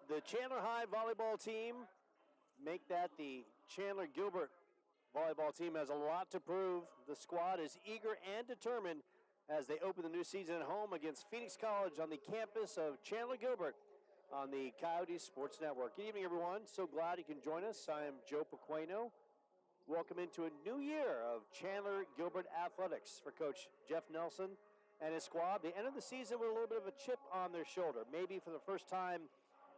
The Chandler High volleyball team, make that the Chandler-Gilbert volleyball team, has a lot to prove. The squad is eager and determined as they open the new season at home against Phoenix College on the campus of Chandler-Gilbert on the Coyote Sports Network. Good evening, everyone. So glad you can join us. I am Joe Pequeno. Welcome into a new year of Chandler-Gilbert athletics for Coach Jeff Nelson and his squad. They entered the season with a little bit of a chip on their shoulder. Maybe for the first time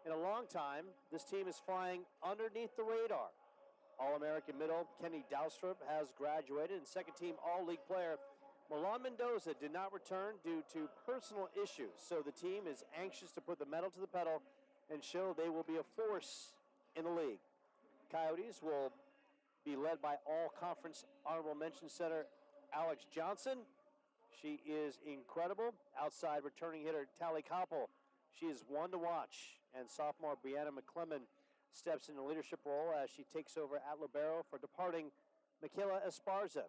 in a long time, this team is flying underneath the radar. All-American middle Kenny Doustrup has graduated, and second-team All-League player Milan Mendoza did not return due to personal issues. So the team is anxious to put the metal to the pedal and show they will be a force in the league. Coyotes will be led by All-Conference Honorable Mention Center Alex Johnson. She is incredible. Outside returning hitter Tally Koppel. She is one to watch. And sophomore Brianna McClellan steps in a leadership role as she takes over at libero for departing Michaela Esparza.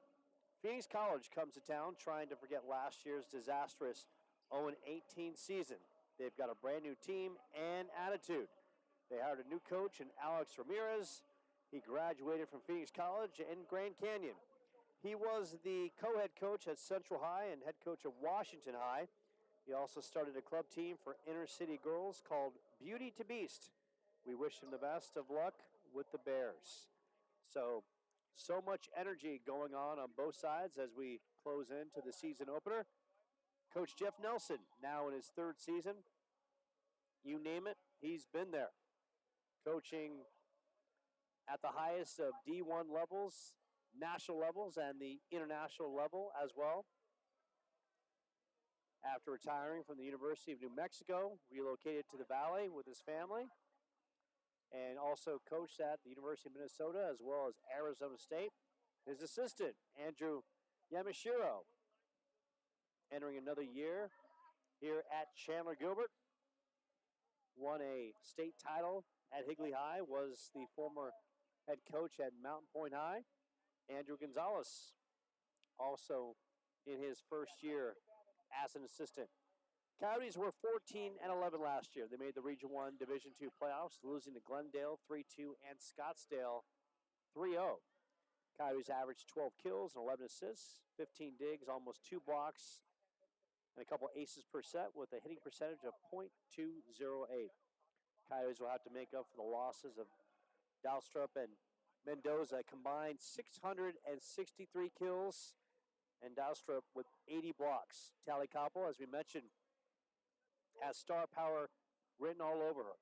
Phoenix College comes to town trying to forget last year's disastrous 0-18 season. They've got a brand new team and attitude. They hired a new coach in Alex Ramirez. He graduated from Phoenix College in Grand Canyon. He was the co-head coach at Central High and head coach of Washington High. He also started a club team for inner city girls called Beauty to Beast. We wish him the best of luck with the Bears. So much energy going on both sides as we close into the season opener. Coach Jeff Nelson, now in his third season. You name it, he's been there. Coaching at the highest of D1 levels, national levels, and the international level as well. After retiring from the University of New Mexico, relocated to the Valley with his family, and also coached at the University of Minnesota as well as Arizona State. His assistant, Andrew Yamashiro, entering another year here at Chandler-Gilbert. Won a state title at Higley High, was the former head coach at Mountain Point High. Andrew Gonzalez, also in his first year as an assistant. Coyotes were 14-11 last year. They made the Region 1 Division 2 playoffs, losing to Glendale 3-2 and Scottsdale 3-0. Coyotes averaged 12 kills and 11 assists, 15 digs, almost 2 blocks, and a couple aces per set with a hitting percentage of .208. Coyotes will have to make up for the losses of Doustrup and Mendoza, combined 663 kills, and Doustrup with 80 blocks. Tally Koppel, as we mentioned, has star power written all over her.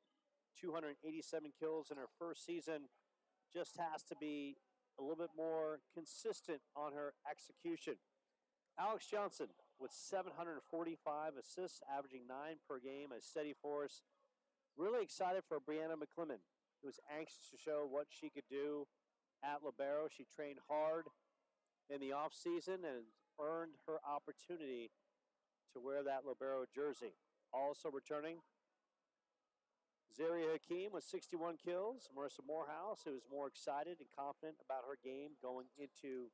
287 kills in her first season. Just has to be a little bit more consistent on her execution. Alex Johnson with 745 assists, averaging 9 per game, a steady force. Really excited for Brianna McClellan, who was anxious to show what she could do at libero. She trained hard in the offseason and earned her opportunity to wear that libero jersey. Also returning, Zaria Hakeem with 61 kills. Marissa Morehouse, who is more excited and confident about her game going into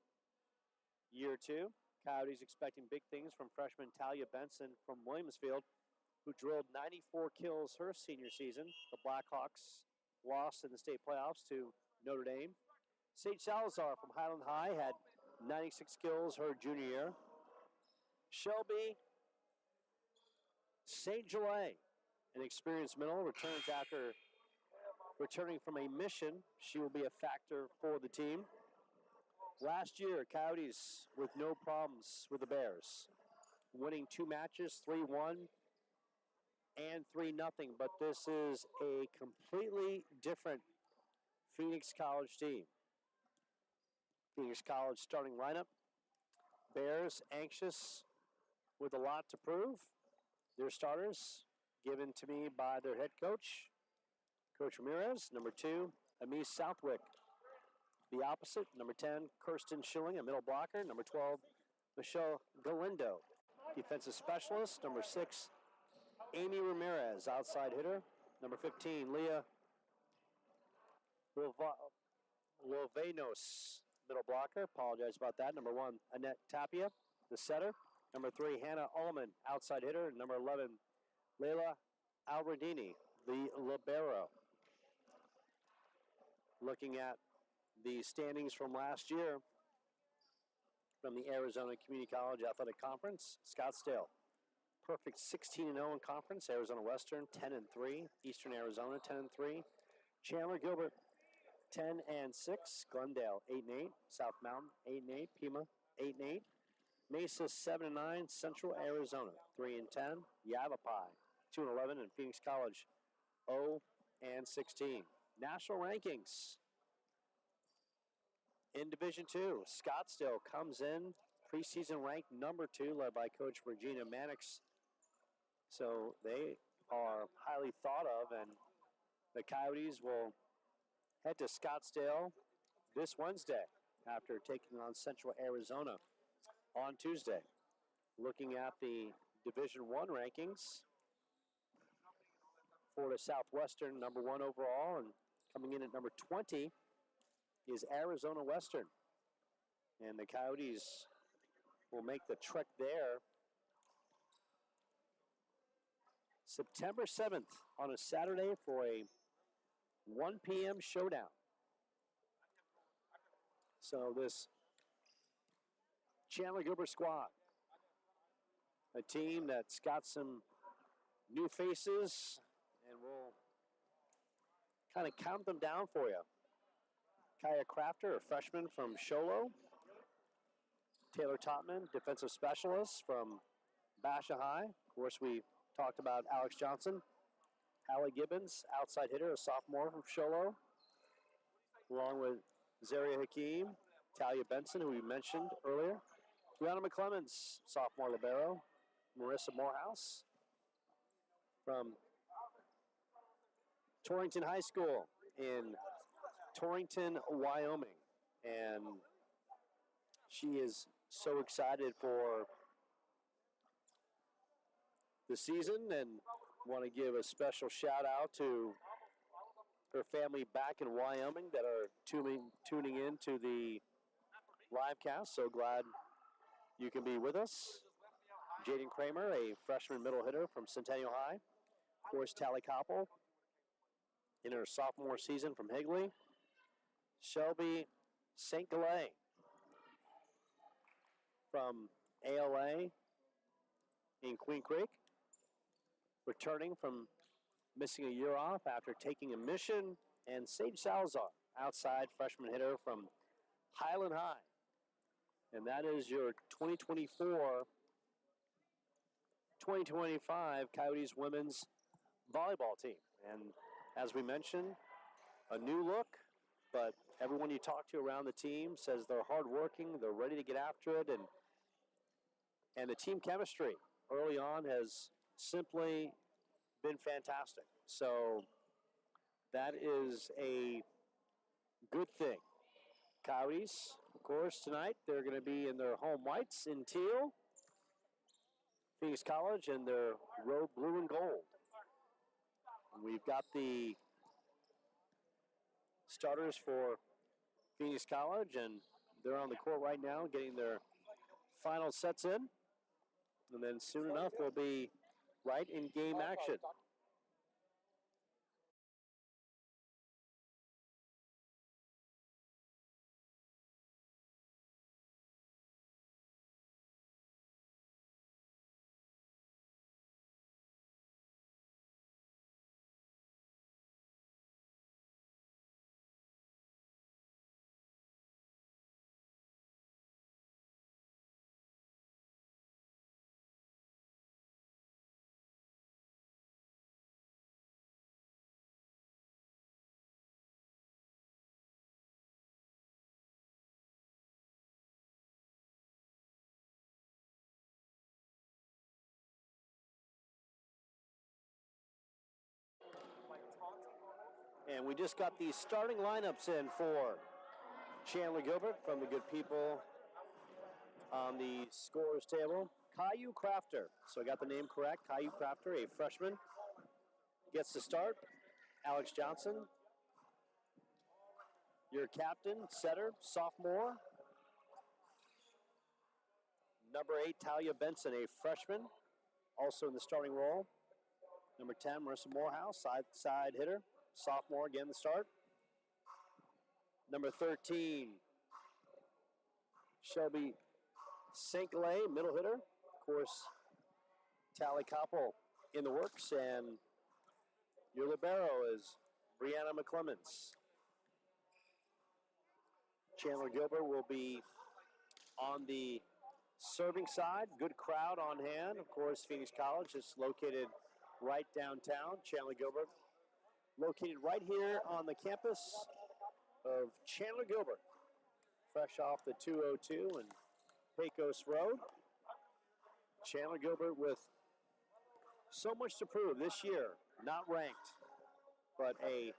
year 2. Coyotes expecting big things from freshman Talia Benson from Williamsfield, who drilled 94 kills her senior season. The Blackhawks lost in the state playoffs to Notre Dame. Sage Salazar from Highland High had 96 kills her junior year. Shelby St. Gelay, an experienced middle, returns after returning from a mission. She will be a factor for the team. Last year, Coyotes with no problems with the Bears, winning 2 matches, 3-1 and 3-0. But this is a completely different Phoenix College team. Phoenix College starting lineup. Bears anxious with a lot to prove. Their starters given to me by their head coach, Coach Ramirez. Number 2, Amise Southwick. The opposite, number 10, Kirsten Schilling, a middle blocker. Number 12, Michelle Galindo, defensive specialist. Number 6, Amy Ramirez, outside hitter. Number 15, Leah Lovenos, middle blocker. Apologize about that. Number 1, Annette Tapia, the setter. Number 3, Hannah Ullman, outside hitter. Number 11, Leila Alradini, the libero. Looking at the standings from last year from the Arizona Community College Athletic Conference, Scottsdale, perfect 16-0 in conference. Arizona Western 10-3, Eastern Arizona 10-3, Chandler-Gilbert 10-6, Glendale 8-8, South Mountain 8-8, Pima 8-8, Mesa 7-9, Central Arizona 3-10, Yavapai 2-11, and Phoenix College 0-16. National rankings in Division II, Scottsdale comes in preseason ranked number 2, led by Coach Regina Mannix. So they are highly thought of, and the Coyotes will head to Scottsdale this Wednesday after taking on Central Arizona on Tuesday. Looking at the Division I rankings, Florida Southwestern number 1 overall, and coming in at number 20 is Arizona Western. And the Coyotes will make the trek there September 7th on a Saturday for a 1 p.m. showdown. So this Chandler-Gilbert squad, a team that's got some new faces, and we'll kind of count them down for you. Kaya Crafter, a freshman from Sholo. Taylor Topman, defensive specialist from Basha High. Of course, we talked about Alex Johnson. Hallie Gibbons, outside hitter, a sophomore from Sholo. Along with Zaria Hakeem, Talia Benson, who we mentioned earlier. Brianna McClemens, sophomore libero. Marissa Morehouse from Torrington High School in Torrington, Wyoming. And she is so excited for the season and want to give a special shout out to her family back in Wyoming that are tuning in to the live cast. So glad you can be with us. Jaden Kramer, a freshman middle hitter from Centennial High. Of course, Tally Koppel in her sophomore season from Higley. Shelby St. Galais from ALA in Queen Creek, returning from missing a year off after taking a mission. And Sage Salazar, outside freshman hitter from Highland High. And that is your 2024-2025 Coyotes women's volleyball team. And as we mentioned, a new look, but everyone you talk to around the team says they're hardworking, they're ready to get after it, and the team chemistry early on has simply been fantastic. So that is a good thing. Coyotes, of course, tonight they're going to be in their home whites in teal. Phoenix College in their road blue and gold. We've got the starters for Phoenix College, and they're on the court right now getting their final sets in. And then soon enough, we'll be right in game action. And we just got the starting lineups in for Chandler-Gilbert from the good people on the scorers table. Caillou Crafter, so I got the name correct. Caillou Crafter, a freshman, gets the start. Alex Johnson, your captain, setter, sophomore. Number 8, Talia Benson, a freshman, also in the starting role. Number 10, Marissa Morehouse, side hitter, sophomore, again the start. Number 13, Shelby Saint-Galay, middle hitter. Of course, Tally Koppel in the works, and your libero is Brianna McClemens. Chandler-Gilbert will be on the serving side. Good crowd on hand. Of course, Phoenix College is located right downtown. Chandler-Gilbert located right here on the campus of Chandler-Gilbert, fresh off the 202 and Pecos Road. Chandler-Gilbert with so much to prove this year, not ranked, but a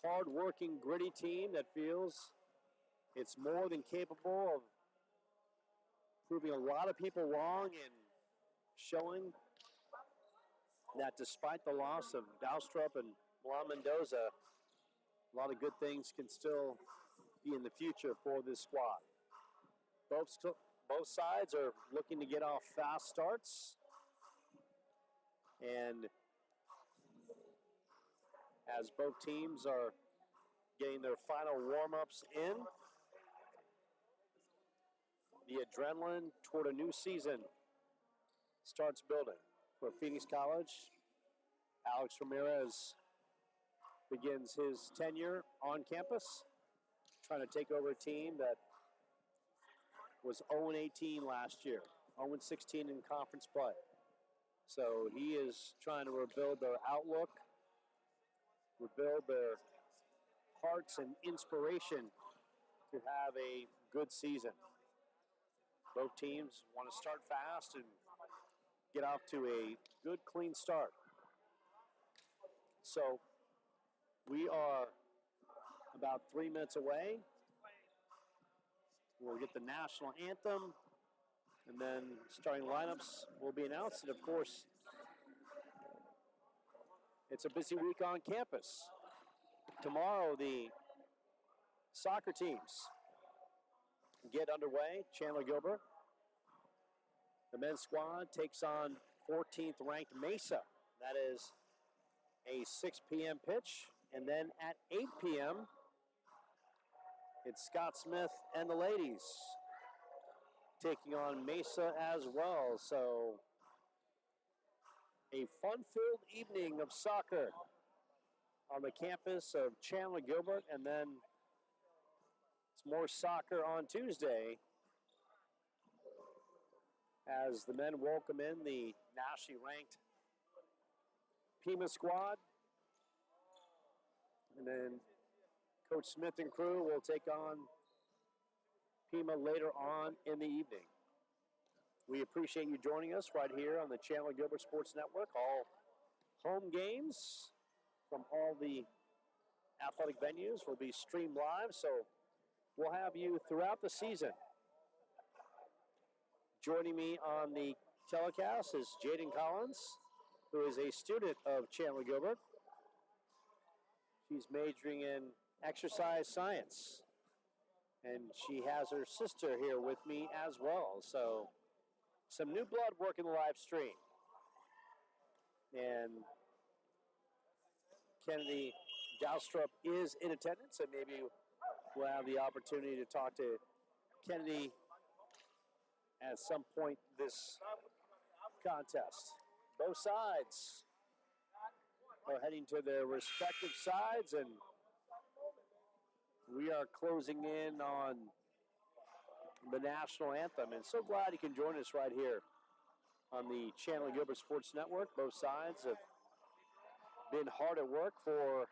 hard-working, gritty team that feels it's more than capable of proving a lot of people wrong and showing that despite the loss of Dowstrup and Milan Mendoza, a lot of good things can still be in the future for this squad. Both sides are looking to get off fast starts, and as both teams are getting their final warm-ups in, the adrenaline toward a new season starts building. For Phoenix College, Alex Ramirez begins his tenure on campus, trying to take over a team that was 0-18 last year, 0-16 in conference play. So he is trying to rebuild their outlook, rebuild their hearts and inspiration to have a good season. Both teams want to start fast and get off to a good, clean start. So we are about 3 minutes away. We'll get the national anthem, and then starting lineups will be announced. And of course, it's a busy week on campus. Tomorrow, the soccer teams get underway. Chandler-Gilbert, the men's squad, takes on 14th ranked Mesa. That is a 6 p.m. pitch. And then at 8 p.m., it's Scott Smith and the ladies taking on Mesa as well. So a fun-filled evening of soccer on the campus of Chandler-Gilbert, and then it's more soccer on Tuesday as the men welcome in the nationally ranked Pima squad. And then Coach Smith and crew will take on Pima later on in the evening. We appreciate you joining us right here on the Chandler-Gilbert Sports Network. All home games from all the athletic venues will be streamed live, so we'll have you throughout the season. Joining me on the telecast is Jaden Collins, who is a student of Chandler-Gilbert. She's majoring in exercise science, and she has her sister here with me as well. So some new blood working the live stream. And Kennedy Dowstrup is in attendance, and maybe we'll have the opportunity to talk to Kennedy at some point this contest. Both sides are heading to their respective sides, and we are closing in on the national anthem. And so glad you can join us right here on the Chandler-Gilbert Sports Network. Both sides have been hard at work for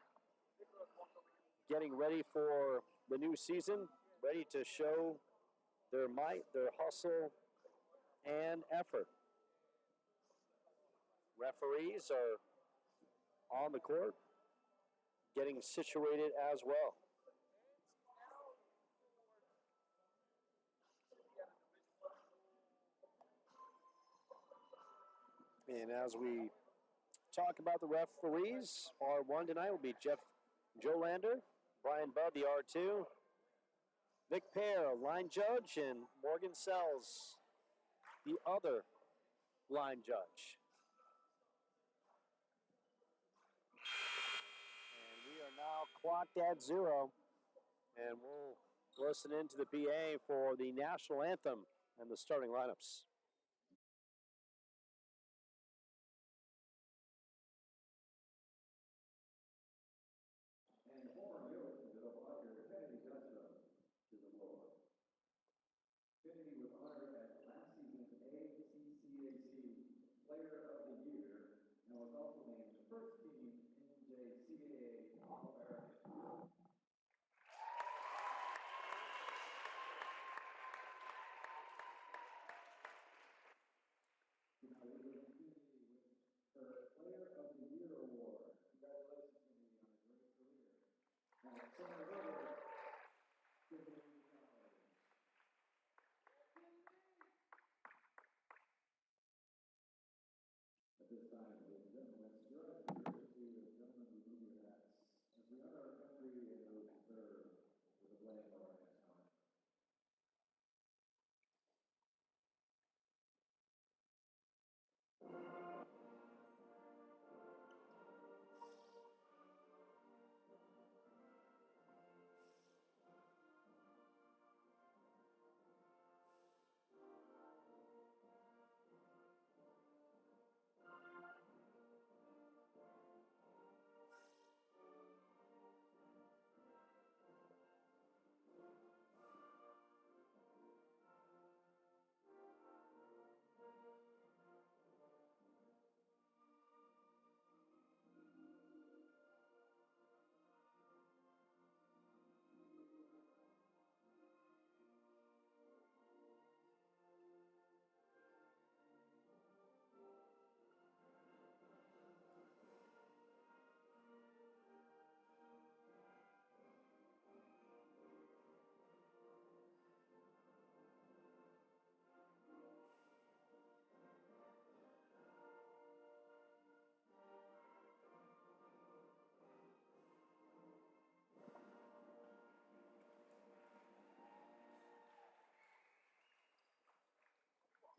getting ready for the new season, ready to show their might, their hustle, and effort. Referees are on the court, getting situated as well. And as we talk about the referees, R1 tonight will be Joe Lander, Brian Budd, the R2, Vic Pear, line judge, and Morgan Sells, the other line judge. now clocked at 0. And we'll listen into the PA for the national anthem and the starting lineups. And former U.S. middle blocker Kennedy Johnson to the floor. Kennedy was honored as last season's ACCAC Player of the Year and was also named first team NJCAA All-American. Now we will continue with her Player of the Year award. Congratulations, Kennedy, on a great career. Now, Chandler-Gilbert Community College. At this time, ladies and gentlemen, let's direct viewers to the gentlemen remove your hats as we honor our country and those who serve with the flag of our national anthem.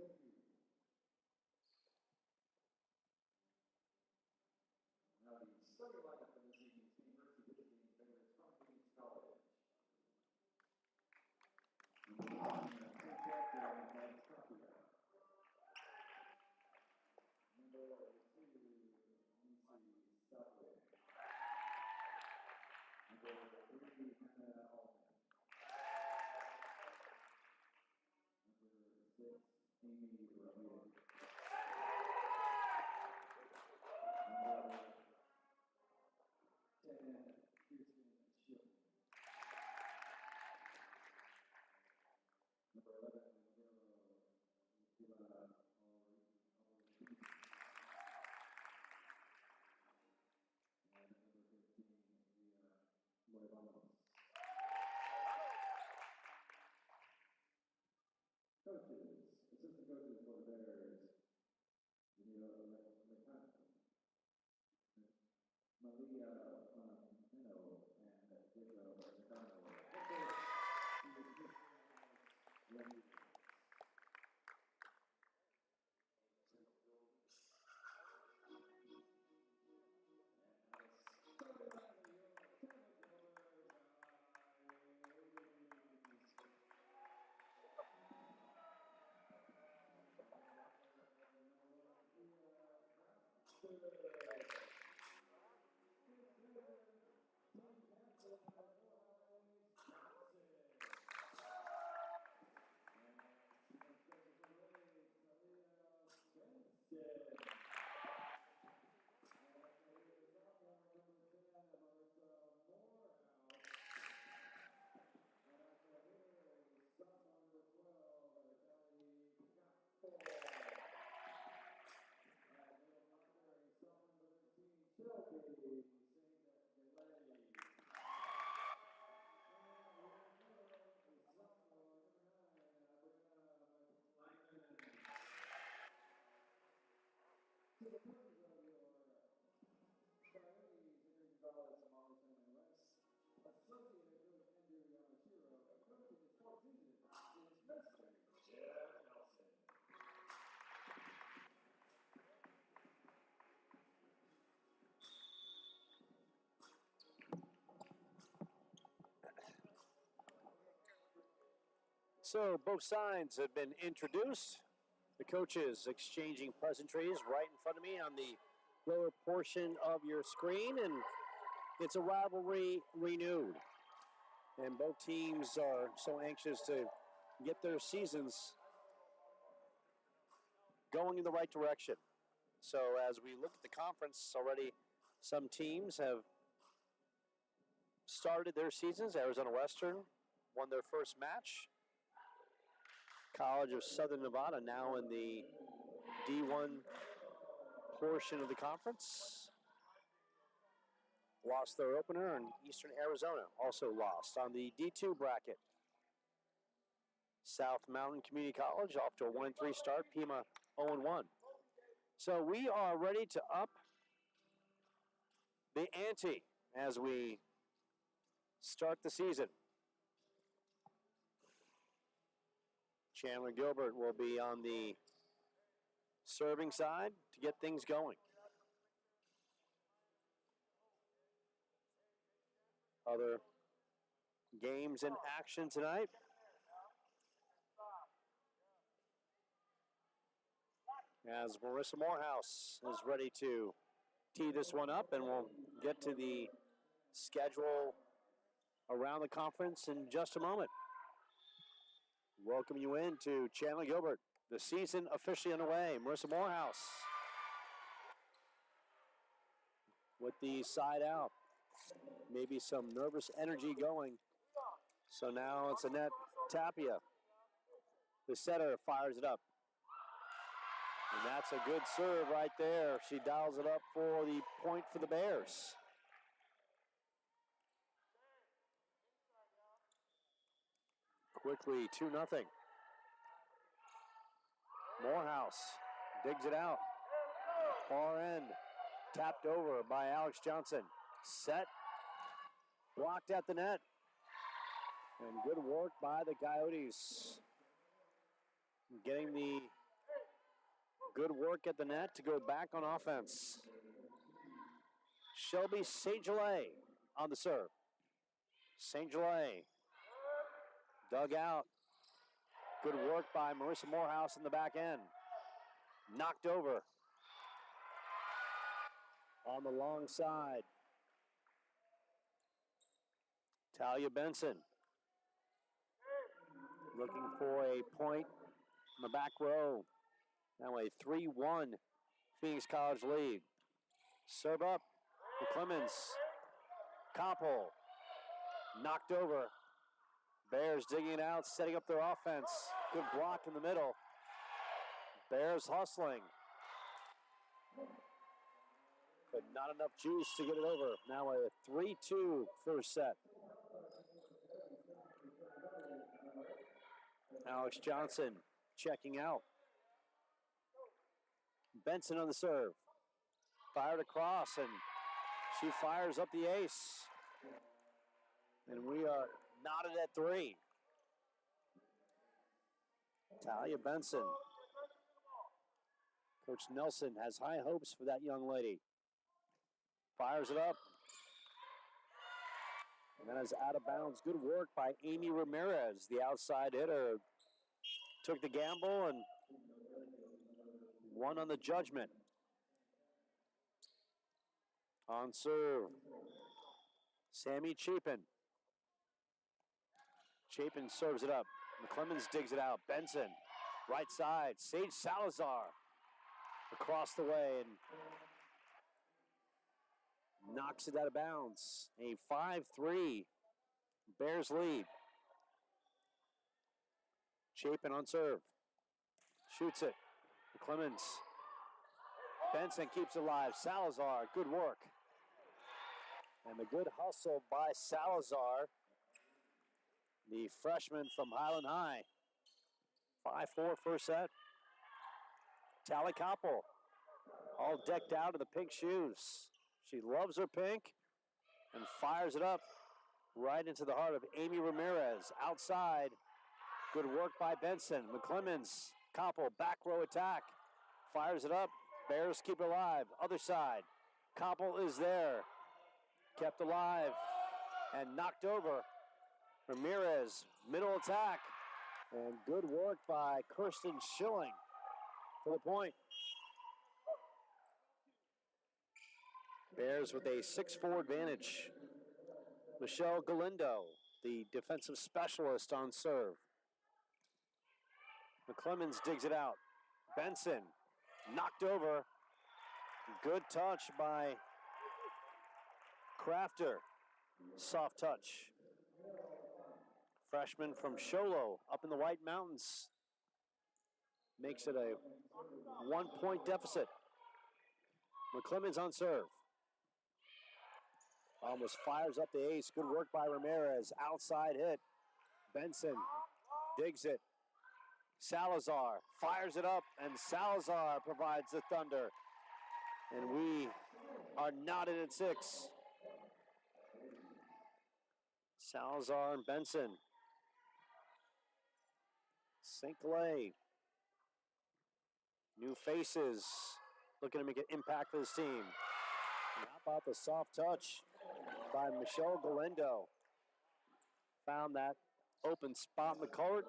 Thank you. Now the starting lineup for this evening's team versus visiting favorites from Queens College. Number 1, team captain, Lance Tapia. Number 2, Nisi Stockley. Number 3, Hannah Altman. Number 6, Amy Ramirez. Number 10, Kirsten Shilton. Number 11, Nicola Ortiz. And number 15, Leah Loivanos. Coaches, assistant coaches for the Bears, Danilo McConnell, Malia Fonameno, and Jacob McConnell. To the purpose of your priorities, Henry Gonzalez, Molly Sherman West, Associated Coach Andrew Yamashiro, and Coach in the Sports Season is Mr. Jeff Nelson. So both sides have been introduced. The coaches exchanging pleasantries right in front of me on the lower portion of your screen, and it's a rivalry renewed. And both teams are so anxious to get their seasons going in the right direction. So as we look at the conference already, some teams have started their seasons. Arizona Western won their first match. College of Southern Nevada now in the D1 portion of the conference. Lost their opener, and Eastern Arizona also lost on the D2 bracket. South Mountain Community College off to a 1-3 start. Pima 0-1. So we are ready to up the ante as we start the season. Chandler-Gilbert will be on the serving side to get things going. Other games in action tonight. As Marissa Morehouse is ready to tee this one up, and we'll get to the schedule around the conference in just a moment. Welcome you into Chandler-Gilbert. The season officially underway. Marissa Morehouse with the side out. Maybe some nervous energy going. So now it's Annette Tapia. The setter fires it up. And that's a good serve right there. She dials it up for the point for the Bears. Quickly, 2-0. Morehouse digs it out. Far end, tapped over by Alex Johnson. Set, blocked at the net. And good work by the Coyotes. Getting the good work at the net to go back on offense. Shelby St. Gelais on the serve. St. Gelais dug out. Good work by Marissa Morehouse in the back end. Knocked over. On the long side. Talia Benson looking for a point in the back row. Now a 3-1 Phoenix College lead. Serve up to Clemens. Koppel knocked over. Bears digging it out, setting up their offense. Good block in the middle. Bears hustling. But not enough juice to get it over. Now a 3-2 first set. Alex Johnson checking out. Benson on the serve. Fired across, and she fires up the ace. And we are knotted at 3. Talia Benson. Coach Nelson has high hopes for that young lady. Fires it up. And that is out of bounds. Good work by Amy Ramirez, the outside hitter. Took the gamble and won on the judgment. On serve, Sammy Chapin. Chapin serves it up. McClemens digs it out. Benson, right side. Sage Salazar across the way and knocks it out of bounds. A 5-3 Bears lead. Chapin on serve. Shoots it. McClemens. Benson keeps it alive. Salazar, good work. And the good hustle by Salazar, the freshman from Highland High. 5-4 first set. Tally Koppel, all decked out in the pink shoes. She loves her pink and fires it up right into the heart of Amy Ramirez. Outside, good work by Benson. McClemens, Koppel, back row attack. Fires it up. Bears keep it alive. Other side. Koppel is there. Kept alive and knocked over. Ramirez, middle attack. And good work by Kirsten Schilling for the point. Bears with a 6-4 advantage. Michelle Galindo, the defensive specialist on serve. McClemens digs it out. Benson knocked over. Good touch by Crafter. Soft touch. Freshman from Sholo up in the White Mountains. Makes it a 1-point deficit. McClemens on serve. Almost fires up the ace. Good work by Ramirez. Outside hit. Benson digs it. Salazar fires it up, and Salazar provides the thunder. And we are knotted at 6. Salazar and Benson. St. Clair. New faces looking to make an impact for this team. And how about the soft touch by Michelle Galindo? Found that open spot in the court.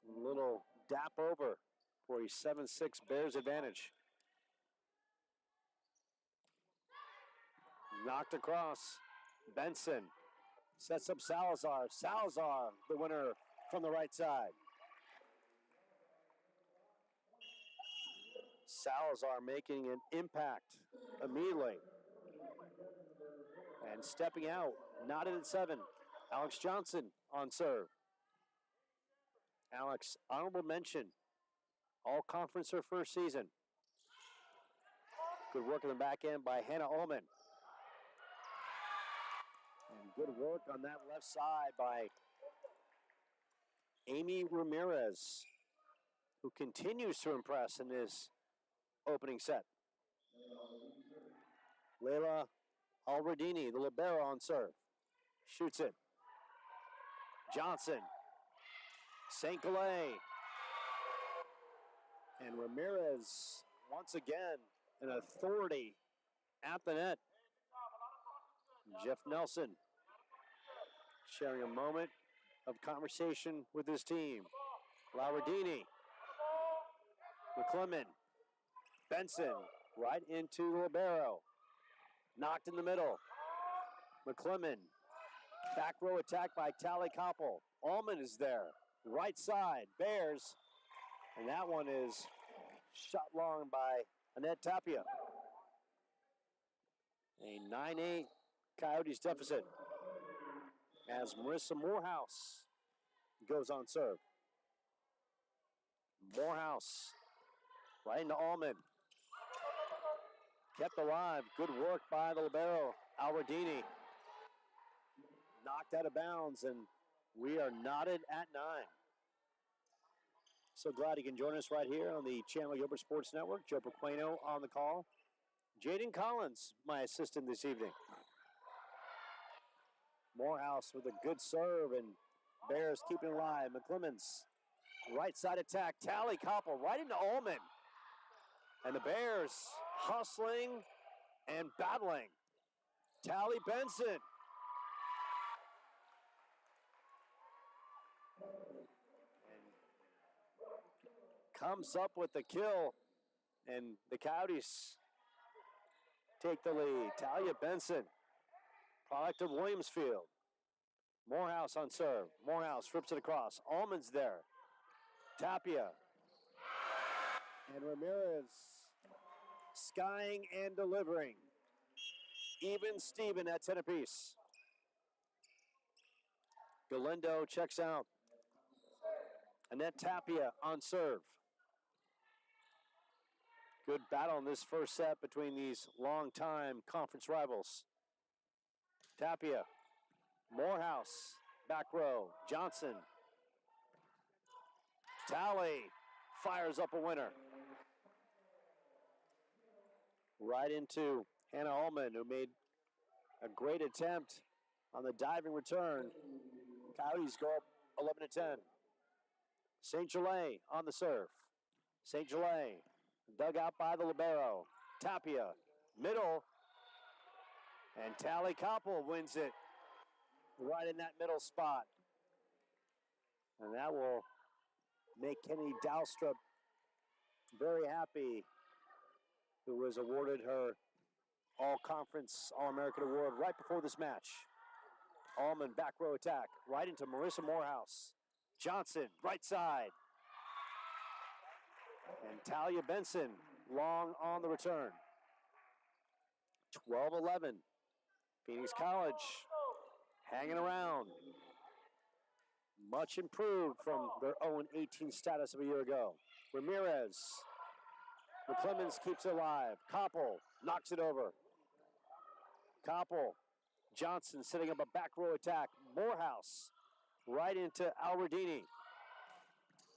A little dap over for a 7-6 Bears advantage. Knocked across. Benson sets up Salazar. Salazar, the winner from the right side. Salazar making an impact immediately. And stepping out, knotted at 7. Alex Johnson on serve. Alex, honorable mention. All conference her first season. Good work in the back end by Hannah Ullman. And good work on that left side by Amy Ramirez, who continues to impress in this opening set. Layla Alredini, the libero on serve. Shoots it. Johnson. St. Clair. And Ramirez, once again, an authority at the net. Jeff Nelson sharing a moment of conversation with his team. Lauradini. McClement. Benson right into the libero. Knocked in the middle. McClement. Back row attack by Tally Koppel. Allman is there. Right side. Bears. And that one is shot long by Annette Tapia. A 9-8 Coyotes deficit as Marissa Morehouse goes on serve. Morehouse right into Allman. Kept alive. Good work by the libero, Alredini. Knocked out of bounds, and we are knotted at 9. So glad you can join us right here on the Chandler-Gilbert Sports Network. Joe Pequeno on the call. Jaden Collins, my assistant this evening. Morehouse with a good serve, and Bears keeping alive. McClemens, right side attack. Tally Koppel right into Ullman. And the Bears hustling and battling. Tally Benson. Comes up with the kill, and the Coyotes take the lead. Talia Benson, product of Williamsfield. Morehouse on serve. Morehouse rips it across. Allman's there. Tapia. And Ramirez skying and delivering. Even Steven at 10 apiece. Galindo checks out. Annette Tapia on serve. Good battle in this first set between these longtime conference rivals. Tapia, Morehouse, back row, Johnson. Tally fires up a winner. Right into Hannah Ullman, who made a great attempt on the diving return. Coyotes go up 11-10. St. Gelais on the serve. St. Gelais dug out by the libero. Tapia, middle. And Tally Koppel wins it right in that middle spot. And that will make Kennedy Dalstrup very happy, who was awarded her All-Conference All-American Award right before this match. Allman back row attack, right into Marissa Morehouse. Johnson, right side. And Talia Benson, long on the return. 12-11. Phoenix College hanging around. Much improved from their 0-18 status of a year ago. Ramirez. McClemens keeps it alive. Koppel knocks it over. Koppel. Johnson setting up a back row attack. Morehouse right into Alverdini.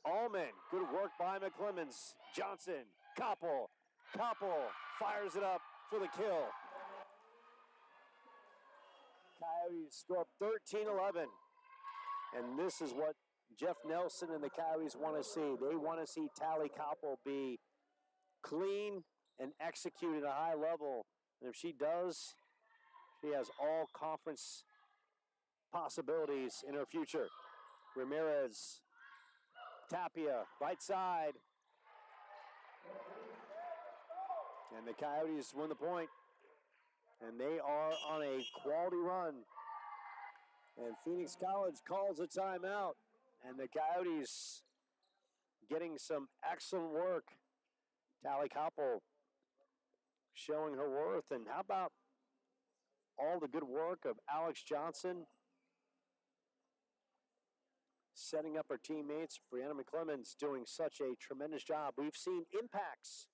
Allman, good work by McClemens. Johnson, Koppel. Koppel fires it up for the kill. Coyotes score up 13-11. And this is what Jeff Nelson and the Coyotes want to see. They want to see Tally Koppel be clean and execute at a high level. And if she does, she has all conference possibilities in her future. Ramirez, Tapia, right side. And the Coyotes win the point. And they are on a quality run. And Phoenix College calls a timeout. And the Coyotes getting some excellent work. Tally Koppel showing her worth. And how about all the good work of Alex Johnson, setting up her teammates. Brianna McClemens doing such a tremendous job. We've seen impacts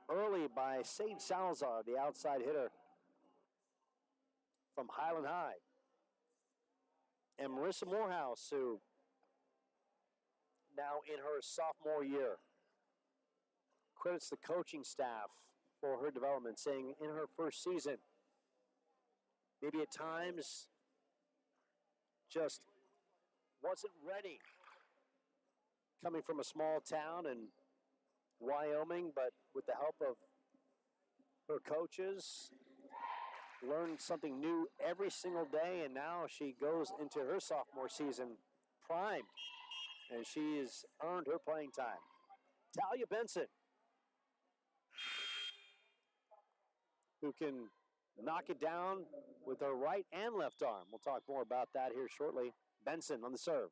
early by Sage Salazar, the outside hitter from Highland High. And Marissa Morehouse, who now in her sophomore year, credits the coaching staff for her development, saying in her first season, maybe at times just wasn't ready. Coming from a small town in Wyoming, but with the help of her coaches, learned something new every single day, and now she goes into her sophomore season primed, and she has earned her playing time. Talia Benson, who can knock it down with her right and left arm. We'll talk more about that here shortly. Benson on the serve.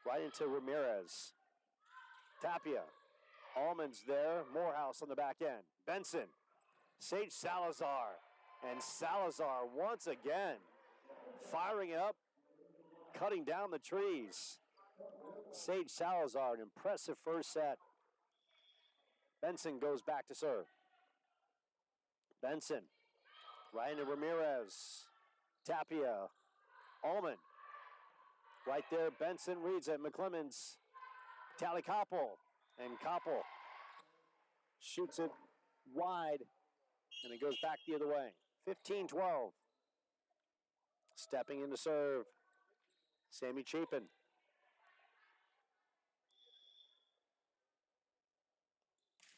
Right into Ramirez. Tapia. Allman's there. Morehouse on the back end. Benson. Sage Salazar. And Salazar once again firing it up, cutting down the trees. Sage Salazar, an impressive first set. Benson goes back to serve. Benson, right into Ramirez. Tapia, Allman. Right there, Benson reads it. McClemens, Tally Koppel, and Koppel shoots it wide, and it goes back the other way. 15-12. Stepping in to serve, Sammy Chapin.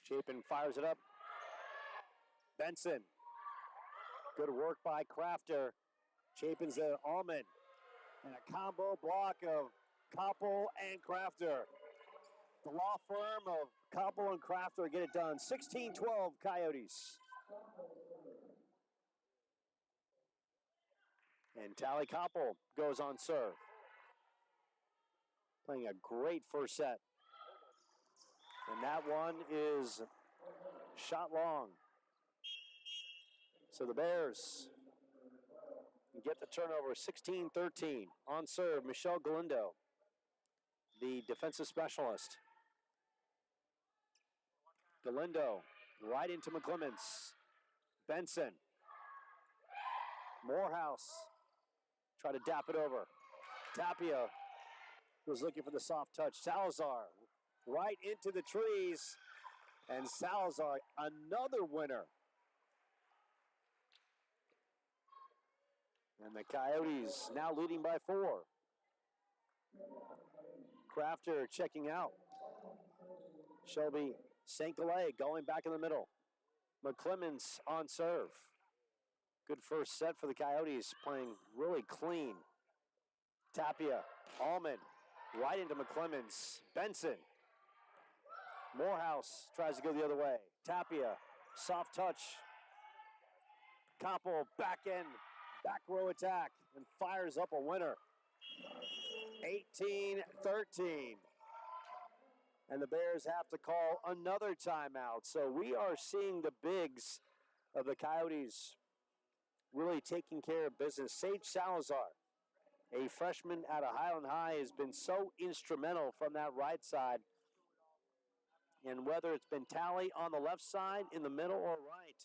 Chapin fires it up. Benson. Good work by Crafter. Chapin's there, Allman. And a combo block of Koppel and Crafter. The law firm of Koppel and Crafter get it done. 16-12 Coyotes. And Tally Koppel goes on serve. Playing a great first set. And that one is shot long. So the Bears get the turnover, 16-13. On serve, Michelle Galindo, the defensive specialist. Galindo right into McClemens. Benson. Morehouse. Try to dap it over. Tapia was looking for the soft touch. Salazar right into the trees. And Salazar, another winner. And the Coyotes now leading by 4. Crafter checking out. Shelby St. Galais going back in the middle. McClemens on serve. Good first set for the Coyotes, playing really clean. Tapia, Allman, right into McClemens. Benson. Morehouse tries to go the other way. Tapia, soft touch. Koppel, back row attack, and fires up a winner. 18-13. And the Bears have to call another timeout. So we are seeing the bigs of the Coyotes really taking care of business. Sage Salazar, a freshman out of Highland High, has been so instrumental from that right side. And whether it's been Tally on the left side, in the middle, or right,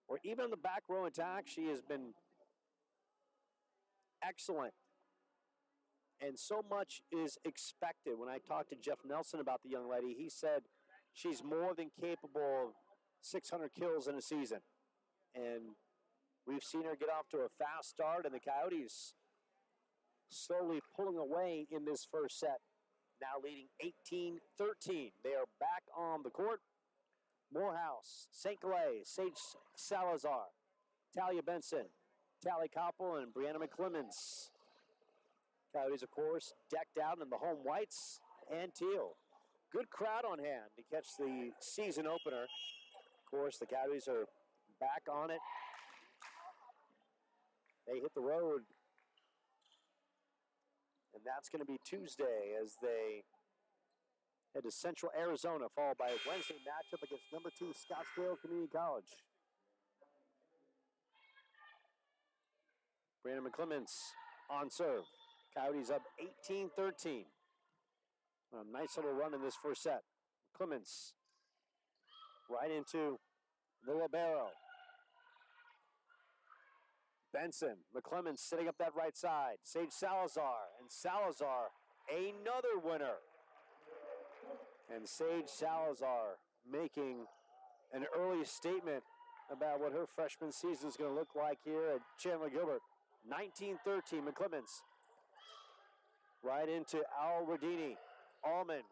or even on the back row attack, she has been excellent. And so much is expected. When I talked to Jeff Nelson about the young lady, he said she's more than capable of 600 kills in a season. And we've seen her get off to a fast start, and the Coyotes slowly pulling away in this first set, now leading 18-13. They are back on the court. Morehouse, St. Clair, Sage Salazar, Talia Benson, Tally Koppel, and Brianna McClemens. Coyotes, of course, decked out in the home whites and teal. Good crowd on hand to catch the season opener. Of course, the Coyotes are back on it. They hit the road. And that's going to be Tuesday as they head to Central Arizona, followed by a Wednesday matchup against number 2 Scottsdale Community College. Brandon McClemens on serve. Coyotes up 18-13. A nice little run in this first set. McClemens right into the libero. Benson, McClemens sitting up that right side. Sage Salazar, and Salazar, another winner. And Sage Salazar making an early statement about what her freshman season is going to look like here at Chandler-Gilbert. 19-13, McClemens. Right into Al Rodini. Allman.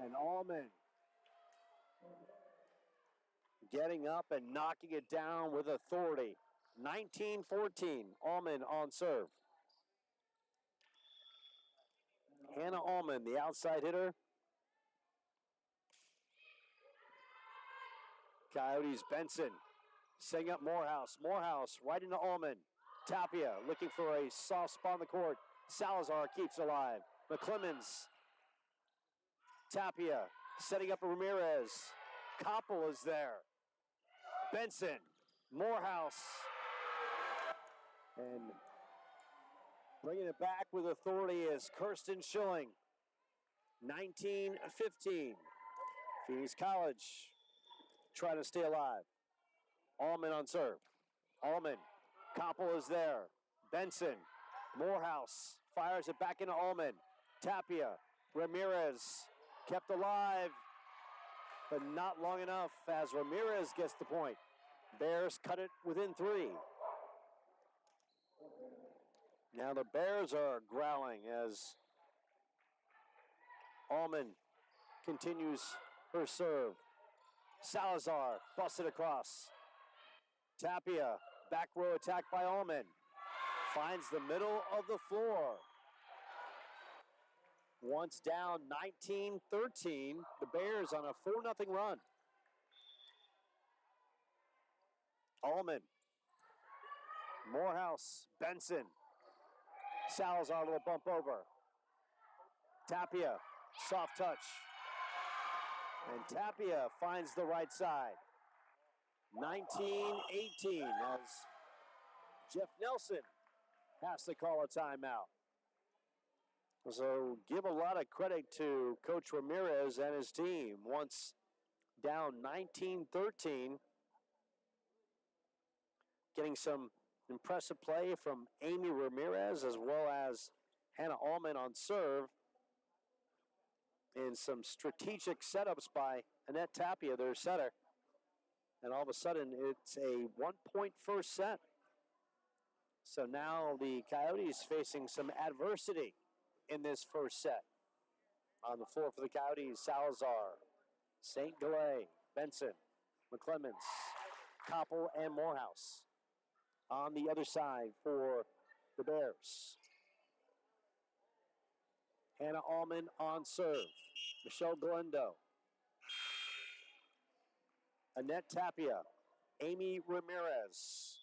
And Allman getting up and knocking it down with authority. 19-14, Allman on serve. Hannah Allman, the outside hitter. Coyotes, Benson setting up Morehouse. Morehouse right into Allman. Tapia looking for a soft spot on the court. Salazar keeps it alive. McClemens. Tapia setting up Ramirez. Koppel is there. Benson. Morehouse. And bringing it back with authority is Kirsten Schilling. 19-15. Phoenix College trying to stay alive. Allman on serve. Allman. Koppel is there. Benson. Morehouse fires it back into Allman. Tapia. Ramirez kept alive, but not long enough as Ramirez gets the point. Bears cut it within 3. Now the Bears are growling as Allman continues her serve. Salazar busted across. Tapia, back row attack by Allman. Finds the middle of the floor. Once down 19-13, the Bears on a 4-0 run. Allman. Morehouse, Benson. Salazar, a little bump over. Tapia, soft touch. And Tapia finds the right side. 19-18 as Jeff Nelson has to call a timeout. So give a lot of credit to Coach Ramirez and his team. Once down 19-13, getting some impressive play from Amy Ramirez as well as Hannah Allman on serve. And some strategic setups by Annette Tapia, their setter. And all of a sudden, it's a 1-point first set. So now the Coyotes facing some adversity in this first set. On the floor for the Coyotes, Salazar, St. Galay, Benson, McClemens, Koppel, and Morehouse. On the other side for the Bears. Hannah Allman on serve. Michelle Glendo. Annette Tapia. Amy Ramirez.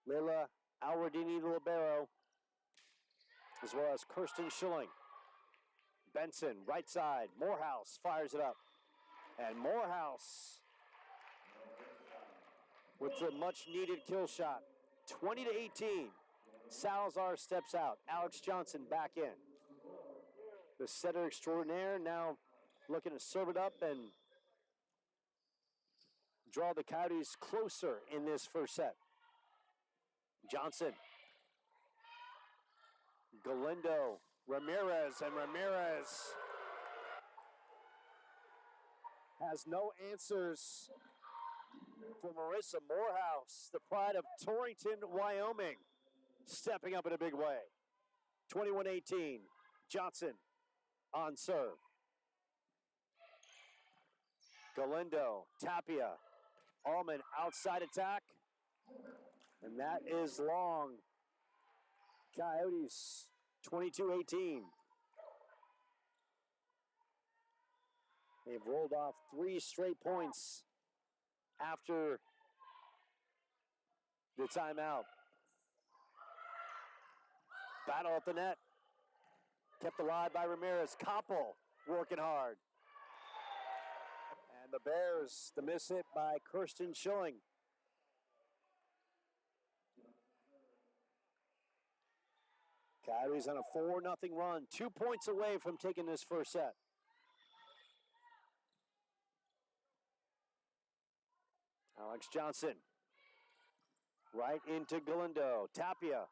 Leila Alradini, the libero, as well as Kirsten Schilling. Benson, right side. Morehouse fires it up. And Morehouse with the much-needed kill shot. 20-18. Salazar steps out. Alex Johnson back in. The setter extraordinaire now looking to serve it up and draw the Coyotes closer in this first set. Johnson. Galindo. Ramirez, and Ramirez has no answers for Marissa Morehouse, the pride of Torrington, Wyoming, stepping up in a big way. 21-18, Johnson on serve. Galindo, Tapia, Allman outside attack, and that is long. Coyotes, 22-18. They've rolled off 3 straight points after the timeout. Battle at the net. Kept alive by Ramirez. Koppel working hard. And the Bears, the miss hit by Kirsten Schilling. Coyotes on a 4-0 run. 2 points away from taking this first set. Alex Johnson. Right into Galindo. Tapia.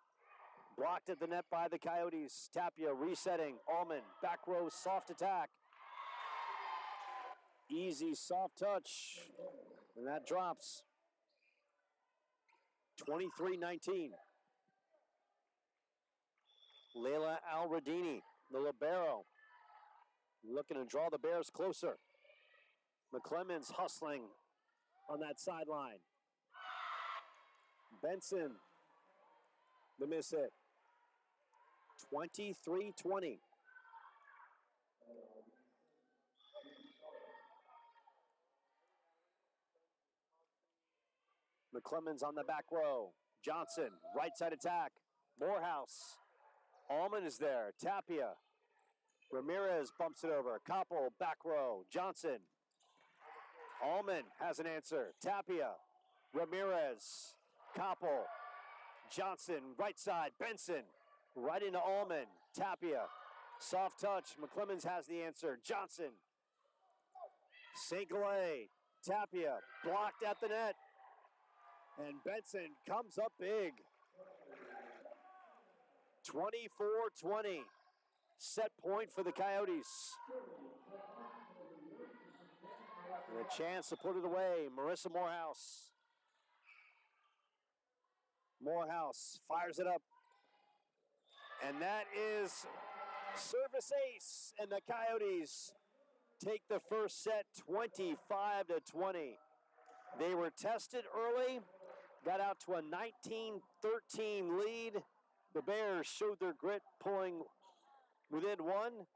Blocked at the net by the Coyotes. Tapia resetting. Allman. Back row soft attack. Easy soft touch. And that drops. 23-19. Leila Alradini, the libero, looking to draw the Bears closer. McClemens hustling on that sideline. Benson, the miss hit. 23-20. McClemens on the back row. Johnson, right side attack. Morehouse. Allman is there. Tapia. Ramirez bumps it over. Koppel, back row. Johnson. Allman has an answer. Tapia. Ramirez. Koppel. Johnson, right side. Benson. Right into Allman. Tapia. Soft touch. McClemens has the answer. Johnson. St. Galais. Tapia. Blocked at the net. And Benson comes up big. 24-20. Set point for the Coyotes. And a chance to put it away. Marissa Morehouse. Morehouse fires it up. And that is service ace. And the Coyotes take the first set 25-20. They were tested early. Got out to a 19-13 lead. The Bears showed their grit, pulling within 1.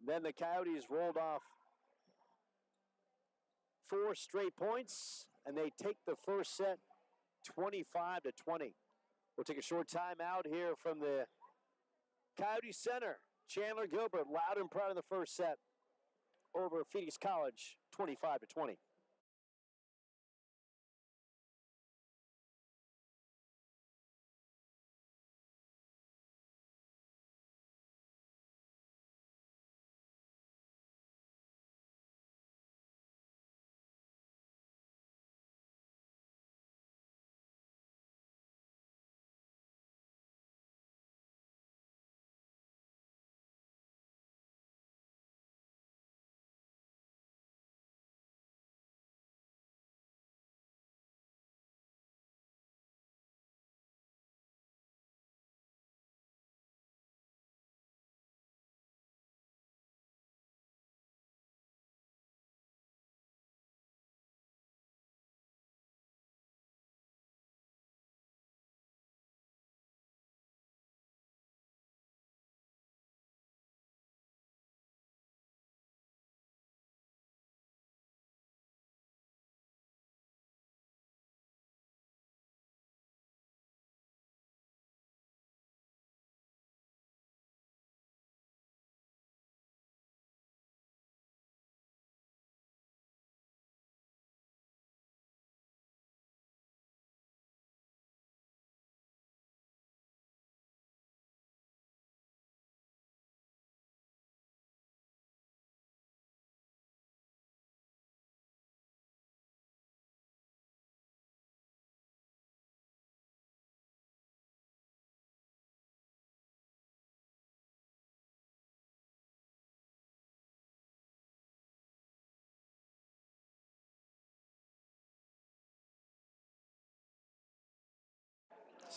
Then the Coyotes rolled off 4 straight points, and they take the first set 25-20. We'll take a short time out here from the Coyote Center. Chandler-Gilbert, loud and proud in the first set over Phoenix College, 25-20.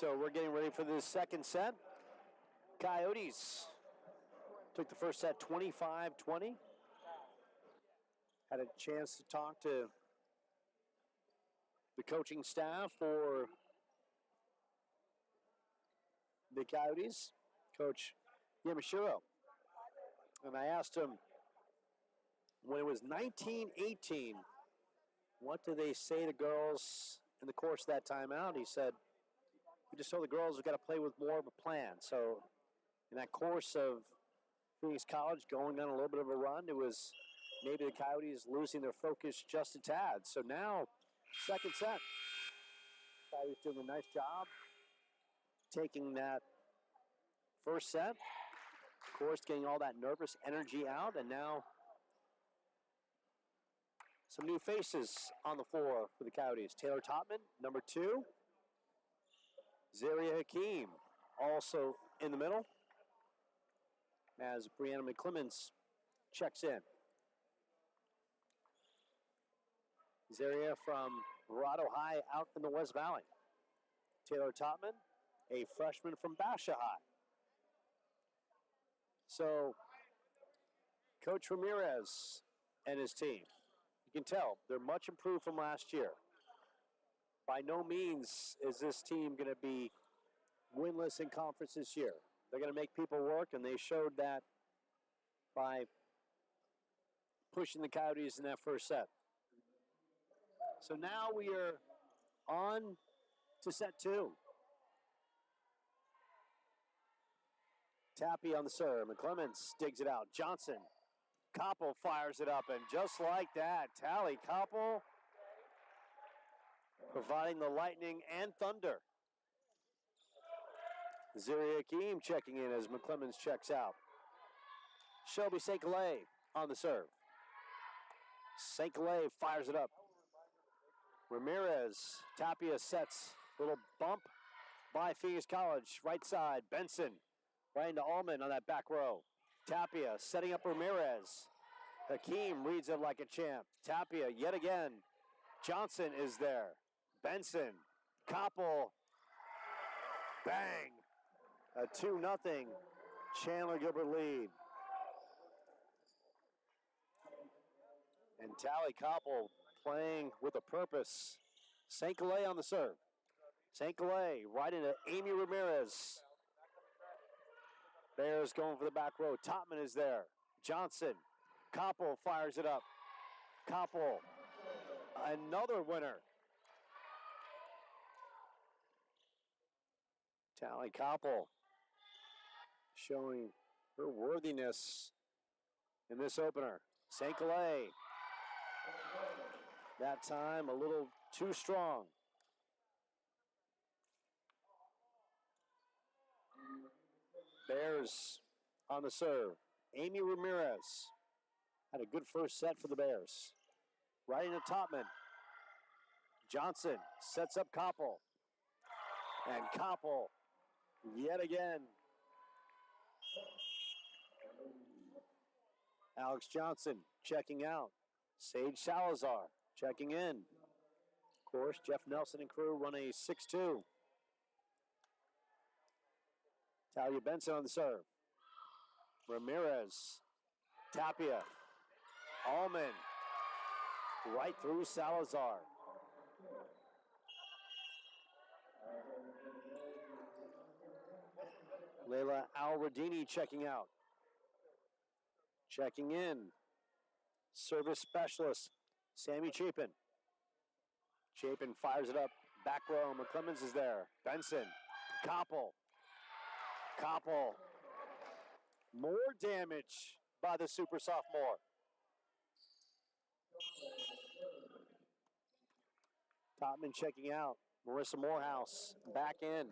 So we're getting ready for the second set. Coyotes took the first set 25-20. Had a chance to talk to the coaching staff for the Coyotes, Coach Yamashiro. And I asked him, when it was 19-18, what do they say to girls in the course of that timeout? He said, we just told the girls we've got to play with more of a plan. So in that course of Phoenix College going on a little bit of a run, it was maybe the Coyotes losing their focus just a tad. So now, second set. Coyotes doing a nice job taking that first set. Of course, getting all that nervous energy out, and now some new faces on the floor for the Coyotes. Taylor Topman, number 2. Zaria Hakeem, also in the middle, as Brianna McClemens checks in. Zaria from Verado High out in the West Valley. Taylor Topman, a freshman from Basha High. So, Coach Ramirez and his team, you can tell they're much improved from last year. By no means is this team going to be winless in conference this year. They're going to make people work, and they showed that by pushing the Coyotes in that first set. So now we are on to set 2. Tappy on the serve. McClemens digs it out. Johnson. Koppel fires it up, and just like that, Tally Koppel providing the lightning and thunder. Zaria Hakeem checking in as McClemens checks out. Shelby St. Clair on the serve. St. Clair fires it up. Ramirez. Tapia sets. Little bump by Phoenix College. Right side. Benson. Right into Allman on that back row. Tapia setting up Ramirez. Hakeem reads it like a champ. Tapia yet again. Johnson is there. Benson. Koppel. Bang. A 2-0 Chandler-Gilbert lead. And Tally Koppel playing with a purpose. St. Clair on the serve. St. Clair right into Amy Ramirez. Bears going for the back row. Topman is there. Johnson. Koppel fires it up. Koppel. Another winner. Tally Koppel showing her worthiness in this opener. St. Clair. That time a little too strong. Bears on the serve. Amy Ramirez had a good first set for the Bears. Right into Topman. Johnson sets up Koppel. And Koppel yet again. Alex Johnson checking out. Sage Salazar checking in. Of course, Jeff Nelson and crew run a 6-2. Talia Benson on the serve. Ramirez. Tapia. Allman. Right through Salazar. Layla Al-Radini checking out. Checking in. Service specialist, Sammy Chapin. Chapin fires it up. Back row, McClemens is there. Benson. Koppel. Koppel. More damage by the super sophomore. Topman checking out. Marissa Morehouse back in.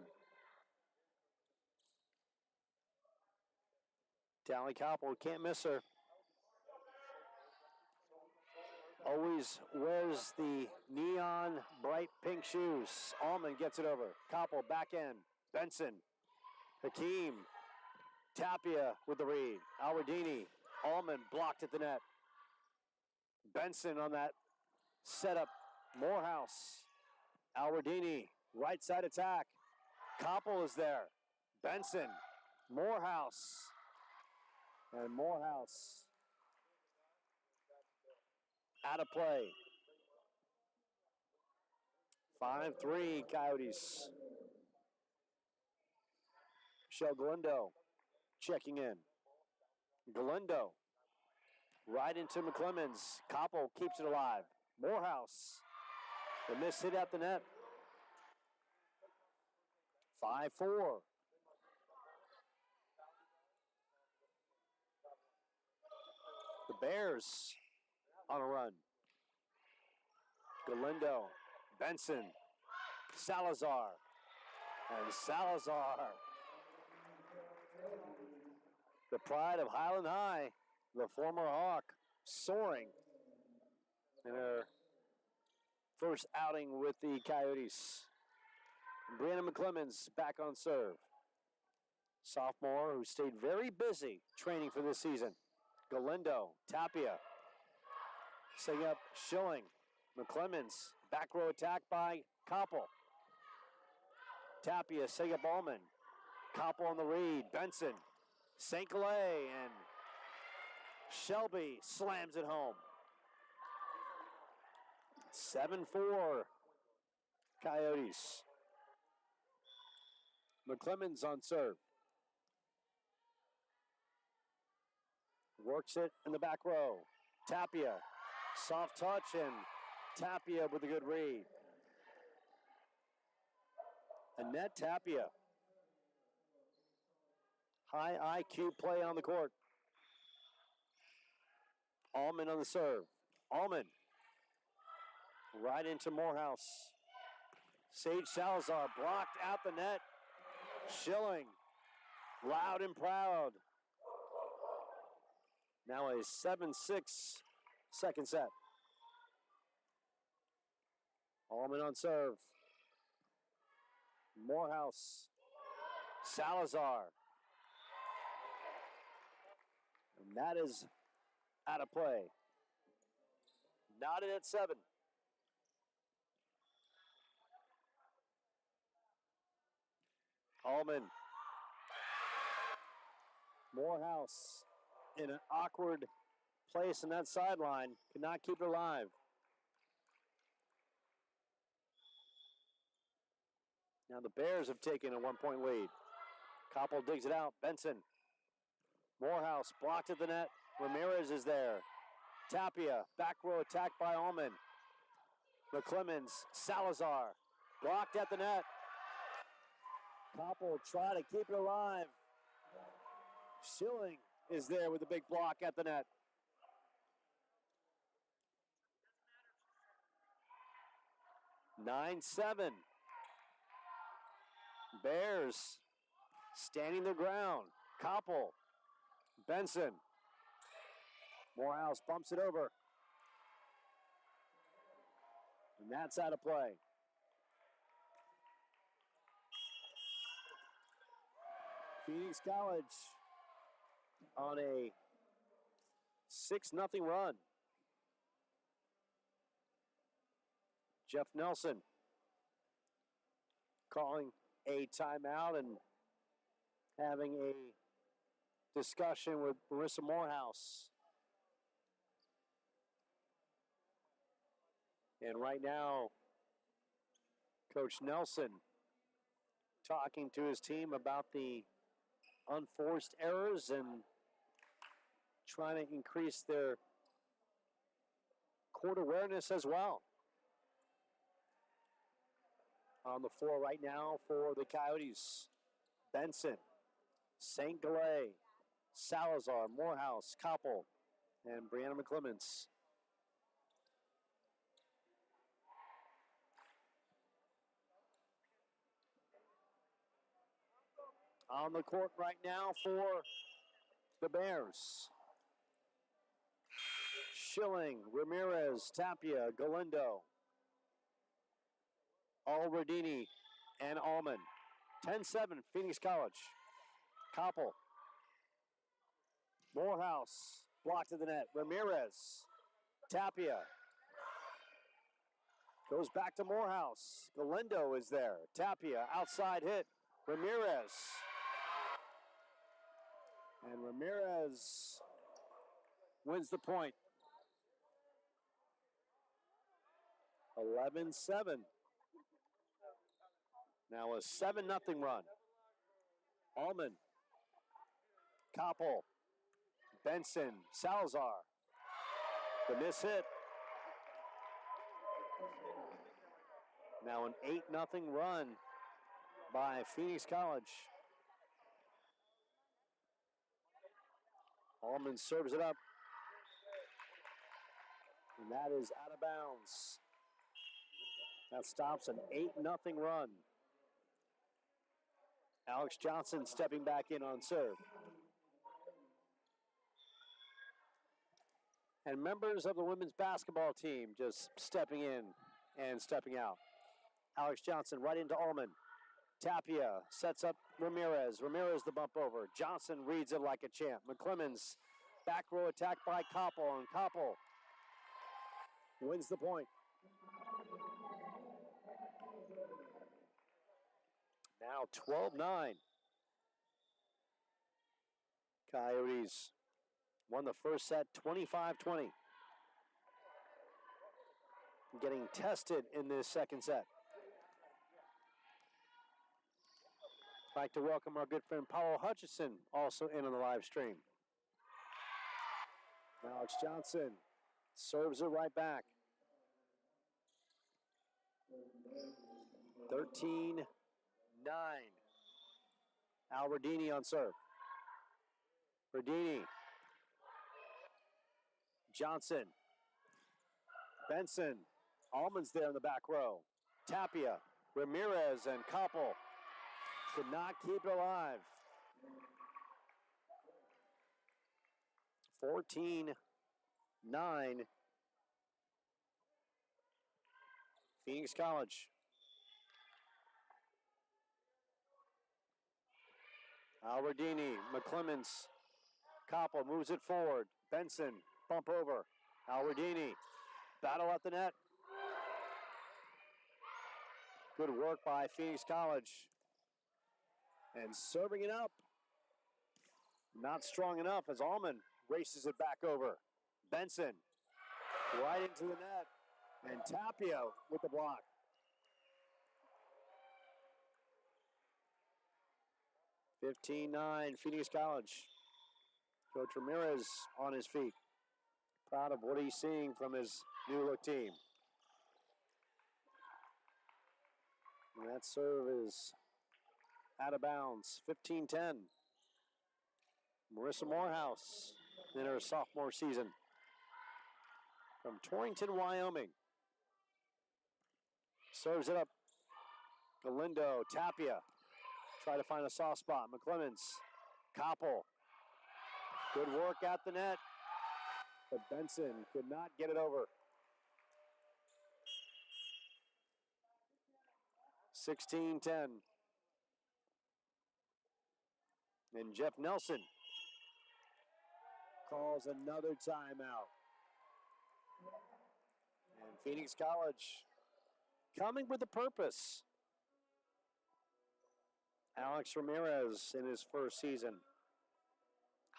Tally Koppel, can't miss her. Always wears the neon bright pink shoes. Allman gets it over. Koppel back in. Benson. Hakeem. Tapia with the read. Al-Radini. Allman blocked at the net. Benson on that setup. Morehouse. Al-Radini. Right side attack. Koppel is there. Benson, Morehouse, and Morehouse out of play. 5-3 Coyotes. Michelle Galindo checking in. Galindo right into McClemens. Koppel keeps it alive. Morehouse, the miss hit at the net. 5-4. The Bears on a run. Galindo, Benson, Salazar, and Salazar. The pride of Highland High, the former Hawk, soaring in her first outing with the Coyotes. Brianna McClemens back on serve. Sophomore who stayed very busy training for this season. Galindo, Tapia, setting up Schilling. McClemens, back row attack by Koppel. Tapia, setting up Allman. Koppel on the read. Benson, St. Calais, and Shelby slams it home. 7-4 Coyotes. McClemens on serve. Works it in the back row. Tapia, soft touch, and Tapia with a good read. Annette Tapia. High IQ play on the court. Allman on the serve. Allman right into Morehouse. Sage Salazar blocked out the net. Schilling, loud and proud. Now a 7-6 second set. Allman on serve. Morehouse, Salazar. And that is out of play. Knotted at 7. Allman. Morehouse in an awkward place in that sideline. Could not keep it alive. Now the Bears have taken a 1-point lead. Koppel digs it out. Benson. Morehouse blocked at the net. Ramirez is there. Tapia, back row attack by Allman. McClemens, Salazar, blocked at the net. Koppel try to keep it alive. Schilling is there with a big block at the net. Nine, 7. Bears standing their ground. Koppel, Benson. Morehouse bumps it over. And that's out of play. Phoenix College on a 6-0 run. Jeff Nelson calling a timeout and having a discussion with Marissa Morehouse. And right now, Coach Nelson talking to his team about the unforced errors and trying to increase their court awareness as well. On the floor right now for the Coyotes, Benson, St. Galais, Salazar, Morehouse, Koppel, and Brianna McClemens. On the court right now for the Bears. Schilling, Ramirez, Tapia, Galindo, Alredini, and Allman. 10-7, Phoenix College. Koppel. Morehouse, blocked to the net. Ramirez, Tapia. Goes back to Morehouse. Galindo is there. Tapia, outside hit. Ramirez. And Ramirez wins the point. 11-7. Now a 7-0 run. Allman. Koppel. Benson. Salazar. The miss hit. Now an 8-0 run by Phoenix College. Allman serves it up. And that is out of bounds. That stops an 8-0 run. Alex Johnson stepping back in on serve. And members of the women's basketball team just stepping in and stepping out. Alex Johnson right into Allman. Tapia sets up Ramirez. Ramirez the bump over. Johnson reads it like a champ. McClemens back row attack by Koppel, and Koppel wins the point. Now 12-9. Coyotes won the first set 25-20. Getting tested in this second set. I'd like to welcome our good friend Paul Hutchison also in on the live stream. Alex Johnson serves it right back. 13-9. Alberdini on serve. Verdini. Johnson. Benson. Allman's there in the back row. Tapia. Ramirez and Koppel could not keep it alive. 14-9. Phoenix College. Alberdini, McClemens, Koppel moves it forward. Benson, bump over. Alberdini, battle at the net. Good work by Phoenix College. And serving it up. Not strong enough as Allman races it back over. Benson, right into the net. And Tapia with the block. (15-9) Phoenix College. Coach Ramirez on his feet. Proud of what he's seeing from his new look team. And that serve is out of bounds. 15-10. Marissa Morehouse in her sophomore season. From Torrington, Wyoming. Serves it up. Galindo, Tapia. Try to find a soft spot. McClemens, Koppel. Good work at the net. But Benson could not get it over. 16-10. And Jeff Nelson calls another timeout. And Phoenix College coming with a purpose. Alex Ramirez in his first season.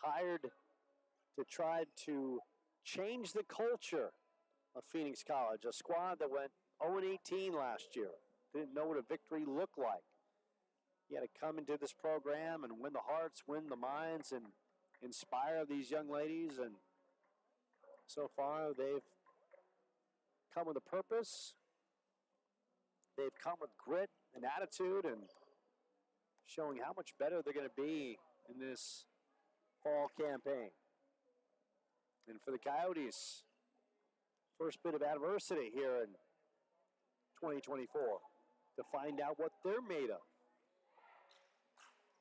Hired to try to change the culture of Phoenix College, a squad that went 0-18 last year. Didn't know what a victory looked like. He had to come into this program and win the hearts, win the minds, and inspire these young ladies. And so far, they've come with a purpose. They've come with grit and attitude and showing how much better they're going to be in this fall campaign. And for the Coyotes, first bit of adversity here in 2024 to find out what they're made of.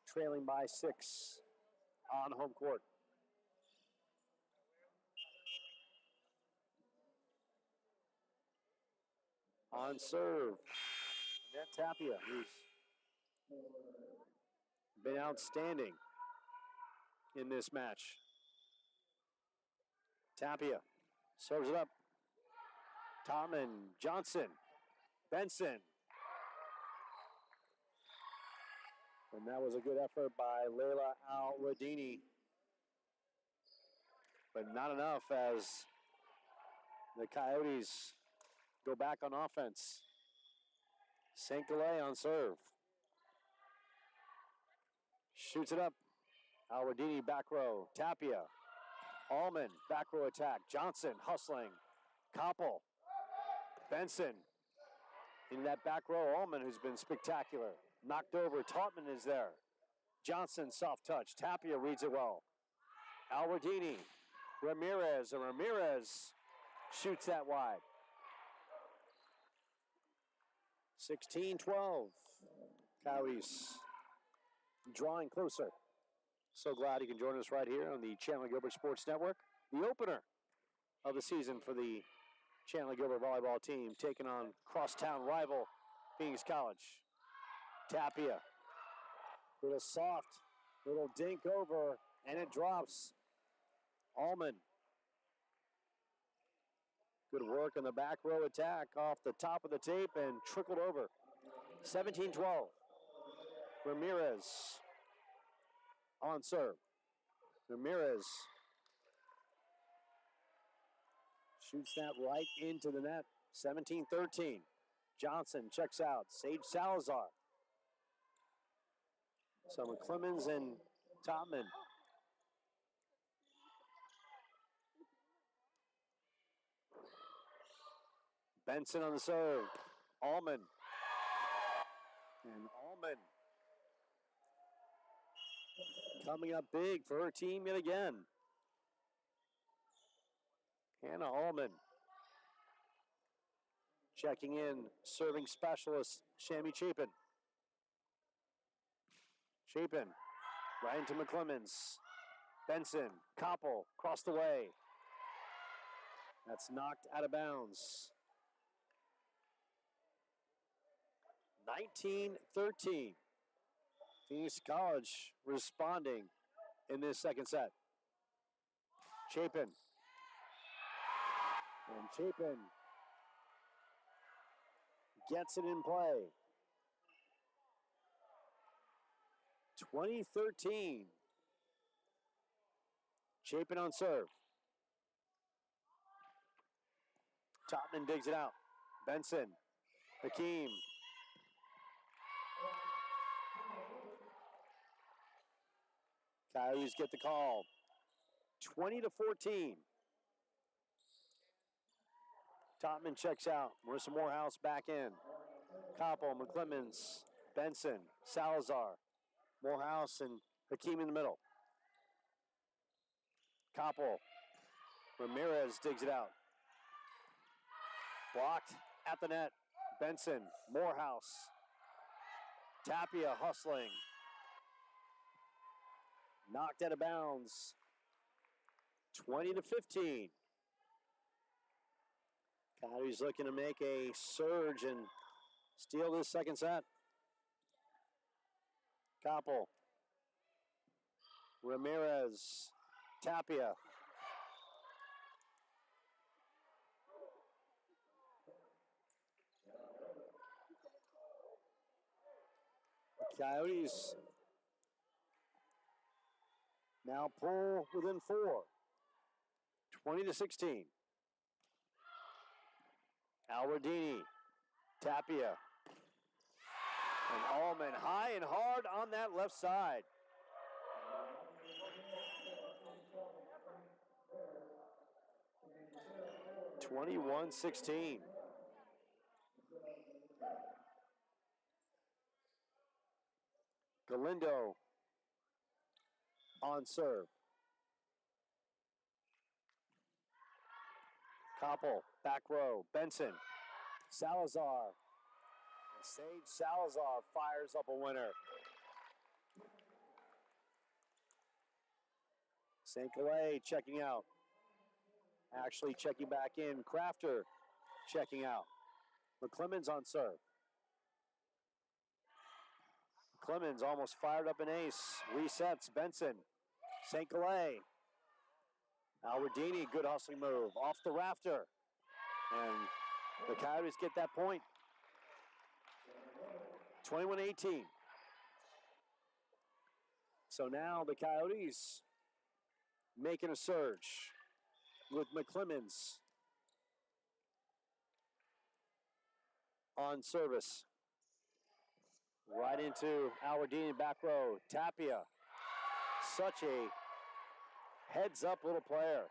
Trailing by 6 on home court. On serve, Annette Tapia, who's been outstanding in this match. Tapia serves it up. Tommen, Johnson, Benson. And that was a good effort by Layla Al-Radini. But not enough as the Coyotes go back on offense. St. Galais on serve. Shoots it up. Al-Radini back row. Tapia. Allman back row attack. Johnson hustling. Koppel. Benson. In that back row, Allman, who's been spectacular. Knocked over. Tautman is there. Johnson, soft touch. Tapia reads it well. Al-Radini. Ramirez. And Ramirez shoots that wide. 16-12. Coyotes drawing closer. So glad you can join us right here on the Chandler-Gilbert Sports Network. The opener of the season for the Chandler-Gilbert volleyball team, taking on crosstown rival Phoenix College. Tapia. Little soft, little dink over, and it drops. Allman. Good work in the back row attack off the top of the tape and trickled over. 17-12. Ramirez on serve. Ramirez shoots that right into the net. 17-13. Johnson checks out. Sage Salazar. So McClemens and Topman. Benson on the serve. Allman. And Allman coming up big for her team yet again. Hannah Allman. Checking in, serving specialist Shammy Chapin. Chapin right into McClemens. Benson, Koppel, across the way. That's knocked out of bounds. 19-13. Phoenix College responding in this second set. Chapin. And Chapin gets it in play. 20-13. Chapin on serve. Topman digs it out. Benson. Hakeem. Coyotes get the call. 20-14. Topman checks out. Marissa Morehouse back in. Koppel, McClemens, Benson, Salazar, Morehouse, and Hakeem in the middle. Koppel. Ramirez digs it out. Blocked at the net. Benson, Morehouse. Tapia hustling. Knocked out of bounds. 20-15. Coyotes looking to make a surge and steal this second set. Koppel. Ramirez. Tapia. Coyotes now pull within 4. 20-16. Al-Radini, Tapia, and Allman high and hard on that left side. (21-16). Galindo on serve. Koppel, back row. Benson, Salazar. And Sage Salazar fires up a winner. St. Galais checking out. Actually checking back in. Crafter checking out. McClemens on serve. Clemens almost fired up an ace. Resets Benson. St. Galais. Al-Radini, good hustling move. Off the rafter. And the Coyotes get that point. 21-18. So now the Coyotes making a surge with McClemens on service. Right into Alwardini back row. Tapia. Such a heads-up little player.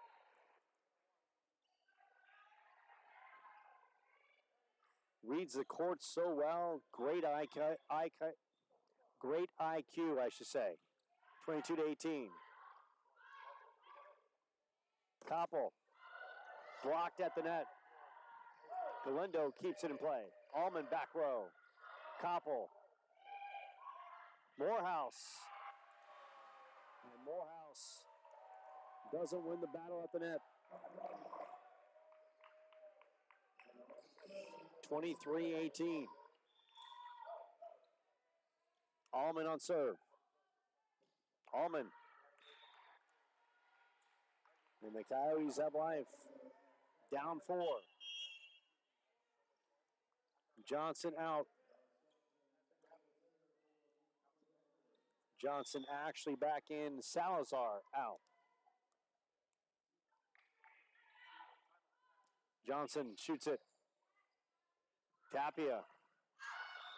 Reads the court so well. Great IQ, I should say. 22-18. Koppel. Blocked at the net. Galindo keeps it in play. Allman back row. Koppel. Morehouse. And Morehouse doesn't win the battle at the net. 23-18. Allman on serve. Allman. And the Coyotes have life. Down 4. Johnson out. Johnson actually back in. Salazar out. Johnson shoots it. Tapia.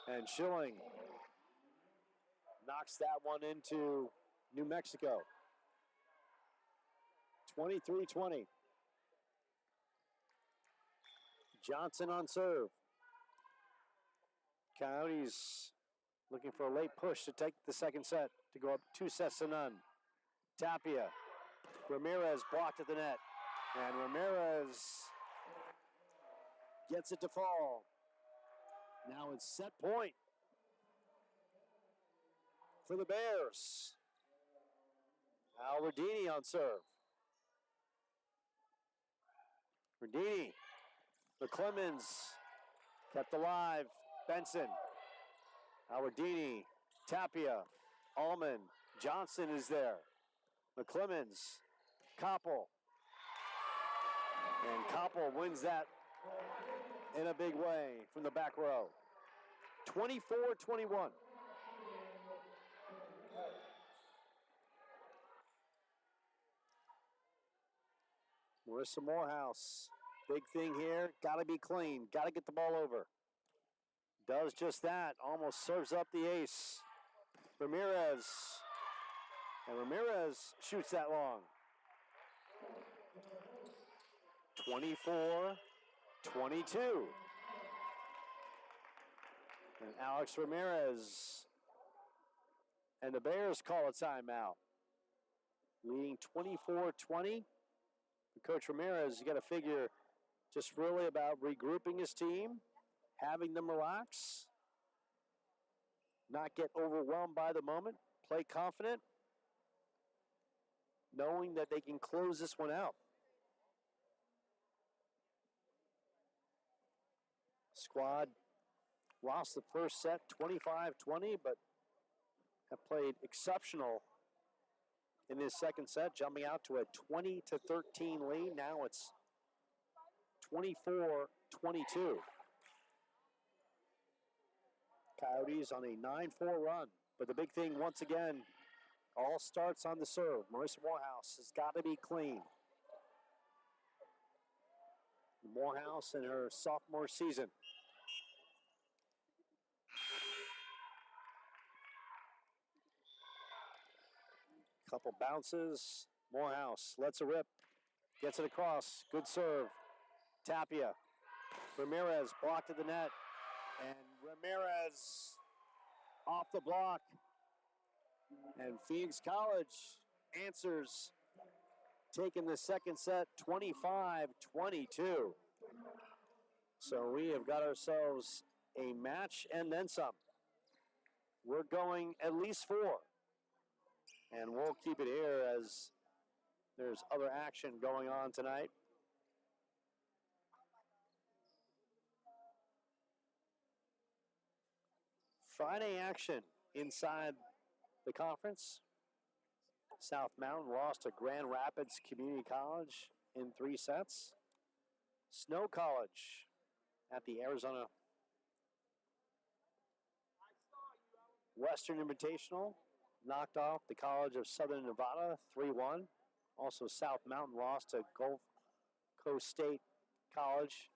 And Schilling knocks that one into New Mexico. 23-20. Johnson on serve. Coyotes looking for a late push to take the second set, to go up 2-0. Tapia. Ramirez blocked at the net. And Ramirez gets it to fall. Now it's set point for the Bears. Alwardini on serve. Verdini. McClemens kept alive. Benson. Alwardini. Tapia. Allman. Johnson is there. McClemens. Koppel. And Koppel wins that in a big way from the back row. 24-21. Marissa Morehouse. Big thing here. Got to be clean. Got to get the ball over. Does just that. Almost serves up the ace. Ramirez. And Ramirez shoots that long. 24-22. And Alex Ramirez and the Bears call a timeout. Leading 24-20. Coach Ramirez, you got to figure just really about regrouping his team, having them relax, not get overwhelmed by the moment, play confident, knowing that they can close this one out. Squad lost the first set 25-20, but have played exceptional in this second set, jumping out to a 20-13 lead. Now it's 24-22. Coyotes on a 9-4 run. But the big thing, once again, all starts on the serve. Marissa Morehouse has got to be clean. Morehouse in her sophomore season. Couple bounces. Morehouse lets it rip. Gets it across. Good serve. Tapia. Ramirez blocked at the net. And Ramirez off the block. And Phoenix College answers, taking the second set 25-22. So we have got ourselves a match and then some. We're going at least 4. And we'll keep it here as there's other action going on tonight. Friday action inside the conference. South Mountain lost to Grand Rapids Community College in 3 sets. Snow College at the Arizona Western Invitational knocked off the College of Southern Nevada 3-1. Also, South Mountain lost to Gulf Coast State College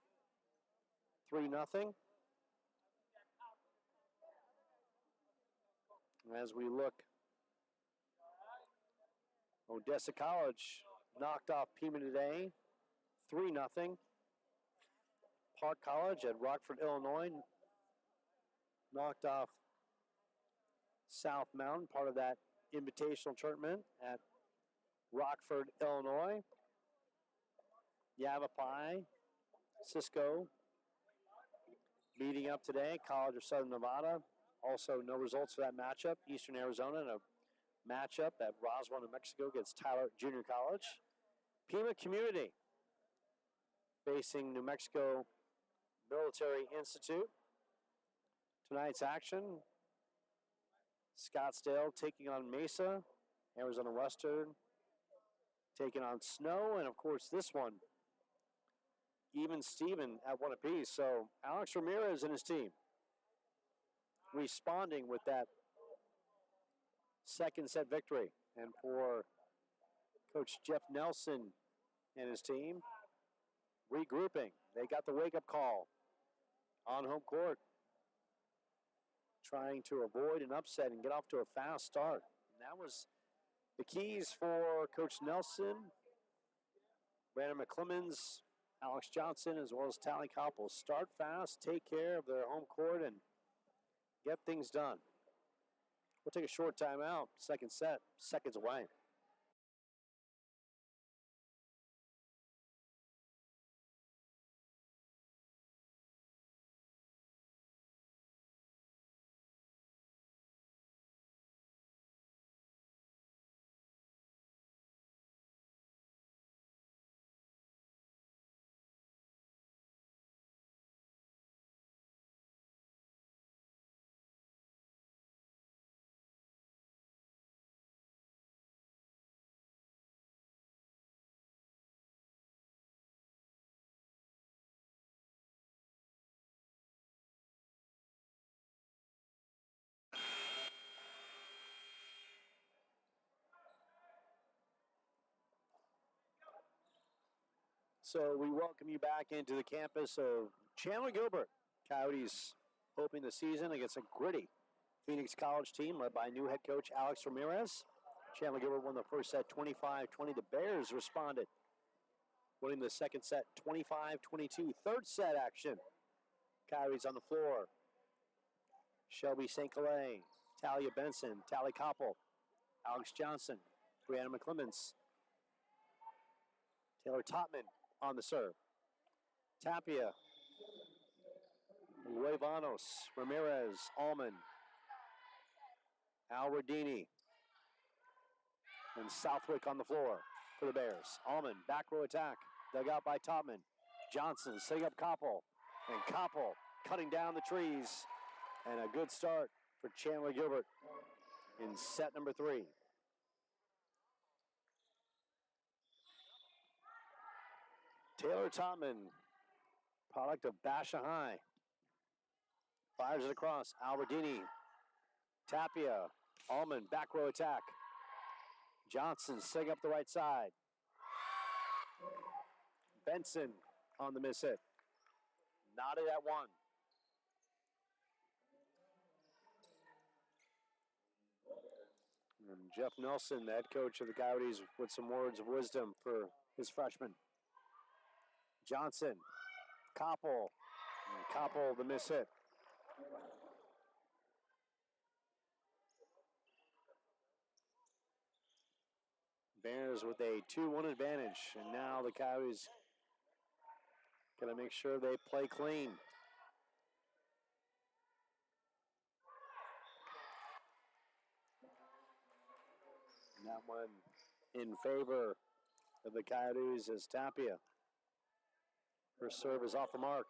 3-0. As we look, Odessa College knocked off Pima today 3-0. Park College at Rockford, Illinois knocked off South Mountain, part of that invitational tournament at Rockford, Illinois. Yavapai, Cisco meeting up today. College of Southern Nevada. Also, no results for that matchup. Eastern Arizona in a matchup at Roswell, New Mexico against Tyler Junior College. Pima Community facing New Mexico Military Institute. Tonight's action, Scottsdale taking on Mesa. Arizona Western taking on Snow. And, of course, this one, even Steven at one apiece. So Alex Ramirez and his team responding with that second set victory. And for Coach Jeff Nelson and his team, regrouping. They got the wake-up call on home court, trying to avoid an upset and get off to a fast start. And that was the keys for Coach Nelson, Brandon McClemens, Alex Johnson, as well as Tally Koppel. Start fast, take care of their home court, and get things done. We'll take a short timeout. Second set, seconds away. So we welcome you back into the campus of Chandler-Gilbert. Coyotes opening the season against a gritty Phoenix College team led by new head coach Alex Ramirez. Chandler-Gilbert won the first set 25-20. The Bears responded, winning the second set 25-22. Third set action. Coyotes on the floor. Shelby St. Calais, Talia Benson, Tally Koppel, Alex Johnson, Brianna McClemens, Taylor Topman on the serve. Tapia, Luevanos, Ramirez, Allman, Alwardini, and Southwick on the floor for the Bears. Allman, back row attack, dug out by Topman. Johnson setting up Koppel, and Koppel cutting down the trees. And a good start for Chandler-Gilbert in set number 3. Taylor Topman, product of Basha High, fires it across. Albertini, Tapia, Allman, back row attack. Johnson setting up the right side. Benson on the miss hit. Knotted at 1. And Jeff Nelson, the head coach of the Coyotes, with some words of wisdom for his freshman. Johnson, Koppel, and Koppel the miss hit. Bears with a 2-1 advantage, and now the Coyotes got to make sure they play clean. And that one in favor of the Coyotes as Tapia. Her serve is off the mark.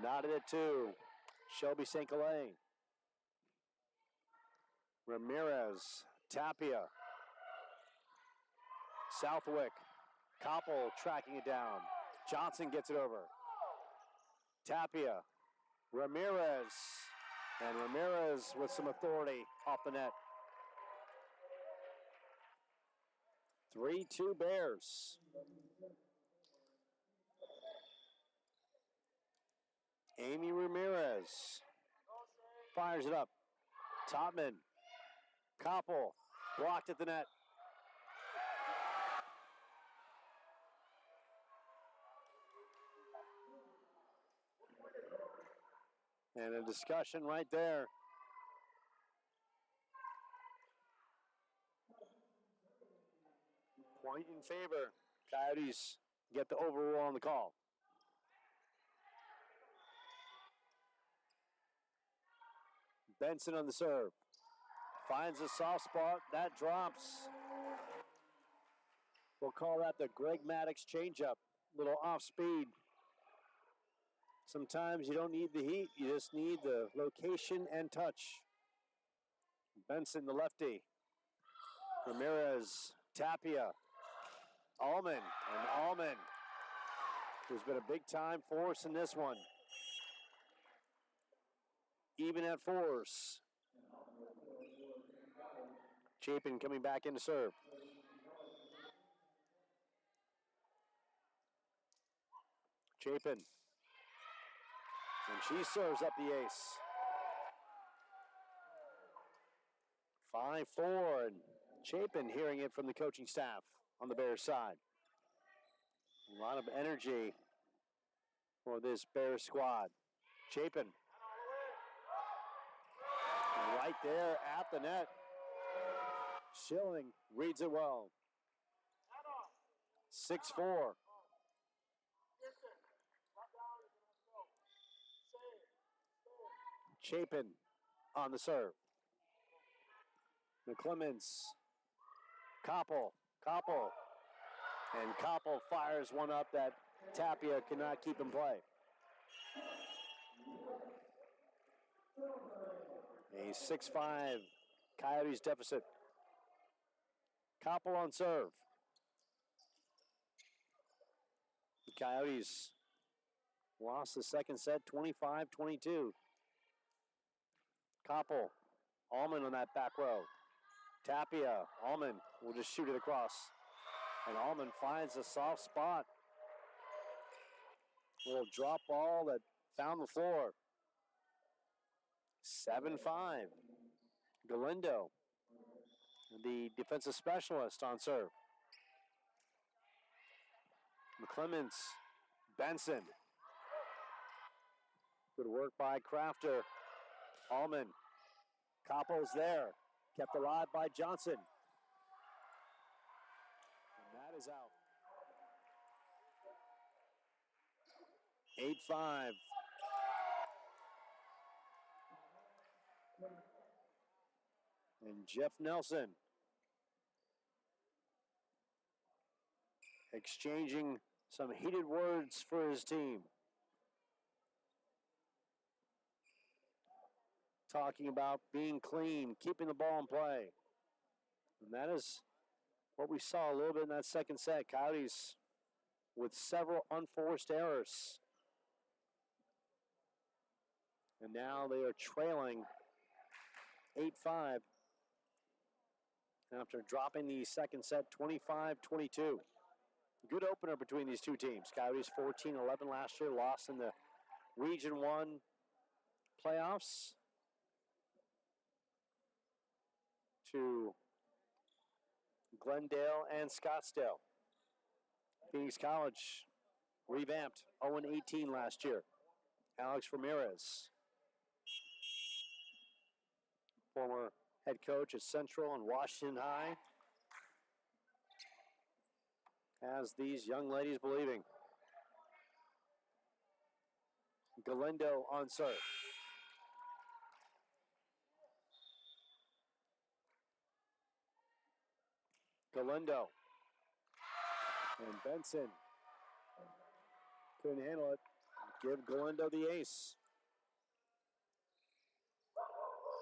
Knotted at 2. Shelby St. Calais. Ramirez, Tapia. Southwick, Koppel tracking it down. Johnson gets it over. Tapia, Ramirez, And Ramirez with some authority off the net. 3-2 Bears. Amy Ramirez fires it up. Topman. Koppel blocked at the net. And a discussion right there. Point in favor. Coyotes get the overrule on the call. Benson on the serve. Finds a soft spot. That drops. We'll call that the Greg Maddox changeup. Little off speed. Sometimes you don't need the heat. You just need the location and touch. Benson, the lefty. Ramirez, Tapia. Allman, and Allman, who's been a big-time force in this one. Even at force. Chapin coming back in to serve. Chapin. And she serves up the ace. 5-4, and Chapin hearing it from the coaching staff on the Bears side. A lot of energy for this Bears squad. Chapin. Right there at the net. Schilling reads it well. 6-4. Chapin on the serve. McClemens. Koppel. And Koppel fires one up that Tapia cannot keep in play. A 6-5 Coyotes deficit. Koppel on serve. The Coyotes lost the second set 25-22. Koppel, Allman on that back row. Tapia, Allman will just shoot it across. And Allman finds a soft spot. Little drop ball that found the floor. 7-5. Galindo, the defensive specialist on serve. McClemens, Benson. Good work by Crafter. Allman. Koppel's there. Kept alive by Johnson. And that is out. 8-5. And Jeff Nelson exchanging some heated words for his team. Talking about being clean, keeping the ball in play. And that is what we saw a little bit in that second set. Coyotes with several unforced errors. And now they are trailing 8-5 after dropping the second set 25-22. Good opener between these two teams. Coyotes 14-11 last year, lost in the Region 1 playoffs to Glendale and Scottsdale. Phoenix College revamped 0-18 last year. Alex Ramirez, former head coach at Central and Washington High, has these young ladies believing. Galindo on serve. Galindo. And Benson couldn't handle it. Give Galindo the ace.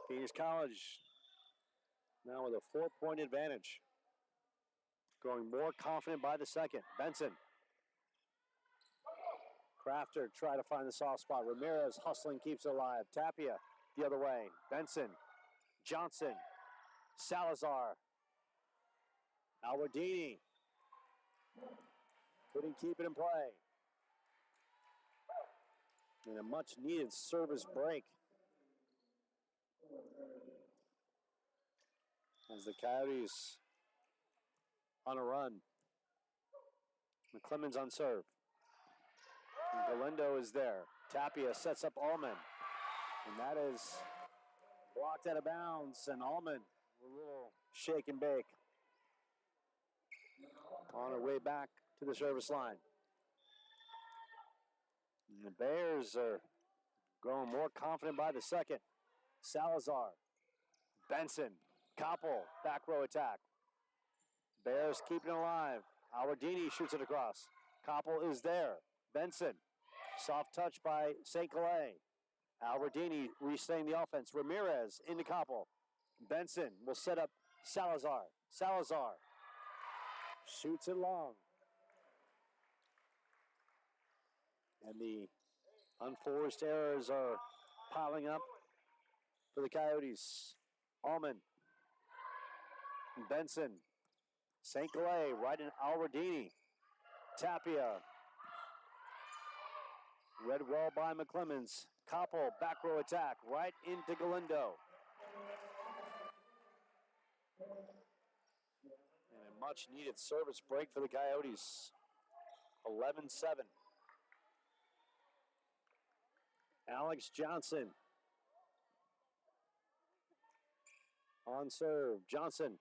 Phoenix College now with a 4-point advantage. Growing more confident by the second. Benson. Crafter try to find the soft spot. Ramirez hustling, keeps it alive. Tapia, the other way. Benson, Johnson, Salazar, Alwardini. Couldn't keep it in play. And a much needed service break. As the Coyotes on a run. McClemens on serve. And Galindo is there. Tapia sets up Allman. And that is blocked out of bounds. And Allman, a little shake and bake. On her way back to the service line. And the Bears are growing more confident by the second. Salazar, Benson, Koppel, back row attack. Bears keeping it alive. Alwardini shoots it across. Koppel is there. Benson, soft touch by St. Calais. Alwardini restaying the offense. Ramirez into Koppel. Benson will set up Salazar. Salazar shoots it long. And the unforced errors are piling up for the Coyotes. Allman, Benson, St. Calais right in Alwardini. Tapia. Read well by McClemens. Koppel, back row attack, right into Galindo. And a much needed service break for the Coyotes. 11-7. Alex Johnson on serve. Johnson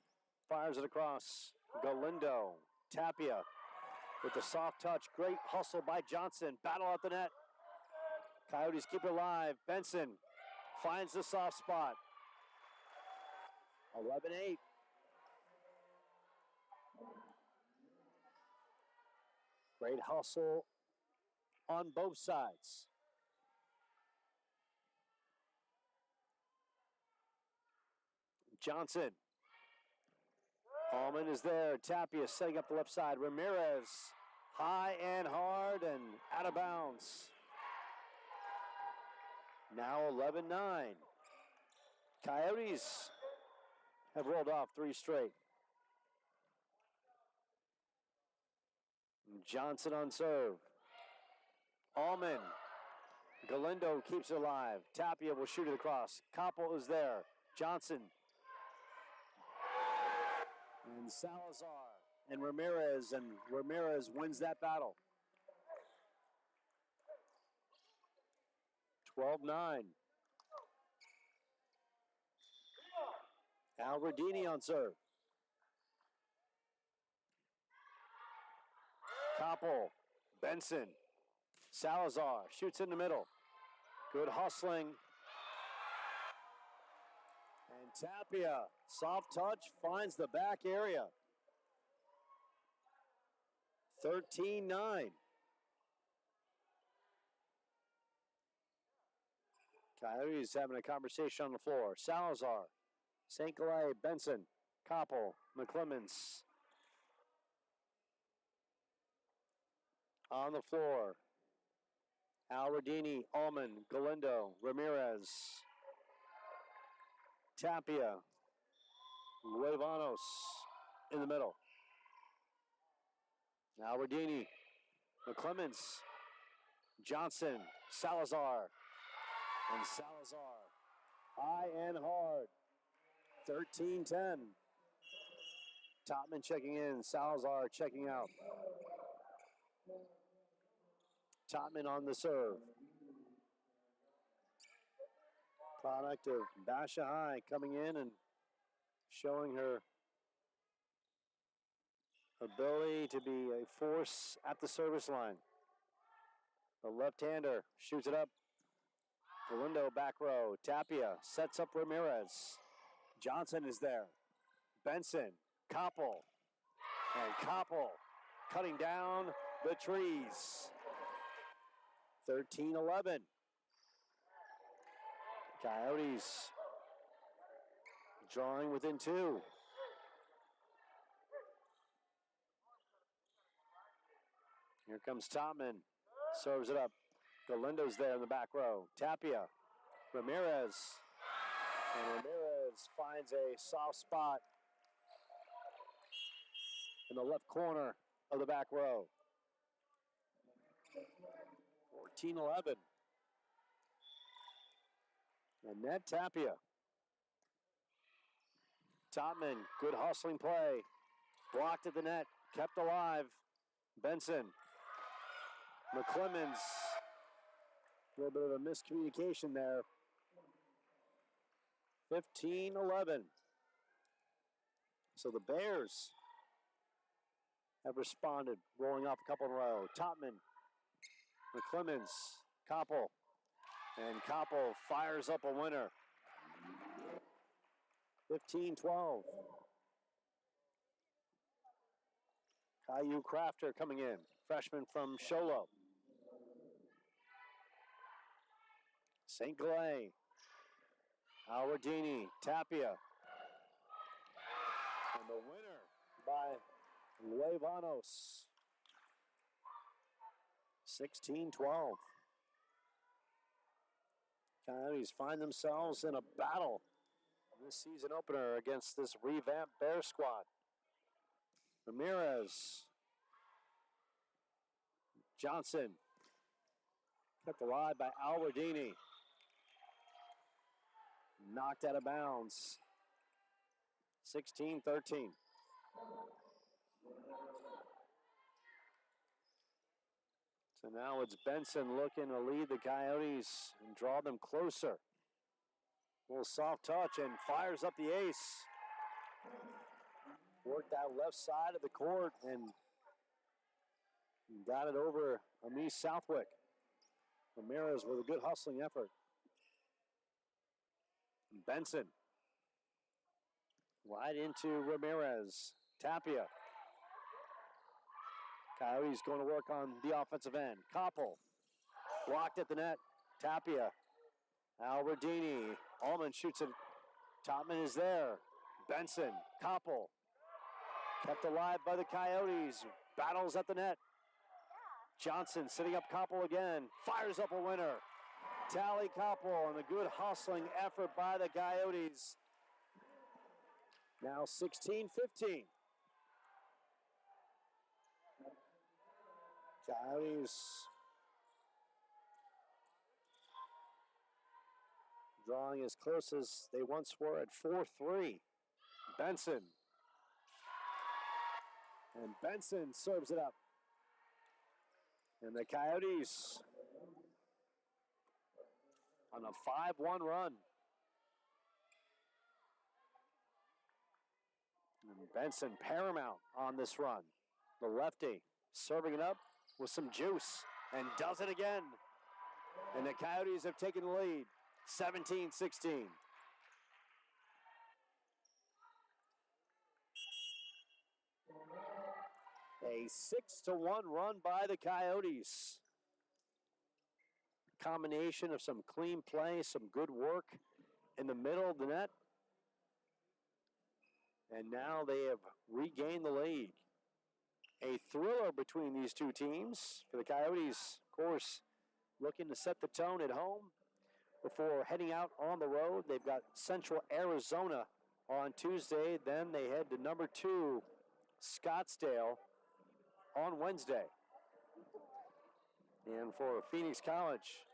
fires it across. Galindo. Tapia with the soft touch. Great hustle by Johnson. Battle at the net. Coyotes keep it alive. Benson finds the soft spot. 11-8. Great hustle on both sides. Johnson. Allman is there. Tapia setting up the left side. Ramirez high and hard and out of bounds. Now 11-9. Coyotes have rolled off 3 straight. Johnson on serve. Allman. Galindo keeps it alive. Tapia will shoot it across. Koppel is there. Johnson. And Salazar and Ramirez wins that battle. 12-9. Alwardini on serve. Koppel, Benson, Salazar shoots in the middle. Good hustling. And Tapia, soft touch, finds the back area. 13-9. Coyotes having a conversation on the floor. Salazar, St. Calais, Benson, Koppel, McClemens. On the floor. Alwardini, Allman, Galindo, Ramirez. Tapia, Luevanos in the middle. Alwardini, McClemens, Johnson, Salazar, and Salazar. High and hard. 13-10. Topman checking in, Salazar checking out. Topman on the serve. Product of Basha High coming in and showing her ability to be a force at the service line. The left-hander shoots it up. Galindo back row. Tapia sets up Ramirez. Johnson is there. Benson, Koppel, and Koppel cutting down the trees. 13-11. Coyotes drawing within 2. Here comes Topman. Serves it up. Galindo's there in the back row. Tapia. Ramirez And Ramirez finds a soft spot in the left corner of the back row. 14-11. And Ned Tapia. Topman, good hustling play. Blocked at the net, kept alive. Benson. McClemens. A little bit of a miscommunication there. 15-11. So the Bears have responded, rolling off a couple in a row. Topman, McClemens, Koppel, and Koppel fires up a winner. 15-12. Caillou Crafter coming in, freshman from Sholo. St. Galais, Alwardini, Tapia. And the winner by Luevanos. 16-12. Coyotes find themselves in a battle this season opener against this revamped Bear squad. Ramirez. Johnson. Kept alive by Alwardini. Knocked out of bounds. 16-13. So now it's Benson looking to lead the Coyotes and draw them closer. A little soft touch and fires up the ace. Worked that left side of the court and got it over Amis Southwick. Ramirez with a good hustling effort. Benson. Right into Ramirez. Tapia. Coyotes going to work on the offensive end. Koppel. Blocked at the net. Tapia. Alwardini. Allman shoots it. Topman is there. Benson. Koppel. Kept alive by the Coyotes. Battles at the net. Johnson sitting up Koppel again. Fires up a winner. Tally Koppel and a good hustling effort by the Coyotes. Now 16-15. Coyotes drawing as close as they once were at 4-3. Benson. And Benson serves it up. And the Coyotes on a 5-1 run. And Benson paramount on this run. The lefty serving it up with some juice and does it again. And the Coyotes have taken the lead, 17-16. A 6-1 run by the Coyotes. Combination of some clean play, some good work in the middle of the net. And now they have regained the lead. A thriller between these two teams. For the Coyotes, of course, looking to set the tone at home before heading out on the road. They've got Central Arizona on Tuesday. Then they head to number 2, Scottsdale, on Wednesday. And for Phoenix College,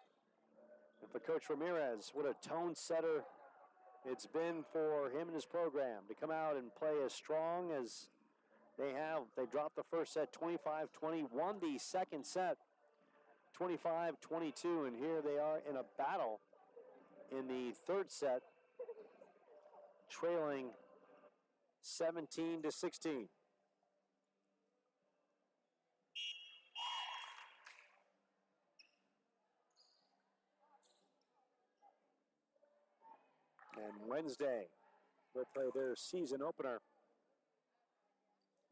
and for Coach Ramirez, what a tone setter it's been for him and his program to come out and play as strong as they have. They dropped the first set 25-20, won the second set 25-22, and here they are in a battle in the third set, trailing 17-16. And Wednesday, they'll play their season opener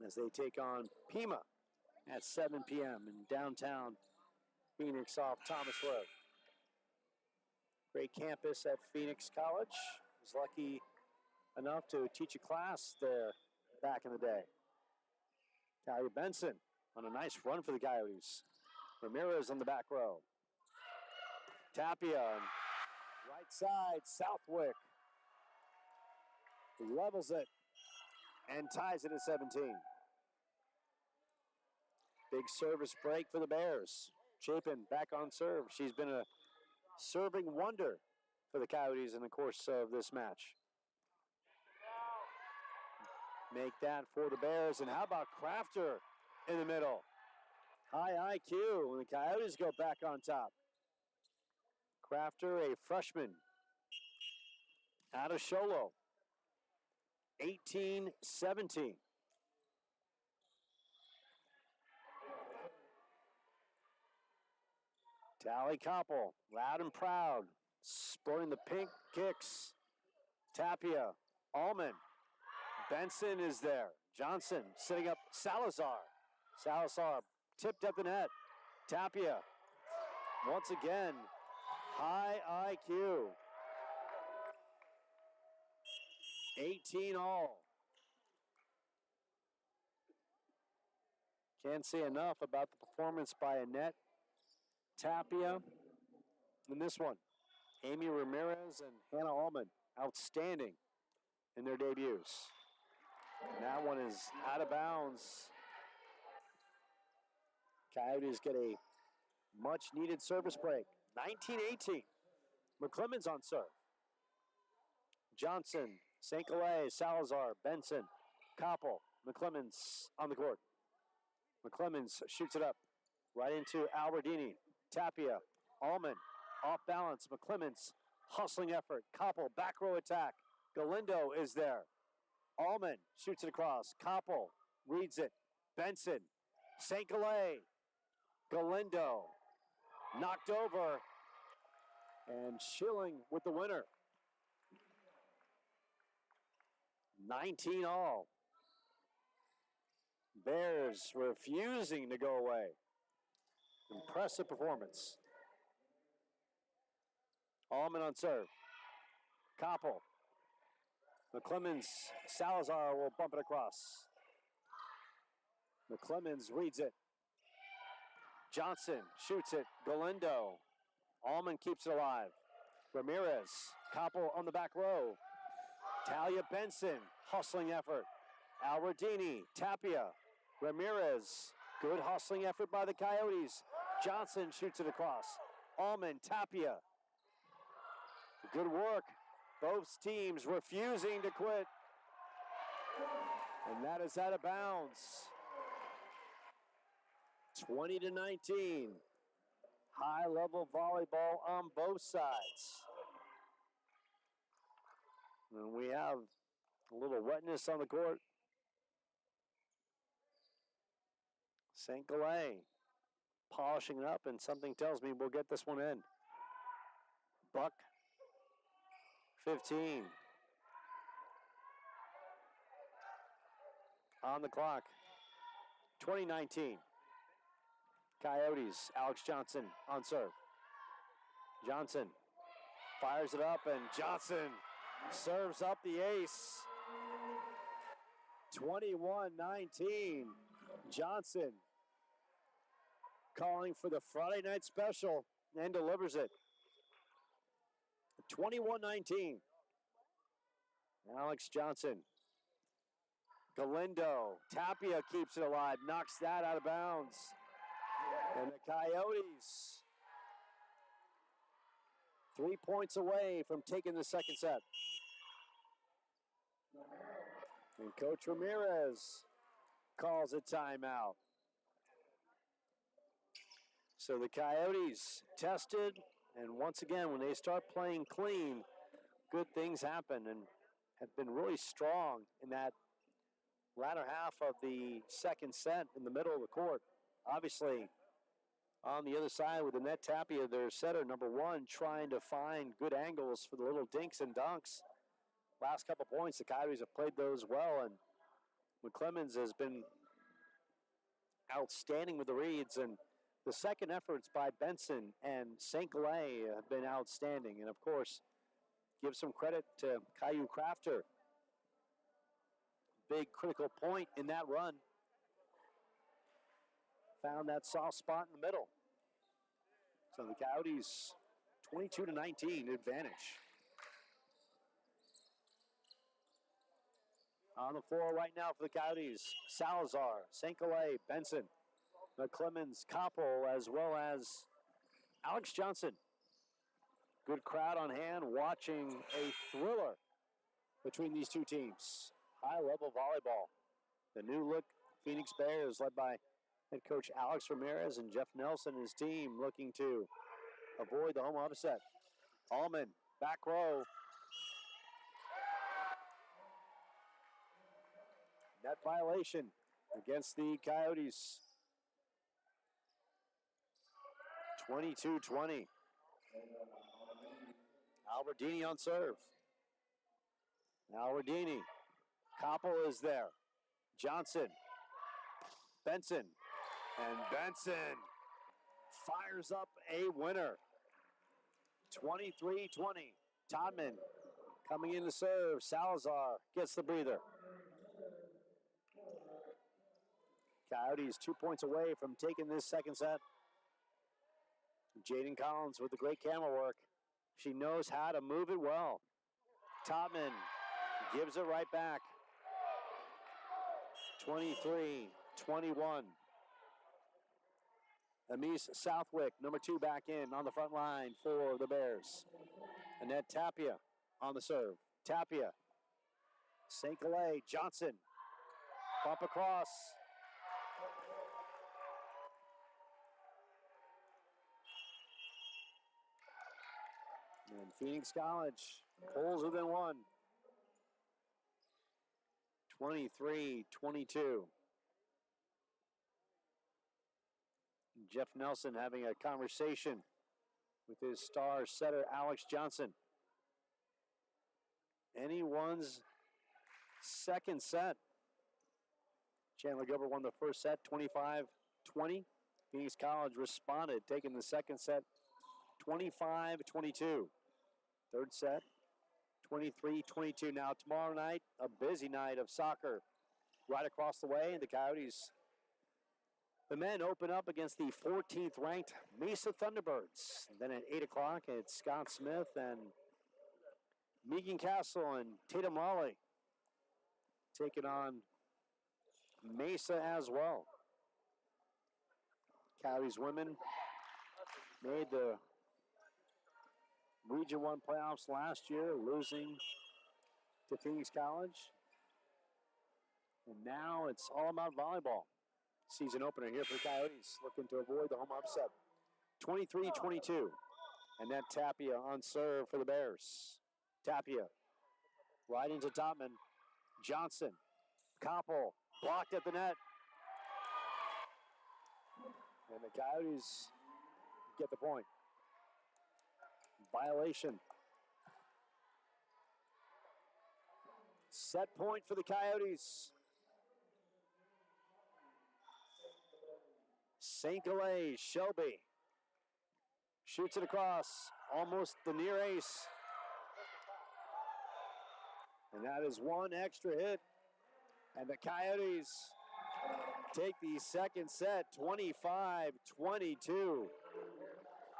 as they take on Pima at 7 p.m. in downtown Phoenix off Thomas Road. Great campus at Phoenix College. Was lucky enough to teach a class there back in the day. Tyler Benson on a nice run for the Coyotes. Ramirez on the back row. Tapia, right side, Southwick. levels it and ties it at 17. Big service break for the Bears. Chapin back on serve. She's been a serving wonder for the Coyotes in the course of this match. Make that for the Bears. And how about Crafter in the middle? High IQ when the Coyotes go back on top. Crafter, a freshman out of Sholo. 18-17. Tally Koppel, loud and proud, sporting the pink kicks. Tapia, Allman, Benson is there. Johnson sitting up Salazar. Salazar tipped at the net. Tapia, once again, high IQ. 18 all. Can't say enough about the performance by Annette Tapia in this one. Amy Ramirez and Hannah Allman, outstanding in their debuts. And that one is out of bounds. Coyotes get a much-needed service break. 19-18. McClemens on serve. Johnson, St. Calais, Salazar, Benson, Koppel, McClemens on the court. McClemens shoots it up right into Alberdini. Tapia, Allman, off balance. McClemens, hustling effort. Koppel, back row attack. Galindo is there. Allman shoots it across. Koppel reads it. Benson, St. Calais, Galindo, knocked over, and Schilling with the winner. 19 all. Bears refusing to go away. Impressive performance. Allman on serve. Koppel. McClemens, Salazar will bump it across. McClemens reads it. Johnson shoots it. Galindo. Allman keeps it alive. Ramirez. Koppel on the back row. Talia Benson. Hustling effort. Alberdini. Tapia. Ramirez. Good hustling effort by the Coyotes. Johnson shoots it across. Allman. Tapia. Good work. Both teams refusing to quit. And that is out of bounds. 20-19. High-level volleyball on both sides. And we have a little wetness on the court. St. Calais polishing it up, and something tells me we'll get this one in. Buck 15. On the clock. 2019. Coyotes, Alex Johnson on serve. Johnson fires it up, and Johnson serves up the ace. 21-19. Johnson calling for the Friday night special and delivers it. 21-19. Alex Johnson. Galindo. Tapia keeps it alive. Knocks that out of bounds. And the Coyotes 3 points away from taking the second set. And Coach Ramirez calls a timeout. So the Coyotes tested, and once again, when they start playing clean, good things happen and have been really strong in that latter half of the second set in the middle of the court. Obviously, on the other side with Annette Tapia, their setter, number one, trying to find good angles for the little dinks and dunks. Last couple points, the Coyotes have played those well, and McClemens has been outstanding with the reads, and the second efforts by Benson and St. Calais have been outstanding. And, of course, give some credit to Caillou Crafter. Big critical point in that run. Found that soft spot in the middle. So the Coyotes 22-19 advantage. On the floor right now for the Coyotes, Salazar, St. Calais, Benson, McClemens, Koppel, as well as Alex Johnson. Good crowd on hand watching a thriller between these two teams. High-level volleyball. The new look Phoenix Bears, led by head coach Alex Ramirez and Jeff Nelson and his team, looking to avoid the home upset. Allman, back row. Net violation against the Coyotes. 22-20. Albertini on serve. Albertini. Koppel is there. Johnson. Benson. And Benson fires up a winner. 23-20. Todman coming in to serve. Salazar gets the breather. Coyotes 2 points away from taking this second set. Jaden Collins with the great camera work. She knows how to move it well. Todman gives it right back. 23-21. Amise Southwick, number 2, back in on the front line for the Bears. Annette Tapia on the serve. Tapia. St. Calais, Johnson. Bump across. And Phoenix College pulls within one. 23-22. Jeff Nelson having a conversation with his star setter, Alex Johnson. Anyone's second set. Chandler-Gilbert won the first set, 25-20. Phoenix College responded, taking the second set, 25-22. Third set, 23-22. Now tomorrow night, a busy night of soccer right across the way. The Coyotes, the men open up against the 14th ranked Mesa Thunderbirds. And then at 8 o'clock, it's Scott Smith and Megan Castle and Tatum Raleigh taking on Mesa as well. Coyotes women made the Region 1 playoffs last year, losing to Phoenix College. And now it's all about volleyball. Season opener here for the Coyotes, looking to avoid the home upset. 23-22. And then Tapia on serve for the Bears. Tapia right into Topman. Johnson. Koppel blocked at the net. And the Coyotes get the point. Violation. Set point for the Coyotes. St. Calais, Shelby shoots it across, almost the near ace. And that is one extra hit. And the Coyotes take the second set, 25-22.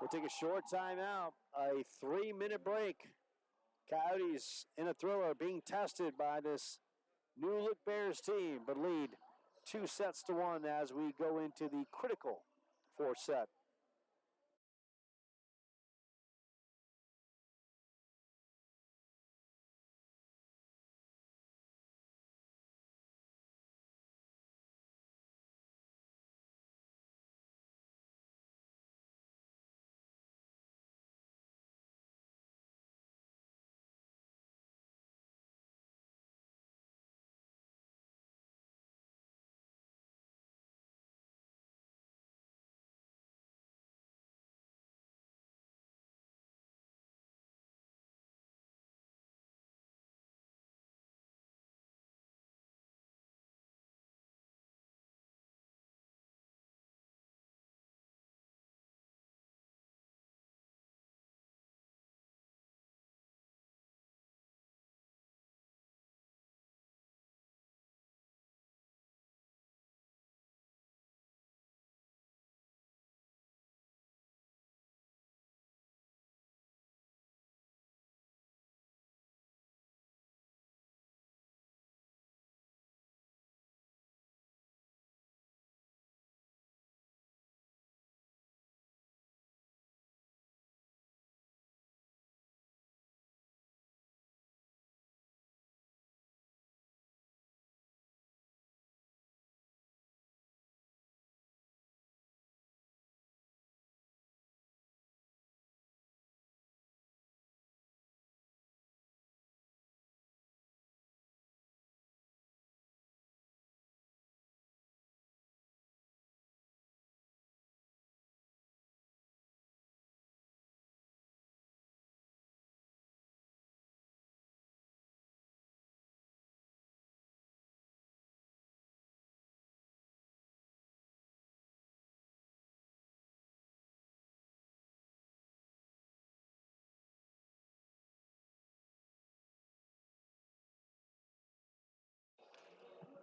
We'll take a short timeout, a 3-minute break. Coyotes in a thriller being tested by this new look Bears team, but lead 2-1 as we go into the critical fourth set.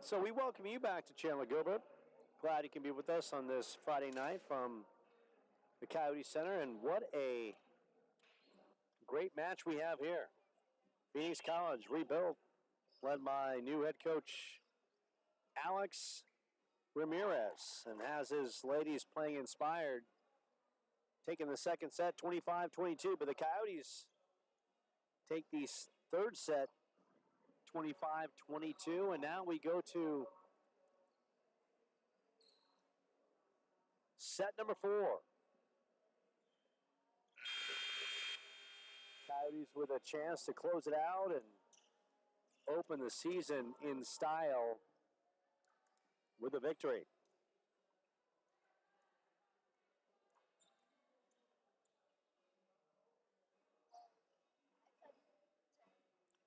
So we welcome you back to Chandler-Gilbert. Glad you can be with us on this Friday night from the Coyote Center. And what a great match we have here. Phoenix College rebuilt, led by new head coach Alex Ramirez, and has his ladies playing inspired, taking the second set 25-22, but the Coyotes take the third set 25-22, and now we go to set number 4. Coyotes with a chance to close it out and open the season in style with a victory.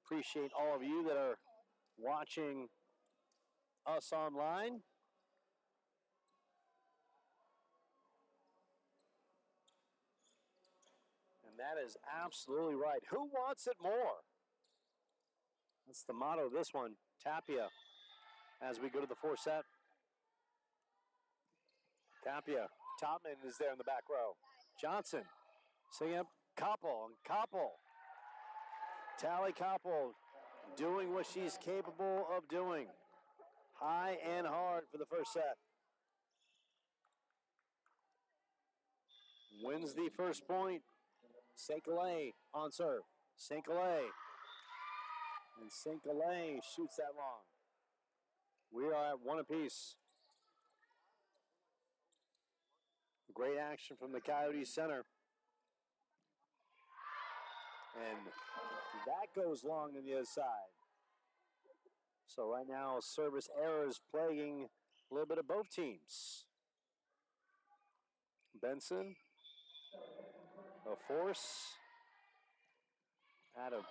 Appreciate all of you that are watching us online. And that is absolutely right. Who wants it more? That's the motto of this one. Tapia as we go to the fourth set. Tapia. Topman is there in the back row. Johnson setting up Koppel. And Koppel. Tally Koppel doing what she's capable of doing. High and hard for the first set. Wins the first point. St. Calais on serve. St. Calais. And St. Calais shoots that long. We are at one apiece. Great action from the Coyote Center. And that goes long on the other side. So right now, service errors plaguing a little bit of both teams. Benson, a force out of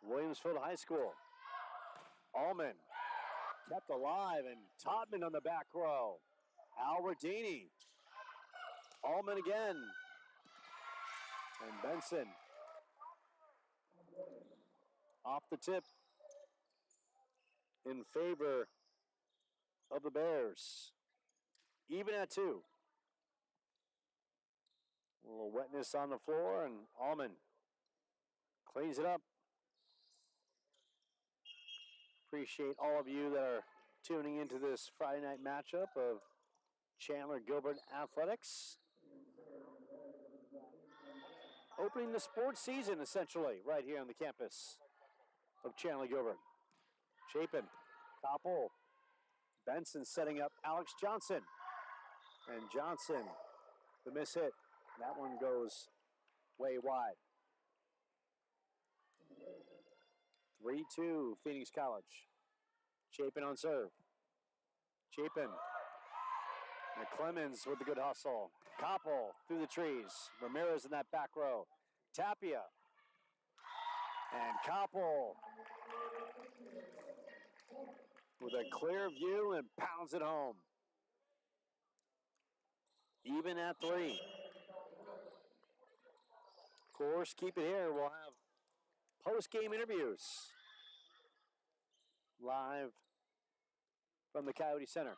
Williamsfield High School. Allman kept alive, and Todman on the back row. Alwardini. Allman again. And Benson off the tip in favor of the Bears. Even at 2. A little wetness on the floor, and Allman cleans it up. Appreciate all of you that are tuning into this Friday night matchup of Chandler-Gilbert Athletics. Opening the sports season, essentially, right here on the campus of Chandler-Gilbert. Chapin, Koppel, Benson setting up Alex Johnson. And Johnson, the miss hit. That one goes way wide. 3-2, Phoenix College. Chapin on serve. Chapin. And Clemens with the good hustle. Koppel through the trees. Ramirez in that back row. Tapia. And Koppel with a clear view and pounds it home. Even at 3. Of course, keep it here. We'll have post-game interviews live from the Coyote Center.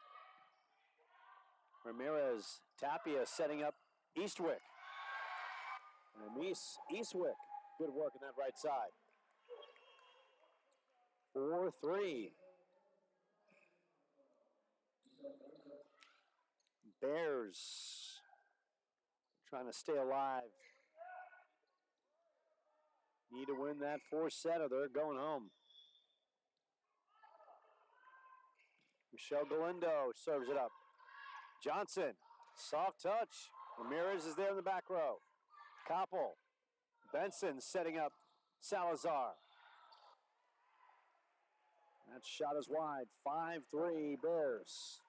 Ramirez, Tapia setting up Eastwick. And Eastwick, good work on that right side. 4-3. Bears trying to stay alive. Need to win that fourth set or they're going home. Michelle Galindo serves it up. Johnson, soft touch. Ramirez is there in the back row. Koppel, Benson setting up Salazar. That shot is wide. 5-3 Bears.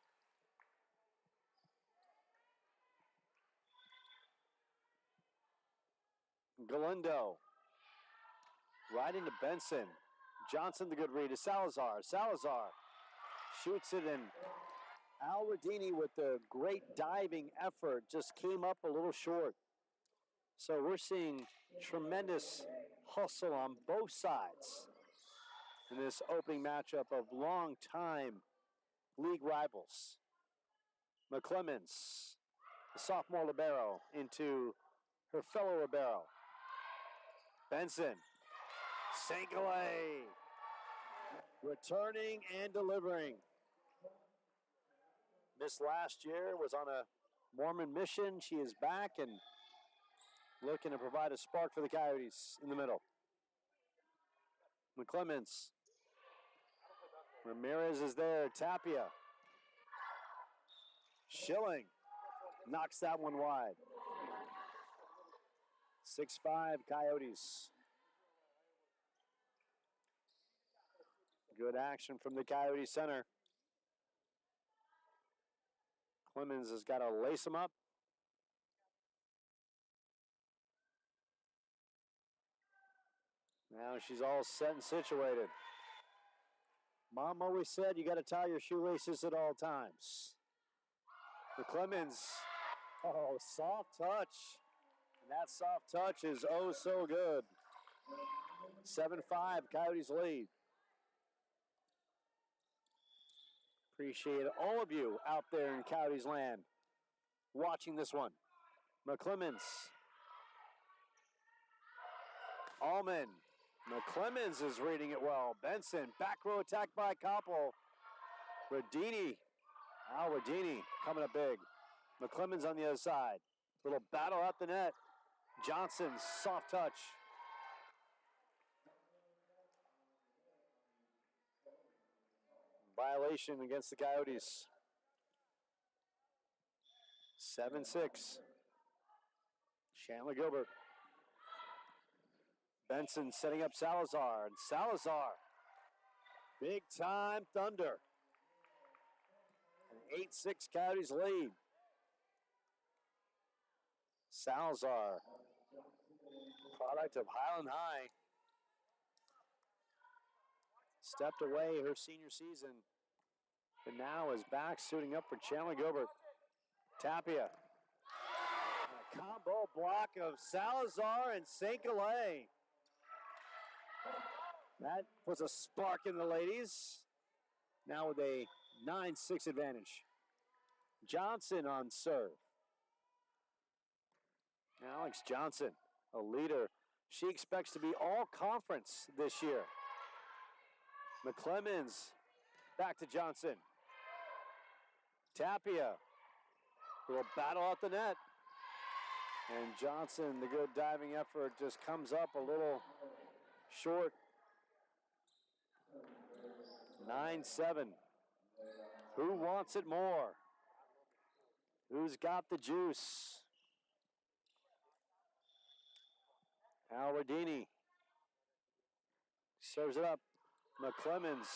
Galindo. Right into Benson. Johnson, the good read to Salazar. Salazar shoots it in. Alwardini with the great diving effort just came up a little short. So we're seeing tremendous hustle on both sides in this opening matchup of long-time league rivals. McClemens, the sophomore libero, into her fellow libero. Benson, Saint-Galais, returning and delivering. Missed last year, was on a Mormon mission. She is back and looking to provide a spark for the Coyotes in the middle. McClemens. Ramirez is there. Tapia. Schilling knocks that one wide. 6-5 Coyotes. Good action from the Coyote center. Clemens has got to lace him up. Now she's all set and situated. Mom always said you got to tie your shoelaces at all times. The Clemens, oh, soft touch. And that soft touch is oh so good. 7-5, Coyotes lead. Appreciate all of you out there in Coyotes land watching this one. McClemens. Allman. McClemens is reading it well. Benson, back row attack by Koppel. Radini. Al Radini coming up big. McClemens on the other side. Little battle at the net. Johnson, soft touch. Violation against the Coyotes. 7-6. Chandler-Gilbert. Benson setting up Salazar, and Salazar, big time thunder. An 8-6 Coyotes lead. Salazar, product of Highland High. Stepped away her senior season, but now is back suiting up for Chandler-Gilbert. Tapia. A combo block of Salazar and Saint-Galais. That was a spark in the ladies. Now with a 9-6 advantage. Johnson on serve. Alex Johnson, a leader. She expects to be all conference this year. McClemens, back to Johnson. Tapia, little battle out the net. And Johnson, the good diving effort, just comes up a little short. 9-7. Who wants it more? Who's got the juice? Al Radini serves it up. McClemens.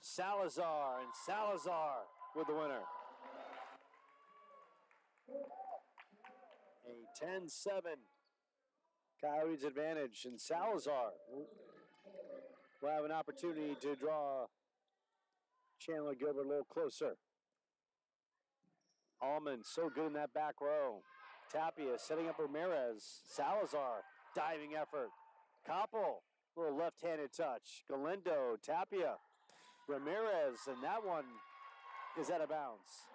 Salazar, and Salazar with the winner. A 10-7 Coyotes advantage, and Salazar will have an opportunity to draw Chandler-Gilbert a little closer. Allman, so good in that back row. Tapia setting up Ramirez. Salazar, diving effort. Koppel, little left-handed touch. Galindo, Tapia, Ramirez, and that one is out of bounds.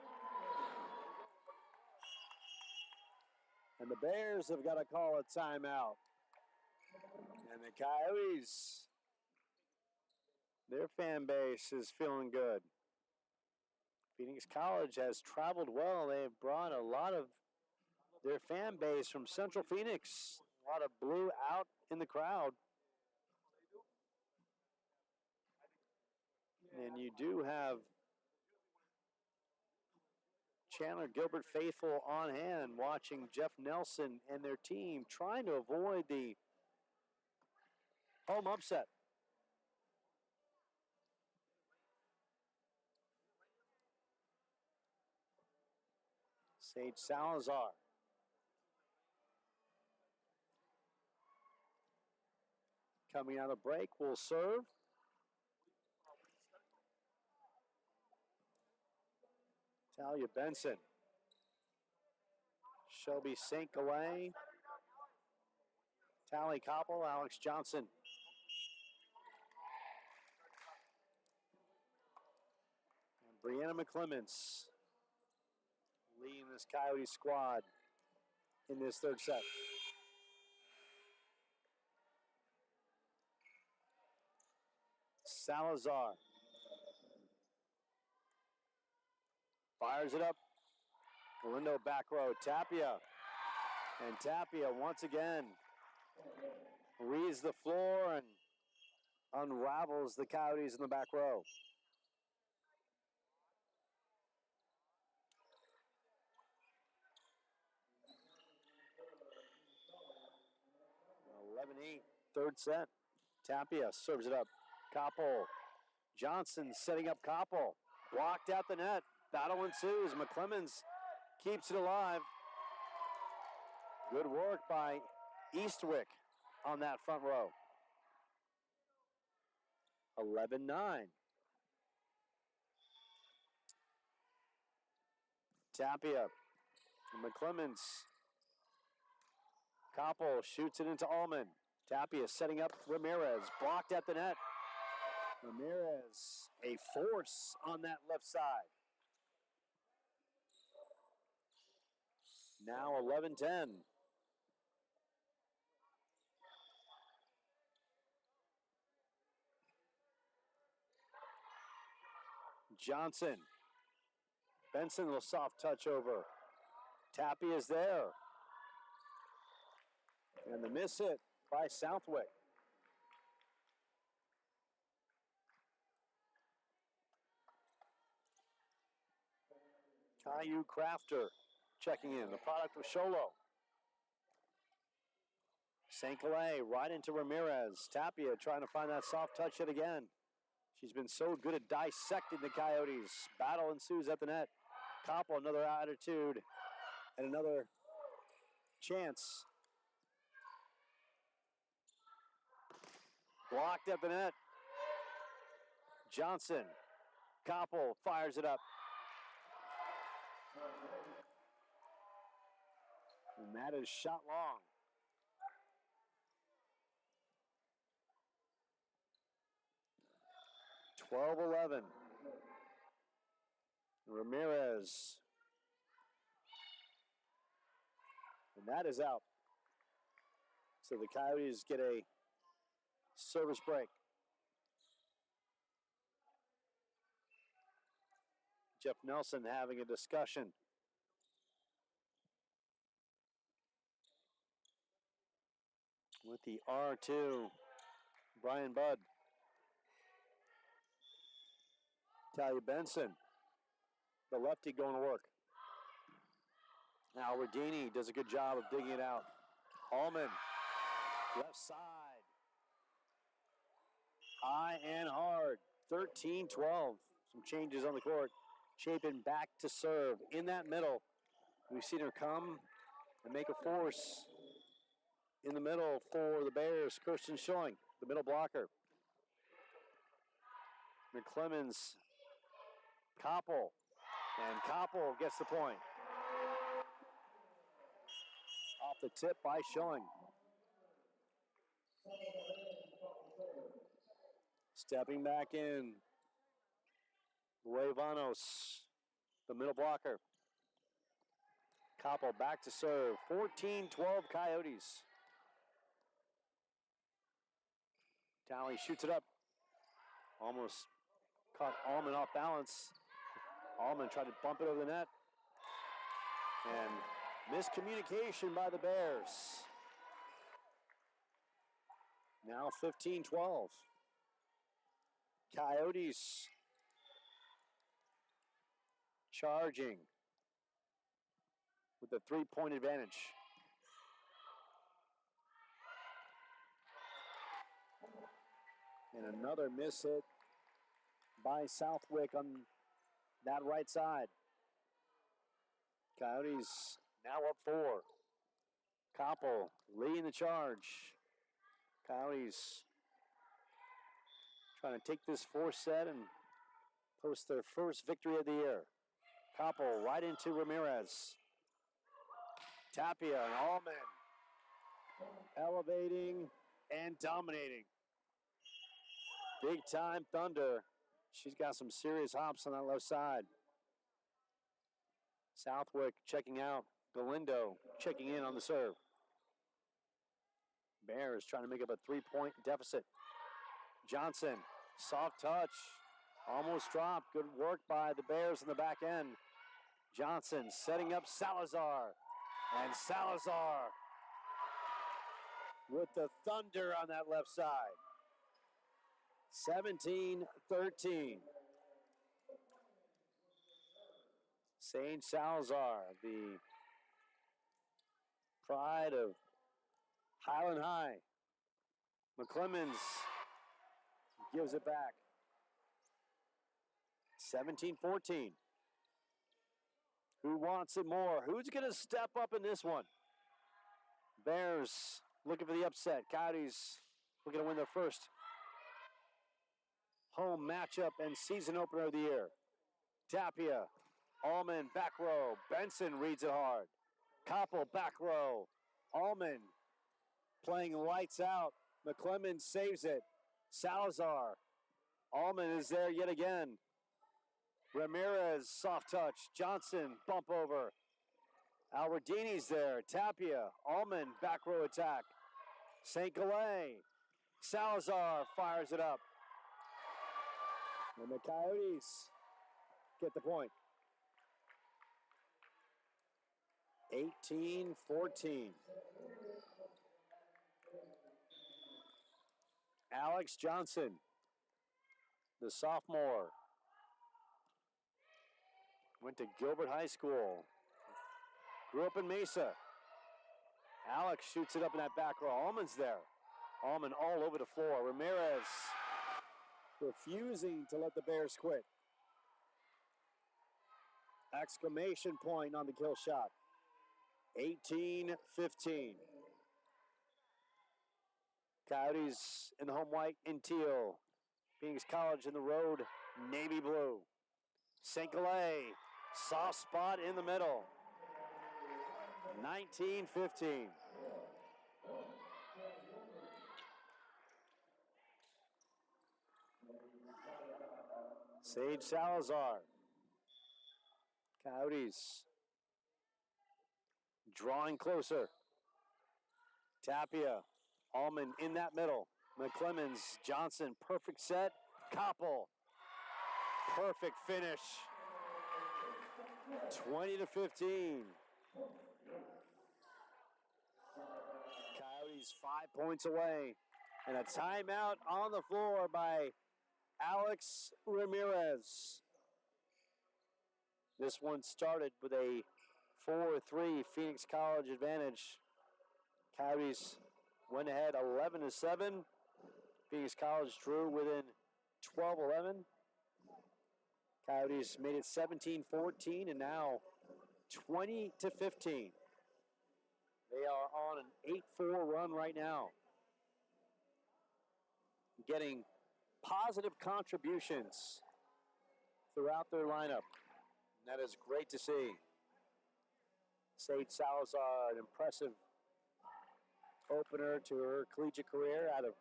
And the Bears have got to call a timeout. And the Coyotes, their fan base is feeling good. Phoenix College has traveled well. They've brought a lot of their fan base from Central Phoenix. A lot of blue out in the crowd. And you do have Chandler-Gilbert faithful on hand watching Jeff Nelson and their team trying to avoid the home upset. Sage Salazar. Coming out of break, will serve. Talia Benson. Shelby Saint-Galais. Tally Koppel, Alex Johnson. Brianna McClements leading this Coyote squad in this third set. Salazar fires it up. Galindo back row. Tapia. And Tapia once again reads the floor and unravels the Coyotes in the back row. Third set. Tapia serves it up. Koppel. Johnson setting up Koppel. Blocked out the net. Battle ensues. McClemens keeps it alive. Good work by Eastwick on that front row. 11-9. Tapia. McClemens. Koppel shoots it into Allman. Tapia setting up Ramirez. Blocked at the net. Ramirez, a force on that left side. Now 11-10. Johnson. Benson will soft touch over. Tapia is there. And the miss hit by Southwick. Caillou Crafter checking in, the product of Sholo. St. Calais right into Ramirez. Tapia trying to find that soft touch hit again. She's been so good at dissecting the Coyotes. Battle ensues at the net. Koppel, another attitude and another chance. Blocked at the net. Johnson. Koppel fires it up. And that is shot long. (12-11). Ramirez. And that is out. So the Coyotes get a service break. Jeff Nelson having a discussion with the R2, Brian Budd. Talia Benson, the lefty, going to work. Now Rodini does a good job of digging it out. Allman, left side. High and hard, 13-12. Some changes on the court. Chapin back to serve in that middle. We've seen her come and make a force in the middle for the Bears. Kirsten Schilling, the middle blocker. McClemens, Koppel, and Koppel gets the point. Off the tip by Schilling. Stepping back in, Levanos, the middle blocker. Koppel back to serve. 14-12 Coyotes. Talley shoots it up. Almost caught Allman off balance. Allman tried to bump it over the net. And miscommunication by the Bears. Now 15-12. Coyotes charging with a 3-point advantage. And another miss hit by Southwick on that right side. Coyotes now up 4. Koppel leading the charge. Coyotes trying to take this 4th set and post their first victory of the year. Koppel right into Ramirez. Tapia and Allman elevating and dominating. Big time Thunder She's got some serious hops on that left side. Southwick checking out. Galindo checking in on the serve. Bears trying to make up a 3-point deficit. Johnson, soft touch, almost dropped. Good work by the Bears in the back end. Johnson setting up Salazar. And Salazar with the thunder on that left side. 17-13. Sage Salazar, the pride of Highland High. McClemens gives it back. 17-14. Who wants it more? Who's going to step up in this one? Bears looking for the upset. Coyotes looking to win their first home matchup and season opener of the year. Tapia, Allman back row. Benson reads it hard. Koppel back row. Allman playing lights out. McClemens saves it. Salazar. Allman is there yet again. Ramirez, soft touch. Johnson, bump over. Alverdini's there. Tapia, Allman, back row attack. St. Galais. Salazar fires it up. And the Coyotes get the point. 18-14. Alex Johnson, the sophomore, went to Gilbert High School. Grew up in Mesa. Alex shoots it up in that back row. Allman's there. Allman all over the floor. Ramirez refusing to let the Bears quit. Exclamation point on the kill shot. 18-15. Coyotes in the home white and teal. Phoenix College in the road navy blue. St. Galais, soft spot in the middle. 19-15. Sage Salazar. Coyotes drawing closer. Tapia, Allman in that middle. McClemens, Johnson, perfect set. Koppel, perfect finish. 20-15. Coyotes 5 points away. And a timeout on the floor by Alex Ramirez. This one started with a 4-3 Phoenix College advantage. Coyotes went ahead 11-7. Phoenix College drew within 12-11. Coyotes made it 17-14 and now 20-15. They are on an 8-4 run right now. Getting positive contributions throughout their lineup. And that is great to see. Sage Salazar, an impressive opener to her collegiate career out of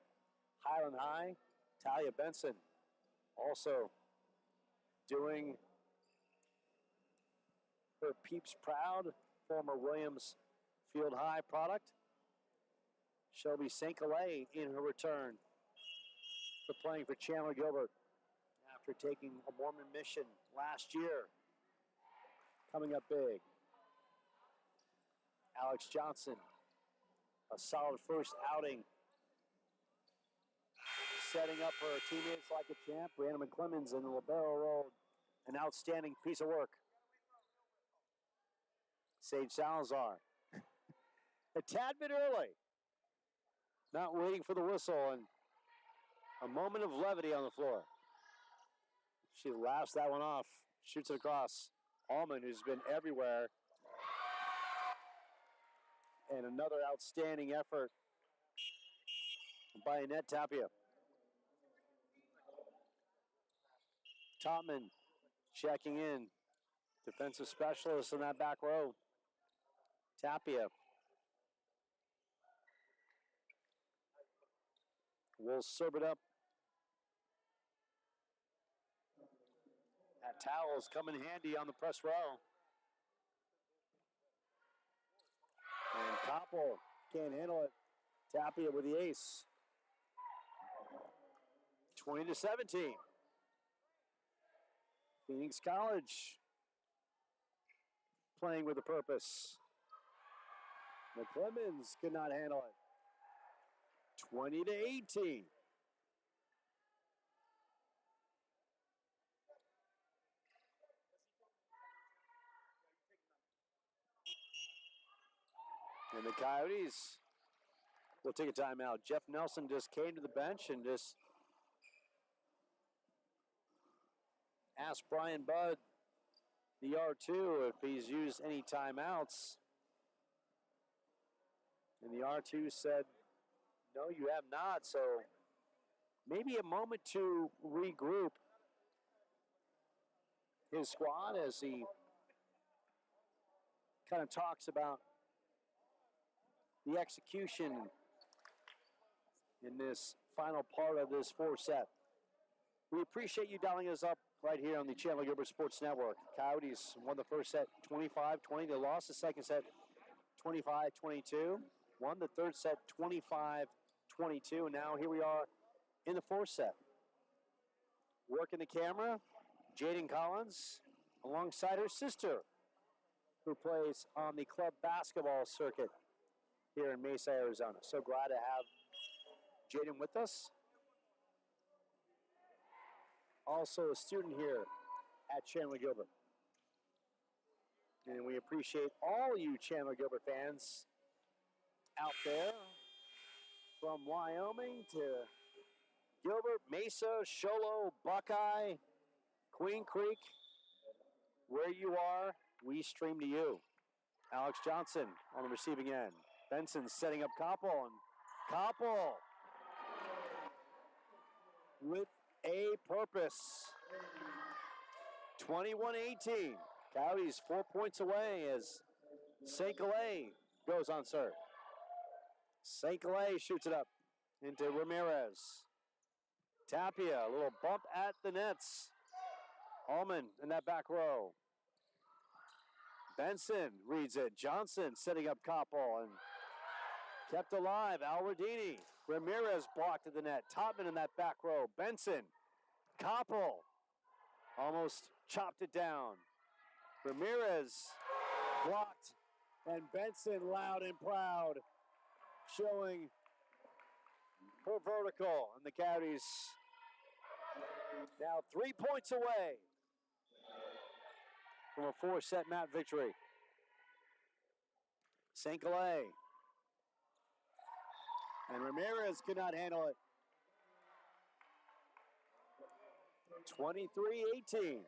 Highland High. Talia Benson also doing her peeps proud, former Williams Field High product. Shelby St. Galais in her return for playing for Chandler-Gilbert after taking a Mormon mission last year. Coming up big. Alex Johnson, a solid first outing. Setting up her teammates like a champ. Brianna McClemens in the libero role. An outstanding piece of work. Sage Salazar. A tad bit early. Not waiting for the whistle, and a moment of levity on the floor. She laughs that one off. Shoots it across. Allman, who's been everywhere. And another outstanding effort by Annette Tapia. Topman checking in. Defensive specialist in that back row. Tapia will serve it up Towels come in handy on the press row. And Koppel can't handle it. Tapia with the ace. 20-17. Phoenix College playing with a purpose. McClemens could not handle it. 20-18. And the Coyotes will take a timeout. Jeff Nelson just came to the bench and just asked Brian Budd, the R2, if he's used any timeouts. And the R2 said, no, you have not. So maybe a moment to regroup his squad as he kind of talks about the execution in this final part of this fourth set. We appreciate you dialing us up right here on the Chandler-Gilbert Sports Network. Coyotes won the first set 25-20. They lost the second set 25-22. Won the third set 25-22. And now here we are in the fourth set. Working the camera, Jaden Collins, alongside her sister, who plays on the club basketball circuit here in Mesa, Arizona. So glad to have Jaden with us. Also a student here at Chandler-Gilbert. And we appreciate all you Chandler-Gilbert fans out there, from Wyoming to Gilbert, Mesa, Sholo, Buckeye, Queen Creek. Where you are, we stream to you. Alex Johnson on the receiving end. Benson setting up Koppel, and Koppel with a purpose. 21-18. Coyotes 4 points away as St. Calais goes on serve. St. Calais shoots it up into Ramirez. Tapia, a little bump at the nets. Allman in that back row. Benson reads it. Johnson setting up Koppel and kept alive. Alwardini. Ramirez blocked at the net. Topman in that back row. Benson. Koppel almost chopped it down. Ramirez blocked. And Benson loud and proud, showing her vertical. And the Coyotes now 3 points away from a four-set mat victory. St. Calais. And Ramirez could not handle it. 23-18.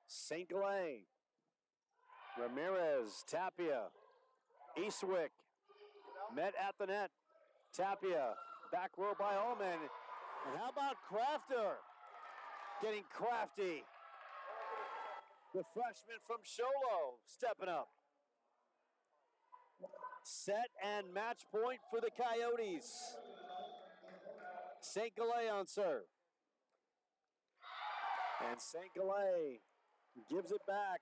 St. Calais. Ramirez, Tapia, Eastwick met at the net. Tapia, back row by Allman. And how about Crafter getting crafty? The freshman from Sholo stepping up. Set and match point for the Coyotes. St. Calais on serve. And St. Calais gives it back.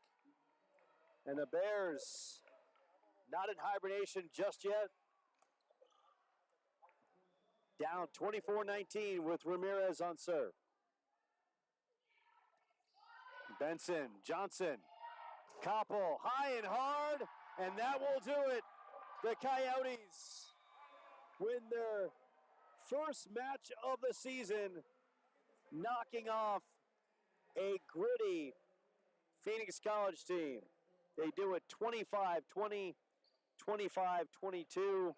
And the Bears not in hibernation just yet. Down 24-19 with Ramirez on serve. Benson, Johnson, Koppel, high and hard, and that will do it. The Coyotes win their first match of the season, knocking off a gritty Phoenix College team. They do it 25-20, 25-22,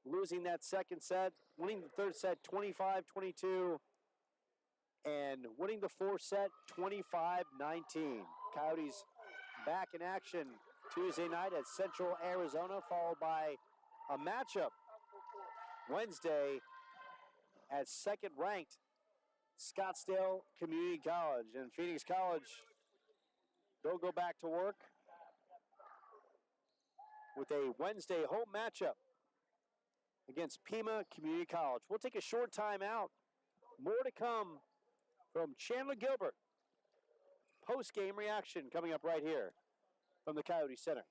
losing that second set, winning the third set 25-22, and winning the fourth set 25-19. Coyotes back in action Tuesday night at Central Arizona, followed by a matchup Wednesday at second-ranked Scottsdale Community College. And Phoenix College, they'll go back to work with a Wednesday home matchup against Pima Community College. We'll take a short time out. More to come from Chandler-Gilbert. Post-game reaction coming up right here from the Coyote Center.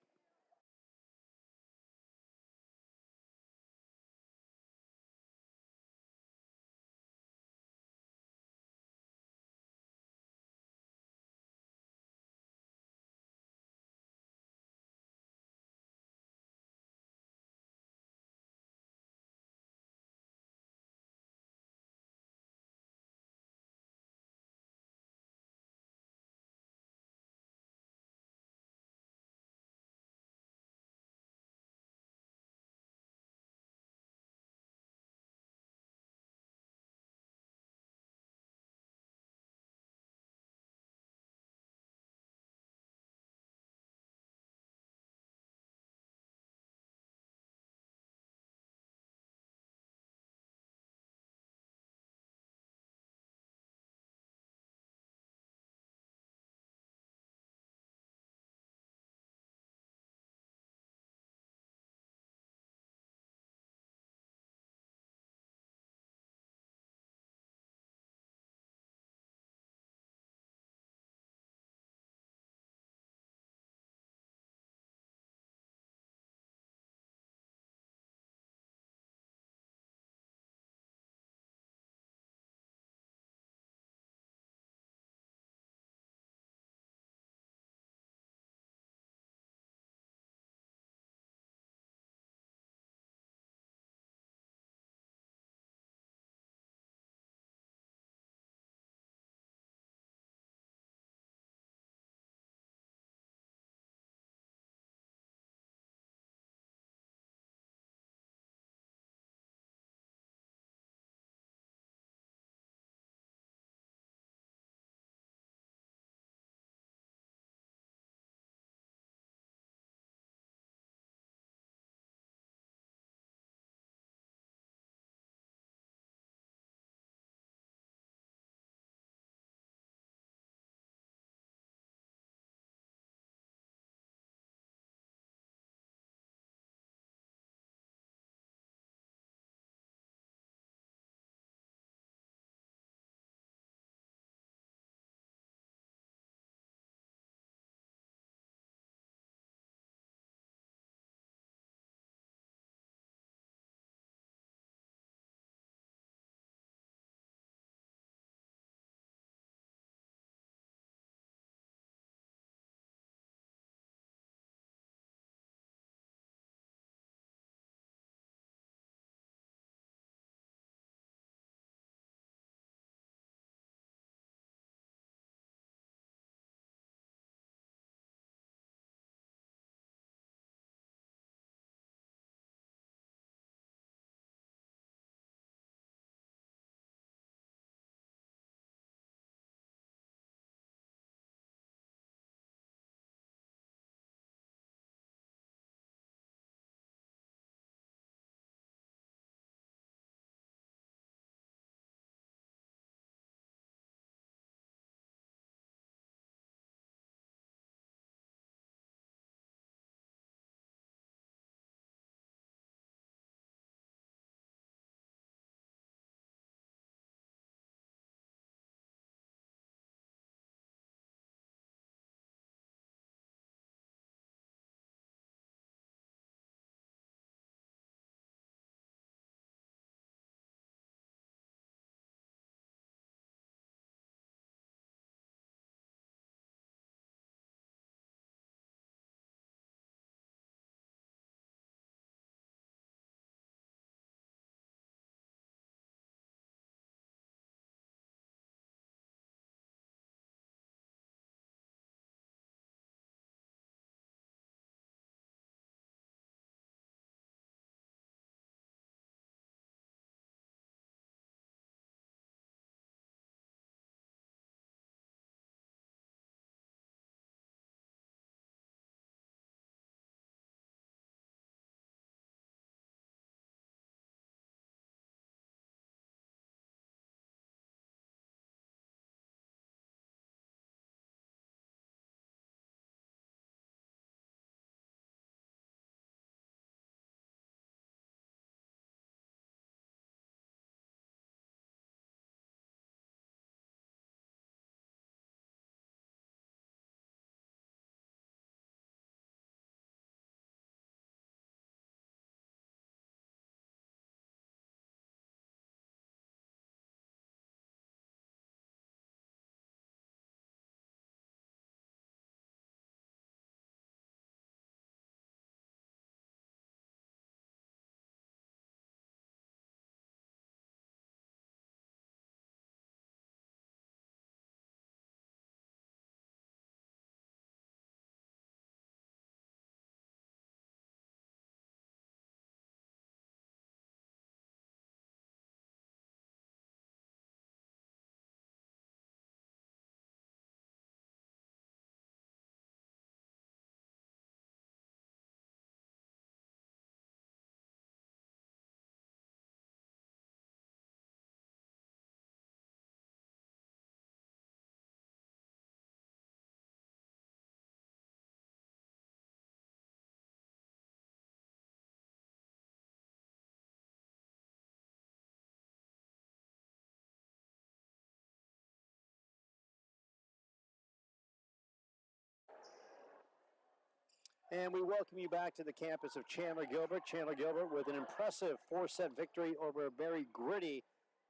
And we welcome you back to the campus of Chandler-Gilbert. Chandler-Gilbert with an impressive 4-set victory over a very gritty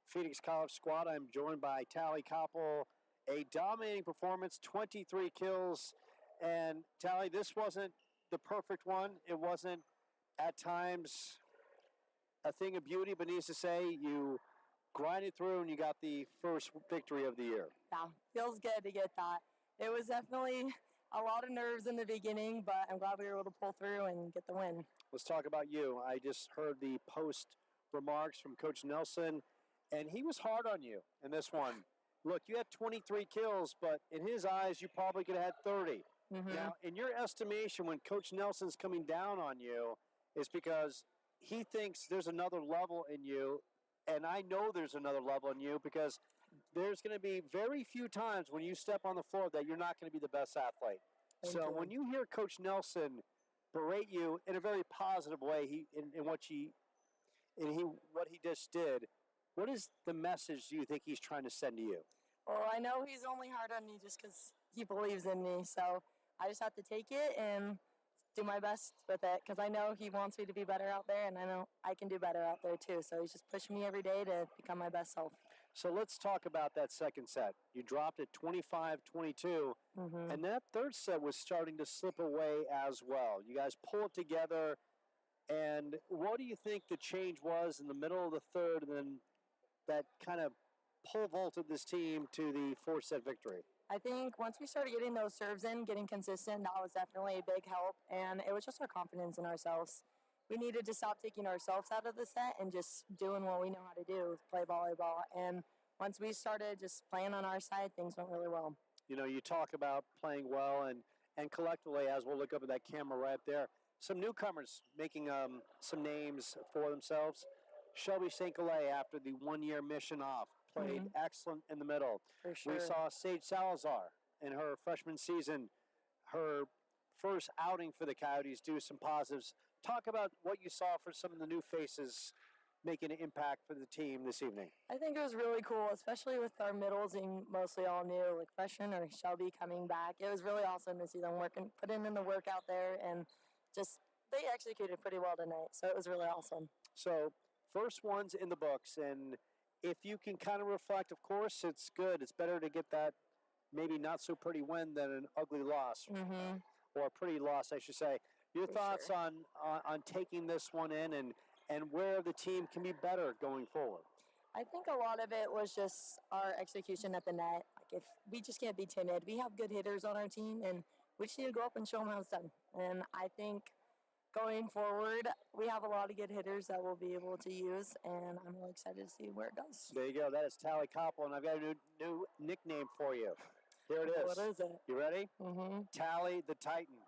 Phoenix College squad. I'm joined by Tally Koppel. A dominating performance, 23 kills. And Tally, this wasn't the perfect one. It wasn't at times a thing of beauty, but needs to say you grinded through and you got the first victory of the year. Yeah, feels good to get that. It was definitely a lot of nerves in the beginning, but I'm glad we were able to pull through and get the win. Let's talk about you. I just heard the post remarks from Coach Nelson, and he was hard on you in this one. Look, you had 23 kills, but in his eyes, you probably could have had 30. Mm-hmm. Now, in your estimation, when Coach Nelson's coming down on you, it's because he thinks there's another level in you, and I know there's another level in you because there's going to be very few times when you step on the floor that you're not going to be the best athlete. Thank So you. when you hear Coach Nelson berate you in a very positive way, what he just did, what is the message do you think he's trying to send to you? Well, I know he's only hard on me just because he believes in me, so I just have to take it and do my best with it because I know he wants me to be better out there, and I know I can do better out there too. So he's just pushing me every day to become my best self. So let's talk about that second set. You dropped it 25-22, and that third set was starting to slip away as well. You guys pull it together, and what do you think the change was in the middle of the third, and then that kind of pole vaulted this team to the 4-set victory? I think once we started getting those serves in, getting consistent, that was definitely a big help, and it was just our confidence in ourselves. We needed to stop taking ourselves out of the set and just doing what we know how to do, play volleyball. And once we started just playing on our side, things went really well. You know, you talk about playing well, and collectively, as we'll look up at that camera right there, some newcomers making some names for themselves. Shelby St. Calais, after the one-year mission off, played excellent in the middle. For sure. We saw Sage Salazar in her freshman season, her first outing for the Coyotes, do some positives. Talk about what you saw for some of the new faces making an impact for the team this evening. I think it was really cool, especially with our middles being mostly all new, like freshmen or Shelby coming back. It was really awesome to see them putting in the work out there, and just they executed pretty well tonight, so it was really awesome. So first one's in the books, and if you can kind of reflect, of course, it's good. It's better to get that maybe not so pretty win than an ugly loss, or a pretty loss, I should say. Your thoughts on taking this one in and where the team can be better going forward? I think a lot of it was just our execution at the net. Like if we just can't be timid. We have good hitters on our team, and we just need to go up and show them how it's done. And I think going forward, we have a lot of good hitters that we'll be able to use, and I'm really excited to see where it goes. There you go. That is Tally Koppel, and I've got a new nickname for you. Here it is. What is it? You ready? Tally the Titan.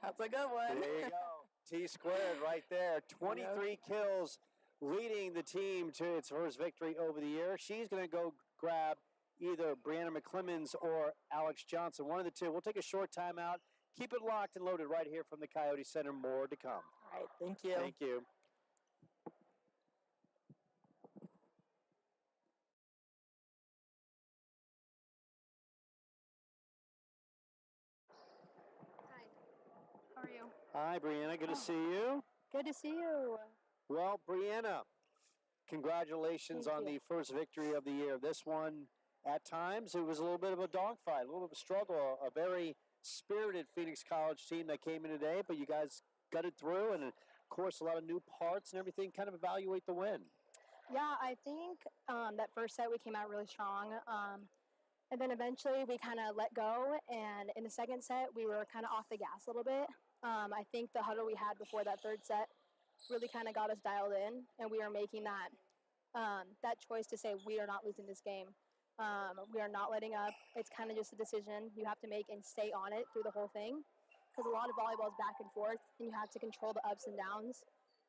That's a good one. There you go. T squared right there. 23 kills, leading the team to its first victory over the year. She's going to go grab either Brianna McClemens or Alex Johnson, one of the two. We'll take a short timeout. Keep it locked and loaded right here from the Coyote Center. More to come. All right, thank you. Thank you. How are you? Hi, Brianna. Good to see you. Good to see you. Well, Brianna, congratulations on the first victory of the year. This one, at times, it was a little bit of a dogfight, a little bit of a struggle, a very spirited Phoenix College team that came in today, but you guys gutted through, and of course, a lot of new parts and everything. Kind of evaluate the win. Yeah, I think that first set we came out really strong. And then eventually we kind of let go, and in the second set we were kind of off the gas a little bit. I think the huddle we had before that third set really kind of got us dialed in, and we are making that choice to say we are not losing this game. We are not letting up. It's kind of just a decision you have to make and stay on it through the whole thing, because a lot of volleyball is back and forth, and you have to control the ups and downs.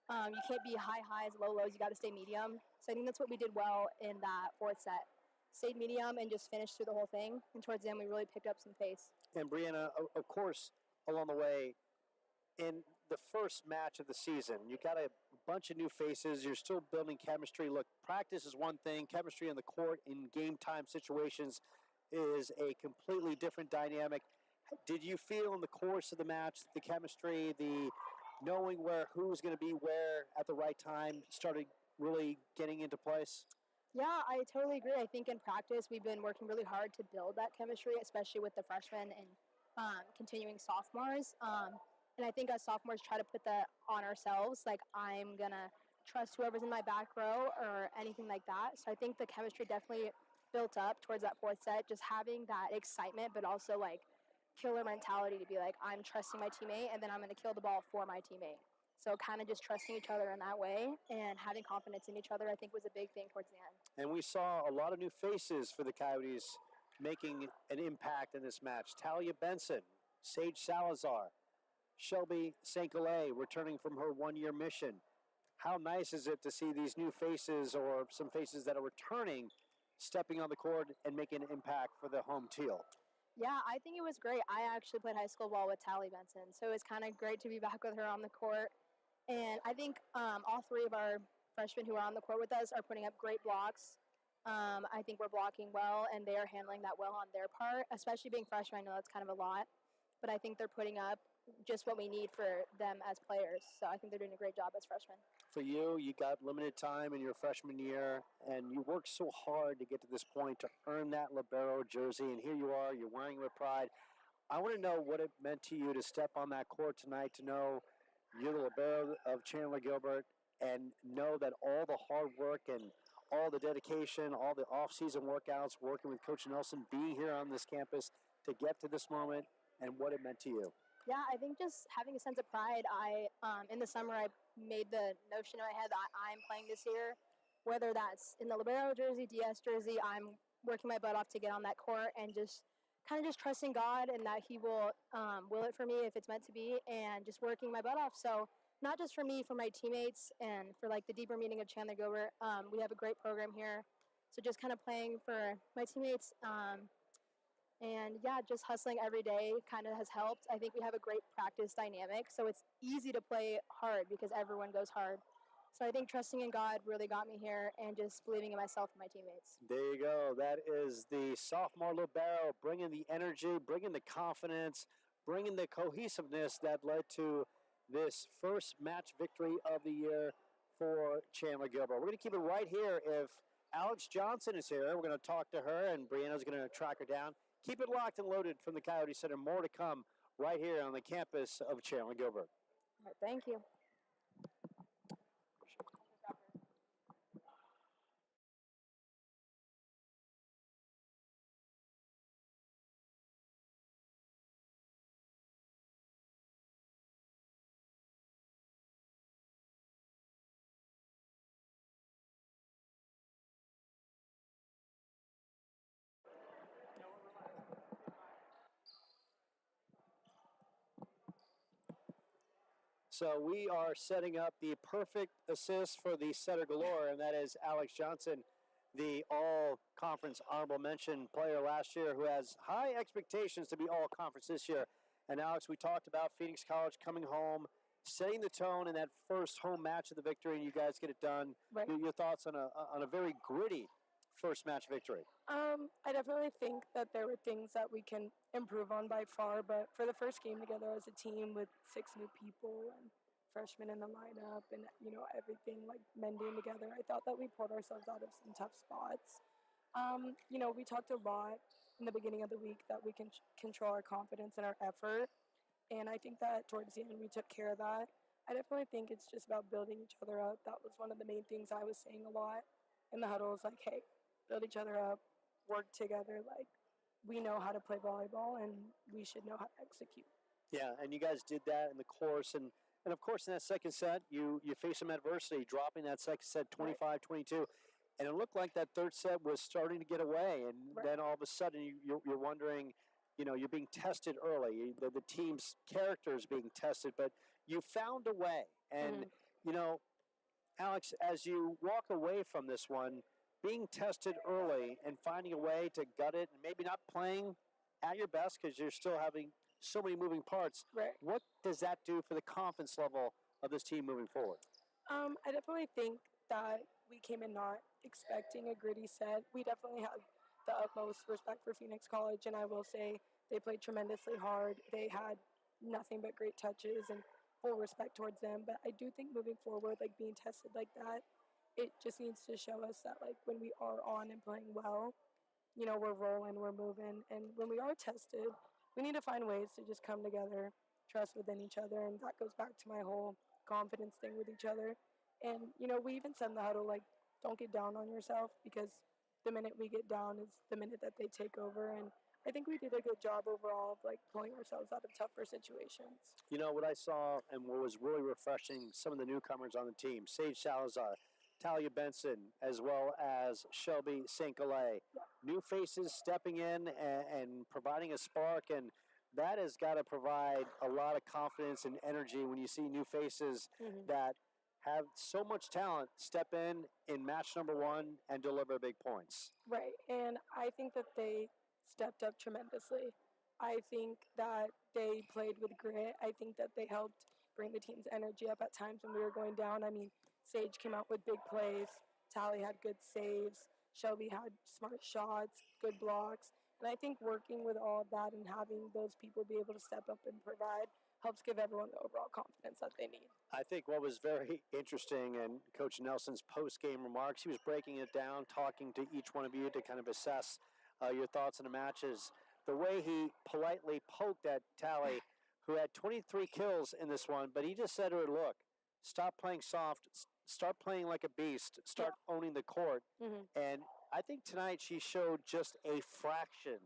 You can't be high highs, low lows. You got to stay medium. So I think that's what we did well in that fourth set. Stayed medium and just finished through the whole thing. And towards the end, we really picked up some pace. And Brianna, of course, along the way, in the first match of the season, you got a bunch of new faces. You're still building chemistry. Look, practice is one thing. Chemistry on the court in game time situations is a completely different dynamic. Did you feel in the course of the match, the chemistry, the knowing who's going to be where at the right time started really getting into place? Yeah, I totally agree. I think in practice we've been working really hard to build that chemistry, especially with the freshmen and continuing sophomores. And I think as sophomores try to put that on ourselves, like I'm gonna trust whoever's in my back row or anything like that. So I think the chemistry definitely built up towards that fourth set, just having that excitement, but also like killer mentality to be like I'm trusting my teammate, and then I'm gonna kill the ball for my teammate. So kind of just trusting each other in that way and having confidence in each other, I think, was a big thing towards the end. And we saw a lot of new faces for the Coyotes making an impact in this match. Talia Benson, Sage Salazar, Shelby St. Galais returning from her one-year mission. How nice is it to see these new faces or some faces that are returning, stepping on the court and making an impact for the home teal? Yeah, I think it was great. I actually played high school ball with Tally Benson, so it was kind of great to be back with her on the court. And I think all three of our freshmen who are on the court with us are putting up great blocks. I think we're blocking well, and they are handling that well on their part, especially being freshmen. I know that's kind of a lot, but I think they're putting up just what we need for them as players. So I think they're doing a great job as freshmen. For you, you got limited time in your freshman year, and you worked so hard to get to this point to earn that libero jersey, and here you are, you're wearing it with pride. I want to know what it meant to you to step on that court tonight, to know you're the libero of Chandler-Gilbert, and know that all the hard work and all the dedication, all the off-season workouts, working with Coach Nelson, being here on this campus to get to this moment, and what it meant to you. Yeah, I think just having a sense of pride. In the summer, I made the notion in my head that I'm playing this year, whether that's in the libero jersey, DS jersey. I'm working my butt off to get on that court and just kind of just trusting God and that He will it for me if it's meant to be, and just working my butt off. So not just for me, for my teammates, and for like the deeper meaning of Chandler-Gilbert. We have a great program here, so just kind of playing for my teammates. And yeah, just hustling every day kind of has helped. I think we have a great practice dynamic, so it's easy to play hard because everyone goes hard. So I think trusting in God really got me here, and just believing in myself and my teammates. There you go. That is the sophomore libero, bringing the energy, bringing the confidence, bringing the cohesiveness that led to this first match victory of the year for Chandler-Gilbert. We're going to keep it right here. If Alex Johnson is here, we're going to talk to her, and Brianna's going to track her down. Keep it locked and loaded from the Coyote Center. More to come right here on the campus of Chandler-Gilbert. All right, thank you. So we are setting up the perfect assist for the setter galore, and that is Alex Johnson, the all-conference honorable mention player last year, who has high expectations to be all-conference this year. And Alex, we talked about Phoenix College coming home, setting the tone in that first home match of the victory, and you guys get it done. Right. Your thoughts on a very gritty first match victory? I definitely think that there were things that we can improve on by far, but for the first game together as a team with 6 new people and freshmen in the lineup and, everything like mending together, I thought that we pulled ourselves out of some tough spots. We talked a lot in the beginning of the week that we can control our confidence and our effort, and I think that towards the end we took care of that. I definitely think it's just about building each other up. That was one of the main things I was saying a lot in the huddles, like, hey, build each other up, work together. Like, we know how to play volleyball, and we should know how to execute. Yeah, and you guys did that in the course. And of course, in that second set, you faced some adversity, dropping that second set 25-22. And it looked like that third set was starting to get away. And then all of a sudden, you're wondering, you're being tested early. The team's character is being tested, but you found a way. And, Alex, as you walk away from this one, being tested early and finding a way to gut it and maybe not playing at your best because you're still having so many moving parts. Right. What does that do for the confidence level of this team moving forward? I definitely think that we came in not expecting a gritty set. We definitely have the utmost respect for Phoenix College, and I will say they played tremendously hard. They had nothing but great touches and full respect towards them. But I do think moving forward, like being tested like that, it just needs to show us that like when we are on and playing well, we're rolling, we're moving, and when we are tested, we need to find ways to just come together, trust within each other, and that goes back to my whole confidence thing with each other. And we even said in the huddle like, don't get down on yourself because the minute we get down is the minute that they take over. And I think we did a good job overall of like pulling ourselves out of tougher situations. What I saw and what was really refreshing, some of the newcomers on the team, Sage Salazar, Talia Benson, as well as Shelby St. Galais. New faces stepping in and providing a spark, and that has got to provide a lot of confidence and energy when you see new faces that have so much talent step in match number one and deliver big points. Right, and I think that they stepped up tremendously. I think that they played with grit. I think that they helped bring the team's energy up at times when we were going down. I mean, Sage came out with big plays. Tally had good saves. Shelby had smart shots, good blocks. And I think working with all of that and having those people be able to step up and provide helps give everyone the overall confidence that they need. I think what was very interesting in Coach Nelson's post-game remarks, he was breaking it down, talking to each one of you to kind of assess your thoughts on the matches. The way he politely poked at Tally, who had 23 kills in this one, but he just said to her, look, stop playing soft, start playing like a beast, start owning the court. And I think tonight she showed just a fraction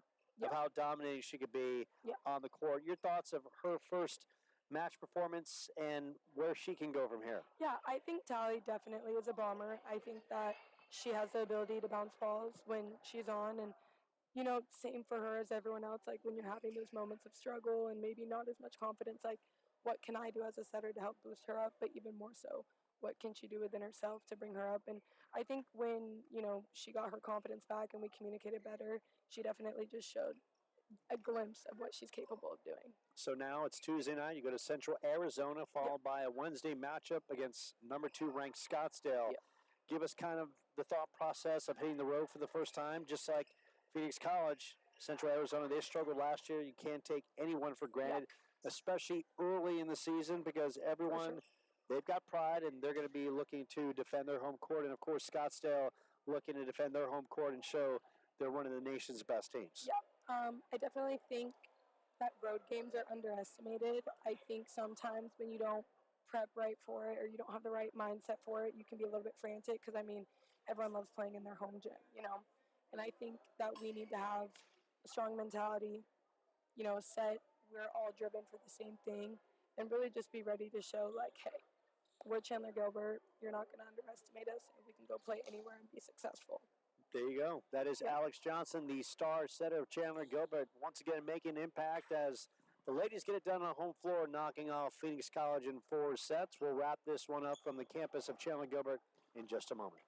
of how dominating she could be on the court. Your thoughts of her first match performance and where she can go from here? Yeah, I think Tally definitely is a bomber. I think that she has the ability to bounce balls when she's on, and same for her as everyone else. Like when you're having those moments of struggle and maybe not as much confidence, like what can I do as a setter to help boost her up? But even more so, what can she do within herself to bring her up? And I think when, she got her confidence back and we communicated better, she definitely just showed a glimpse of what she's capable of doing. So now it's Tuesday night. You go to Central Arizona, followed by a Wednesday matchup against number 2 ranked Scottsdale. Give us kind of the thought process of hitting the road for the first time, just like Phoenix College, Central Arizona. They struggled last year. You can't take anyone for granted, especially early in the season, because everyone, they've got pride and they're going to be looking to defend their home court. And of course, Scottsdale looking to defend their home court and show they're one of the nation's best teams. I definitely think that road games are underestimated. I think sometimes when you don't prep right for it or you don't have the right mindset for it, you can be a little bit frantic because, I mean, everyone loves playing in their home gym, And I think that we need to have a strong mentality, a set. We're all driven for the same thing and really just be ready to show, like, hey, we're Chandler-Gilbert. You're not going to underestimate us, and we can go play anywhere and be successful. There you go. That is Alex Johnson, the star setter of Chandler-Gilbert, once again making an impact as the ladies get it done on home floor, knocking off Phoenix College in 4 sets. We'll wrap this one up from the campus of Chandler-Gilbert in just a moment.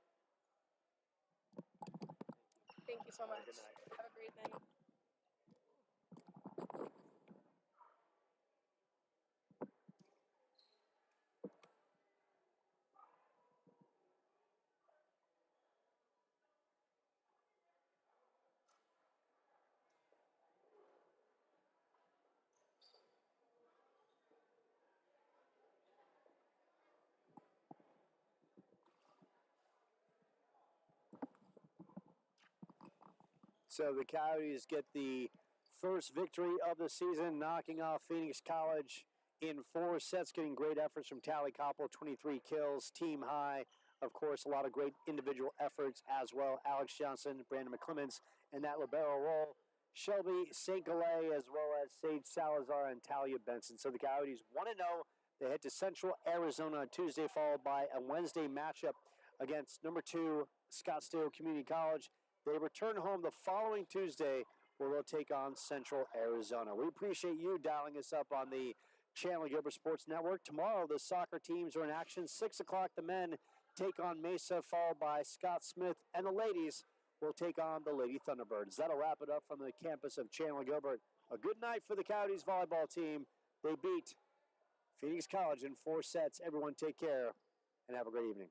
Thank you so much. Have a great night. So the Coyotes get the first victory of the season, knocking off Phoenix College in 4 sets, getting great efforts from Tally Koppel, 23 kills, team high. Of course, a lot of great individual efforts as well. Alex Johnson, Brandon McClemens, and that libero role. Shelby St. Galais, as well as Sage Salazar and Talia Benson. So the Coyotes 1-0. They head to Central Arizona on Tuesday, followed by a Wednesday matchup against number 2 Scottsdale Community College. They return home the following Tuesday, where they'll take on Central Arizona. We appreciate you dialing us up on the Chandler-Gilbert Sports Network. Tomorrow, the soccer teams are in action. 6 o'clock, the men take on Mesa, followed by Scott Smith, and the ladies will take on the Lady Thunderbirds. That'll wrap it up from the campus of Chandler-Gilbert. A good night for the Coyotes volleyball team. They beat Phoenix College in 4 sets. Everyone take care and have a great evening.